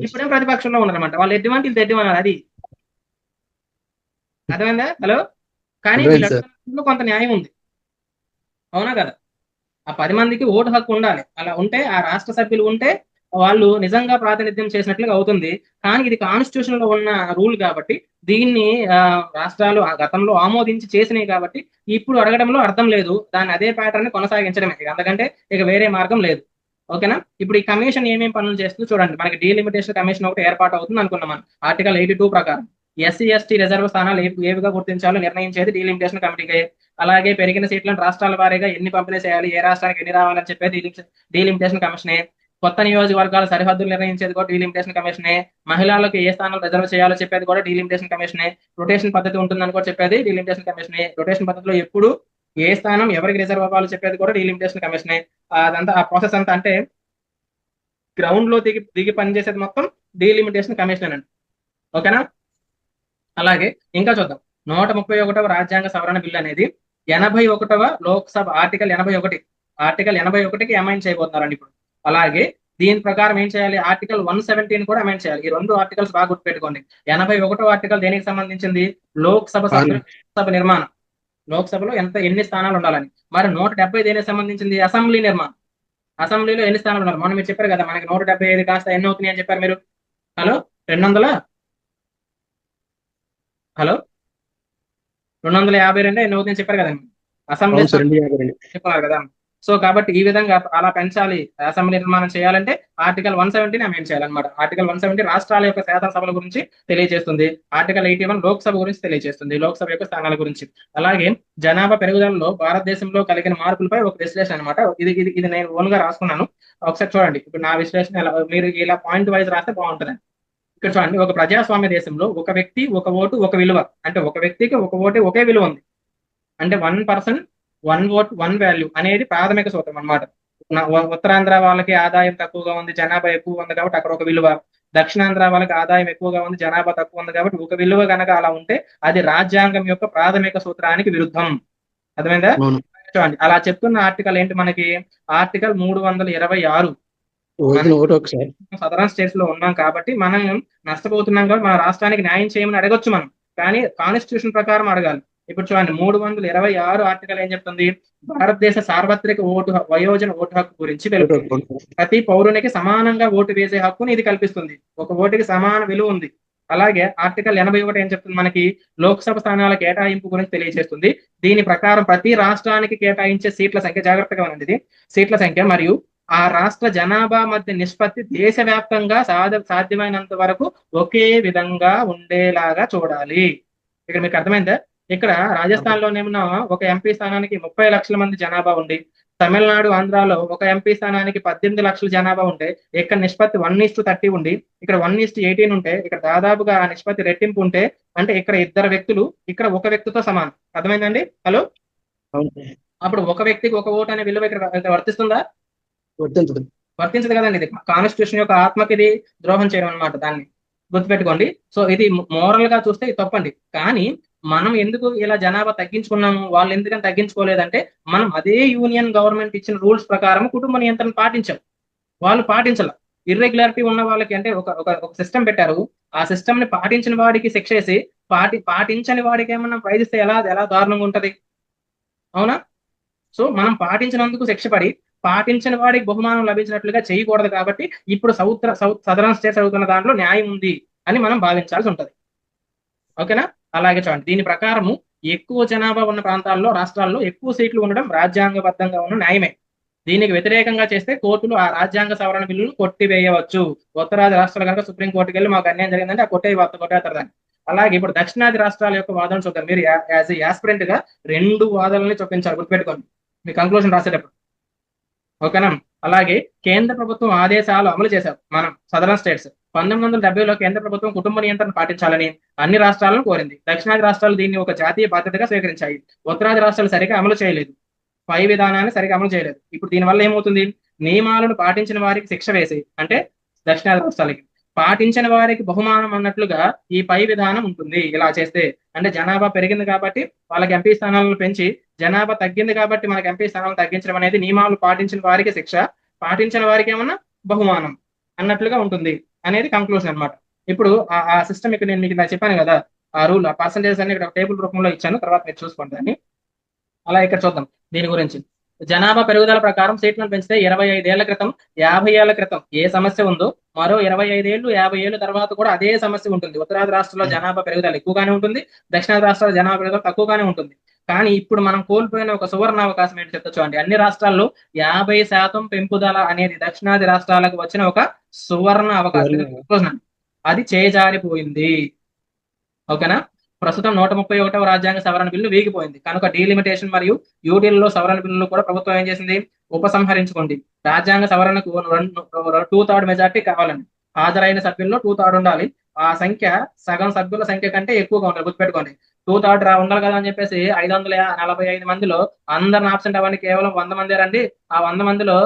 Speaker 1: ఇప్పుడేం ప్రతిపక్షంలో ఉన్నారన్నమాట. వాళ్ళు ఎడ్డిమంటే ఇది ఎడ్డిమన్నారు. అది అర్థమైందా? హలో. కానీ వీళ్ళలో కొంత న్యాయం ఉంది, అవునా కదా? ఆ 10 మందికి ఓటు హక్కు ఉండాలి. అలా ఉంటే, ఆ రాష్ట్ర సభ్యులు ఉంటే వాళ్ళు నిజంగా ప్రాతినిధ్యం చేసినట్లుగా అవుతుంది. కానీ ఇది కాన్స్టిట్యూషన్ లో ఉన్న రూల్ కాబట్టి దీన్ని రాష్ట్రాలు ఆ గతంలో ఆమోదించి చేసినాయి కాబట్టి ఇప్పుడు అడగడంలో అర్థం లేదు. దాన్ని అదే ప్యాటర్న్ కొనసాగించడమే, అంతకంటే ఇక వేరే మార్గం లేదు. ఓకేనా? ఇప్పుడు ఈ కమిషన్ ఏమేమి పనులు చేస్తుందో చూడండి. మనకి డీలిమిటేషన్ కమిషన్ ఒకటి ఏర్పాటు అవుతుంది అనుకున్నాం మనం. ఆర్టికల్ 82 ప్రకారం ఎస్సీ ఎస్టీ రిజర్వ్ స్థానాలు ఏవిగా గుర్తించాలో నిర్ణయించేది డీలిమిటేషన్ కమిటీకే. అలాగే పెరిగిన సీట్లను రాష్ట్రాల వారీగా ఎన్ని పంపిణీ చేయాలి, ఏ రాష్ట్రానికి ఎన్ని రావాలని చెప్పేది డీలిమిటేషన్ కమిషనే. కొత్త నియోజకవర్గాల సరిహద్దులు నిర్ణయించేది కూడా డీలిమిటేషన్ కమిషనే. మహిళలకు ఏ స్థానం రిజర్వ్ చేయాలో చెప్పేది కూడా డీలిమిటేషన్ కమిషనే. రొటేషన్ పద్ధతి ఉంటుందని కూడా చెప్పేది డీలిమిటేషన్ కమిషనే. రొటేషన్ పద్ధతిలో ఎప్పుడు ఏ స్థానం ఎవరికి రిజర్వ్ అవ్వాలో చెప్పేది కూడా డీలిమిటేషన్ కమిషనే. అదంతా ఆ ప్రాసెస్ అంతా అంటే గ్రౌండ్ లో దిగి పనిచేసేది మొత్తం డీలిమిటేషన్ కమిషన్ అండి. ఓకేనా? అలాగే ఇంకా చూద్దాం. 131వ రాజ్యాంగ సవరణ బిల్లు అనేది 81వ లోక్సభ ఆర్టికల్ 81కి అమైండ్ చేయబోతున్నారండి ఇప్పుడు. అలాగే దీని ప్రకారం ఏం చేయాలి, ఆర్టికల్ 117 కూడా అమైండ్ చేయాలి. ఈ రెండు ఆర్టికల్స్ బాగా గుర్తుపెట్టుకోండి. 81వ ఆర్టికల్ దేనికి సంబంధించింది, లోక్సభ సభ నిర్మాణం, లోక్సభలో ఎన్ని స్థానాలు ఉండాలని. మరి 170 దేనికి సంబంధించింది, అసెంబ్లీ నిర్మాణం. అసెంబ్లీలో ఎన్ని స్థానాలు ఉండాలి, మొన్న మీరు చెప్పారు కదా మనకి 175 కాస్త ఎన్ని అవుతున్నాయి అని చెప్పారు మీరు. హలో 252 ఎన్ని అవుతుందని చెప్పారు కదండి అసెంబ్లీ చెప్పారు కదా. సో కాబట్టి ఈ విధంగా అలా పెంచాలి, అసెంబ్లీ నిర్మాణం చేయాలంటే ఆర్టికల్ 170 అమెండ్ చేయాలన్నమాట. ఆర్టికల్ 170 రాష్ట్రాల యొక్క శాసనసభల గురించి తెలియజేస్తుంది. ఆర్టికల్ 81 లోక్సభ గురించి తెలియజేస్తుంది, లోక్సభ యొక్క స్థానాల గురించి. అలాగే జనాభా పెరుగుదలలో భారతదేశంలో కలిగిన మార్పులపై ఒక విశ్లేషణ అనమాట. ఇది నేను ఓన్ గా రాసుకున్నాను, ఒకసారి చూడండి. ఇప్పుడు నా విశ్లేషణ మీరు ఇలా పాయింట్ వైజ్ రాస్తే బాగుంటుంది. ఇక్కడ చూడండి, ఒక ప్రజాస్వామ్య దేశంలో ఒక వ్యక్తి ఒక ఓటు ఒక విలువ, అంటే ఒక వ్యక్తికి ఒక ఓటు ఒకే విలువ ఉంది. అంటే 1 person 1 vote 1 value అనేది ప్రాథమిక సూత్రం అనమాట. ఉత్తరాంధ్ర వాళ్ళకి ఆదాయం తక్కువగా ఉంది, జనాభా ఎక్కువ ఉంది కాబట్టి అక్కడ ఒక విలువ. దక్షిణాంధ్ర వాళ్ళకి ఆదాయం ఎక్కువగా ఉంది, జనాభా తక్కువ ఉంది కాబట్టి ఒక విలువ కనుక అలా ఉంటే అది రాజ్యాంగం యొక్క ప్రాథమిక సూత్రానికి విరుద్ధం. అర్థమైందా? చూడండి, అలా చెప్తున్న ఆర్టికల్ ఏంటి మనకి, ఆర్టికల్ 326. సదరన్ స్టేట్స్ లో ఉన్నాం కాబట్టి మనం నష్టపోతున్నాం కాబట్టి మన రాష్ట్రానికి న్యాయం చేయమని అడగొచ్చు మనం, కానీ కాన్స్టిట్యూషన్ ప్రకారం అడగాలి. ఇప్పుడు చూడండి 326 ఆర్టికల్ ఏం చెప్తుంది, భారతదేశ సార్వత్రిక వయోజన ఓటు హక్కు గురించి తెలుపుతుంది. ప్రతి పౌరునికి సమానంగా ఓటు వేసే హక్కుని ఇది కల్పిస్తుంది, ఒక ఓటుకి సమాన విలువ ఉంది. అలాగే ఆర్టికల్ 81 ఏం చెప్తుంది మనకి, లోక్సభ స్థానాల కేటాయింపు గురించి తెలియజేస్తుంది. దీని ప్రకారం ప్రతి రాష్ట్రానికి కేటాయించే సీట్ల సంఖ్య, జాగ్రత్తగా ఉంది, సీట్ల సంఖ్య మరియు ఆ రాష్ట్ర జనాభా మధ్య నిష్పత్తి దేశవ్యాప్తంగా సాధ్యమైనంత వరకు ఒకే విధంగా ఉండేలాగా చూడాలి. ఇక్కడ మీకు అర్థమైందా? ఇక్కడ రాజస్థాన్ లోనేమో ఒక ఎంపీ స్థానానికి 30 లక్షల మంది జనాభా ఉండి, తమిళనాడు ఆంధ్రాలో ఒక ఎంపీ స్థానానికి 18 లక్షల జనాభా ఉంటే ఇక్కడ నిష్పత్తి 1:30 ఉండి, ఇక్కడ 1:18 ఉంటే ఇక్కడ దాదాపుగా ఆ నిష్పత్తి రెట్టింపు ఉంటే, అంటే ఇక్కడ 2 వ్యక్తులు ఇక్కడ ఒక వ్యక్తితో సమానం. అర్థమైందండి? హలో, అప్పుడు ఒక వ్యక్తికి ఒక ఓటు అనే విలువ ఇక్కడ వర్తిస్తుందా? వర్తించదు కదండి. ఇది కాన్స్టిట్యూషన్ యొక్క ఆత్మకి ఇది ద్రోహం చేయడం అనమాట, దాన్ని గుర్తుపెట్టుకోండి. సో ఇది మోరల్ గా చూస్తే ఇది తప్పండి. కానీ మనం ఎందుకు ఇలా జనాభా తగ్గించుకున్నాము, వాళ్ళు ఎందుకని తగ్గించుకోలేదంటే మనం అదే యూనియన్ గవర్నమెంట్ ఇచ్చిన రూల్స్ ప్రకారం కుటుంబ నియంత్రణ పాటించాం, వాళ్ళు పాటించాల. ఇర్రెగ్యులారిటీ ఉన్న వాళ్ళకి అంటే ఒక సిస్టమ్ పెట్టారు, ఆ సిస్టమ్ ని పాటించిన వాడికి శిక్ష వేసి పాటించని వాడికి ఏమన్నా ప్రైజ్ ఇస్తే ఎలా దారుణంగా ఉంటది, అవునా? సో మనం పాటించినందుకు శిక్ష పడి పాటించిన వాడికి బహుమానం లభించినట్లుగా చేయకూడదు. కాబట్టి ఇప్పుడు సదరన్ స్టేట్స్ అవుతున్న దాంట్లో న్యాయం ఉంది అని మనం భావించాల్సి ఉంటది. ఓకేనా? అలాగే చూడండి, దీని ప్రకారము ఎక్కువ జనాభా ఉన్న ప్రాంతాల్లో, రాష్ట్రాల్లో ఎక్కువ సీట్లు ఉండడం రాజ్యాంగబద్ధంగా ఉన్న న్యాయమే. దీనికి వ్యతిరేకంగా చేస్తే కోర్టులు ఆ రాజ్యాంగ సవరణ బిల్లును కొట్టివేయవచ్చు. ఉత్తరాది రాష్ట్రాలు కనుక సుప్రీంకోర్టుకి వెళ్ళి మాకు అన్యాయం జరిగిందంటే ఆ కొట్టేస్తారు దాన్ని. అలాగే ఇప్పుడు దక్షిణాది రాష్ట్రాల యొక్క వాదన చూద్దాం. మీరు యాజ్ ఏ యాస్పిరెంట్ గా 2 వాదనల్ని చొప్పించాలి, గుర్తుపెట్టుకోండి మీ కంక్లూజన్ రాసేటప్పుడు. ఓకేనా? అలాగే కేంద్ర ప్రభుత్వం ఆదేశాలు అమలు చేశారు మనం సదరన్ స్టేట్స్. 1970లో కేంద్ర ప్రభుత్వం కుటుంబ నియంత్రణ పాటించాలని అన్ని రాష్ట్రాలను కోరింది. దక్షిణాది రాష్ట్రాలు దీన్ని ఒక జాతీయ బాధ్యతగా స్వీకరించాయి. ఉత్తరాది రాష్ట్రాలు సరిగా అమలు చేయలేదు, పై విధానాన్ని సరిగా అమలు చేయలేదు. ఇప్పుడు దీనివల్ల ఏమవుతుంది, నియమాలను పాటించిన వారికి శిక్ష వేసి, అంటే దక్షిణాది రాష్ట్రాలకి పాటించిన వారికి బహుమానం అన్నట్లుగా ఈ పై విధానం ఉంటుంది. ఇలా చేస్తే అంటే జనాభా పెరిగింది కాబట్టి వాళ్ళకి ఎంపీ స్థానాలను పెంచి, జనాభా తగ్గింది కాబట్టి మనకి ఎంపీ స్థానాలను తగ్గించడం అనేది నియమాలు పాటించిన వారికి శిక్ష, పాటించిన వారికి ఏమన్నా బహుమానం అన్నట్లుగా ఉంటుంది అనేది కంక్లూజన్ అనమాట. ఇప్పుడు ఆ సిస్టమ్ ఇక్కడ నేను మీకు చెప్పాను కదా, ఆ రూల్, ఆ పర్సంటేజ్ అన్ని ఇక్కడ టేబుల్ రూపంలో ఇచ్చాను, తర్వాత మీరు చూసుకోండి దాన్ని. అలా ఇక్కడ చూద్దాం దీని గురించి. జనాభా పెరుగుదల ప్రకారం సీట్లను పెంచితే 25 ఏళ్ల క్రితం 50 ఏళ్ల క్రితం ఏ సమస్య ఉందో మరో 25 ఏళ్ళు 50 ఏళ్ళ తర్వాత కూడా అదే సమస్య ఉంటుంది. ఉత్తరాది రాష్ట్రాల్లో జనాభా పెరుగుదల ఎక్కువగానే ఉంటుంది, దక్షిణాది రాష్ట్రాల్లో జనాభా పెరుగుదల తక్కువగానే ఉంటుంది. కానీ ఇప్పుడు మనం కోల్పోయిన ఒక సువర్ణ అవకాశం ఏంటి చెప్తా చూడండి. అన్ని రాష్ట్రాల్లో 50% పెంపుదల అనేది దక్షిణాది రాష్ట్రాలకు వచ్చిన ఒక సువర్ణ అవకాశం, అది చేజారిపోయింది. ఓకేనా? ప్రస్తుతం 131వ రాజ్యాంగ సవరణ బిల్లు వీగిపోయింది కనుక డీలిమిటేషన్ మరియు యూటీలలో సవరణ బిల్లులు కూడా ప్రభుత్వం ఏం చేసింది, ఉపసంహరించుకోండి. రాజ్యాంగ సవరణకు 2/3 మెజార్టీ కావాలండి. హాజరైన సభ్యుల్లో 2/3 ఉండాలి. ఆ సంఖ్య సగం సభ్యుల సంఖ్య కంటే ఎక్కువగా ఉండాలి, గుర్తుపెట్టుకోండి. 2/3 ఉండాలి కదా అని చెప్పేసి 545 మందిలో అందరిని ఆబ్సెంట్ అవ్వని కేవలం 100 మంది రండి. ఆ 100 మందిలో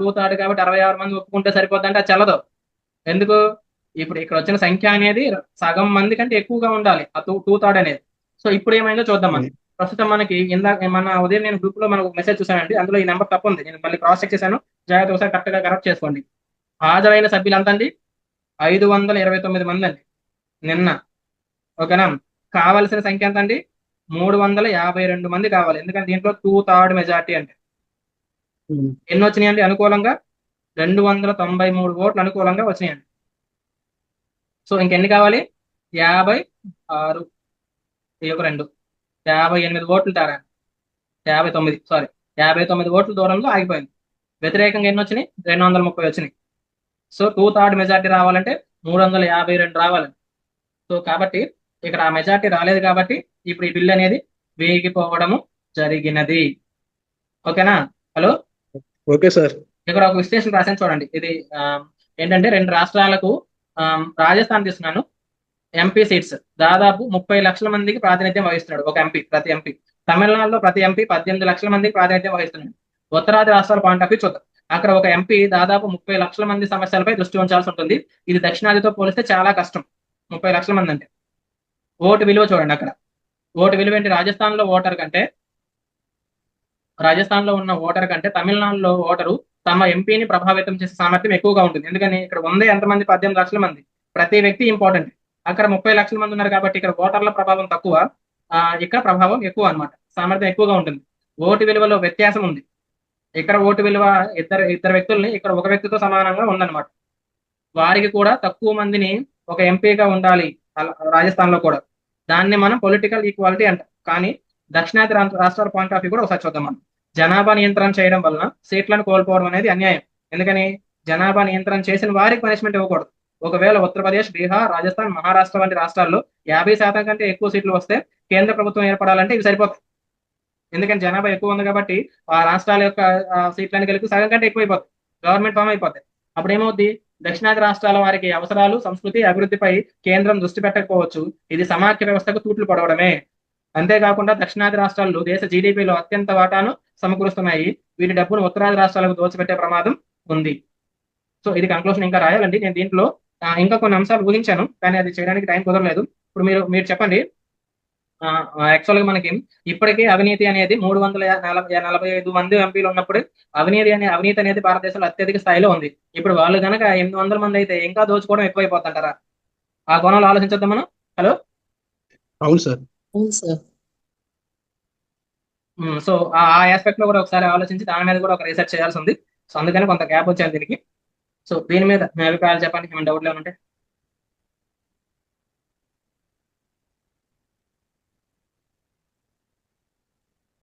Speaker 1: 2/3 కాబట్టి 66 మంది ఒప్పుకుంటే సరిపోద్దంటే అది చల్లదు. ఎందుకు? ఇప్పుడు ఇక్కడ వచ్చిన సంఖ్య అనేది సగం మంది కంటే ఎక్కువగా ఉండాలి, ఆ 2/3 అనేది. సో ఇప్పుడు ఏమైందో చూద్దాం మనం. ప్రస్తుతం మనకి ఇందాక మన ఉదయం నేను గ్రూప్ లో మనకు మెసేజ్ చూసానండి, అందులో ఈ నెంబర్ తప్పు ఉంది. నేను మళ్ళీ క్రాస్ చెక్ చేశాను, జాగ్రత్త ఒకసారి కరెక్ట్ గా కరెక్ట్ చేసుకోండి. హాజరైన సభ్యులు ఎంత అండి? 529 మంది అండి నిన్న. ఓకేనా? కావాల్సిన సంఖ్య ఎంత అండి? 352 మంది కావాలి, ఎందుకంటే దీంట్లో 2/3 మెజార్టీ అంటే. ఎన్ని వచ్చినాయండి అనుకూలంగా? 293 ఓట్లు అనుకూలంగా వచ్చినాయండి. సో ఇంకెన్ని కావాలి? 56 ఈ ఒక 2 58 ఓట్లు తేడా. 59 సారీ 59 ఓట్ల దూరంలో ఆగిపోయింది. వ్యతిరేకంగా ఎన్ని వచ్చినాయి? 230 వచ్చినాయి. సో 2/3 మెజార్టీ రావాలంటే 352 రావాలి. సో కాబట్టి ఇక్కడ ఆ మెజార్టీ రాలేదు కాబట్టి ఇప్పుడు ఈ బిల్ అనేది వేగిపోవడము జరిగినది. ఓకేనా? Hello,
Speaker 2: okay sir.
Speaker 1: ఇక్కడ ఒక విశ్లేషణ రాశాను చూడండి. ఇది ఏంటంటే 2 రాష్ట్రాలకు రాజస్థాన్ తీస్తున్నాను. ఎంపీ సీట్స్ దాదాపు 30 లక్షల మందికి ప్రాతినిధ్యం వహిస్తున్నాడు ఒక ఎంపీ, ప్రతి ఎంపీ. తమిళనాడులో ప్రతి ఎంపీ 18 లక్షల మందికి ప్రాతినిధ్యం వహిస్తున్నాడు. ఉత్తరాది రాష్ట్రాల పాయింట్ ఆఫ్ వ్యూ చూద్దాం. అక్కడ ఒక ఎంపీ దాదాపు 30 లక్షల మంది సమస్యలపై దృష్టి ఉంచాల్సి ఉంటుంది. ఇది దక్షిణాదితో పోలిస్తే చాలా కష్టం. 30 లక్షల మంది అంటే ఓటు విలువ చూడండి. అక్కడ ఓటు విలువ ఏంటి? రాజస్థాన్లో ఉన్న ఓటర్ కంటే తమిళనాడులో ఓటరు తమ ఎంపీని ప్రభావితం చేసే సామర్థ్యం ఎక్కువగా ఉంటుంది. ఎందుకని ఇక్కడ ఉందే ఎంతమంది? 18 లక్షల మంది. ప్రతి వ్యక్తి ఇంపార్టెంట్. అక్కడ 30 లక్షల మంది ఉన్నారు కాబట్టి ఇక్కడ ఓటర్ల ప్రభావం తక్కువ, ఇక్కడ ప్రభావం ఎక్కువ అన్నమాట. సామర్థ్యం ఎక్కువగా ఉంటుంది. ఓటు విలువలో వ్యత్యాసం ఉంది. ఇక్కడ ఓటు విలువ ఇద్దరు వ్యక్తుల్ని ఇక్కడ ఒక వ్యక్తితో సమానంగా ఉందన్నమాట. వారికి కూడా తక్కువ మందిని ఒక ఎంపీగా ఉండాలి రాజస్థాన్ లో కూడా. దాన్ని మనం పొలిటికల్ ఈక్వాలిటీ అంటాం. కానీ దక్షిణాది రాష్ట్రాల పాయింట్ ఆఫ్ వ్యూ కూడా ఒకసారి చూద్దాం మనం. జనాభా నియంత్రణ చేయడం వలన సీట్లను కోల్పోవడం అనేది అన్యాయం. ఎందుకని? జనాభా నియంత్రణ చేసిన వారికి పనిష్మెంట్ ఇవ్వకూడదు. ఒకవేళ ఉత్తరప్రదేశ్, బీహార్, రాజస్థాన్, మహారాష్ట్ర వంటి రాష్ట్రాల్లో 50% కంటే ఎక్కువ సీట్లు వస్తే కేంద్ర ప్రభుత్వం ఏర్పడాలంటే ఇవి సరిపోతాయి. ఎందుకంటే జనాభా ఎక్కువ ఉంది కాబట్టి ఆ రాష్ట్రాల యొక్క సీట్లను కలిపి సగం కంటే ఎక్కువైపోతాయి, గవర్నమెంట్ ఫామ్ అయిపోతాయి. అప్పుడు ఏమవుద్ది? దక్షిణాది రాష్ట్రాల వారికి అవసరాలు, సంస్కృతి, అభివృద్ధిపై కేంద్రం దృష్టి పెట్టకపోవచ్చు. ఇది సమాఖ్య వ్యవస్థకు తూట్లు పడవడమే. అంతేకాకుండా దక్షిణాది రాష్ట్రాలు దేశ జీడిపిలో అత్యంత వాటాను సమకూరుస్తున్నాయి. వీటి డబ్బును ఉత్తరాది రాష్ట్రాలకు దోచిపెట్టే ప్రమాదం ఉంది. సో ఇది కంక్లూషన్ ఇంకా రాయాలండి. నేను దీంట్లో ఇంకా కొన్ని అంశాలు ఊహించాను, కానీ అది చేయడానికి టైం కుదరలేదు. ఇప్పుడు మీరు చెప్పండి. యాక్చువల్ గా మనకి ఇప్పటికీ అవినీతి అనేది 345 మంది ఎంపీలు ఉన్నప్పుడు అవినీతి అనేది భారతదేశంలో అత్యధిక స్థాయిలో ఉంది. ఇప్పుడు వాళ్ళు కనుక 800 మంది అయితే ఇంకా దోచుకోవడం ఎక్కువైపోతుంటారా? ఆ కోణంలో ఆలోచించద్దాం మనం. హలో,
Speaker 2: అవును సార్.
Speaker 1: సో ఆ ఆస్పెక్ట్ లో కూడా ఒకసారి ఆలోచించి దాని మీద కూడా ఒక రీసెర్చ్ చేయాల్సి ఉంది. సో అందుకని కొంత గ్యాప్ వచ్చాను దీనికి. సో దీని మీద మీ అభిప్రాయాలు చెప్పండి, ఏమైనా డౌట్లు ఏమైనా ఉంటే.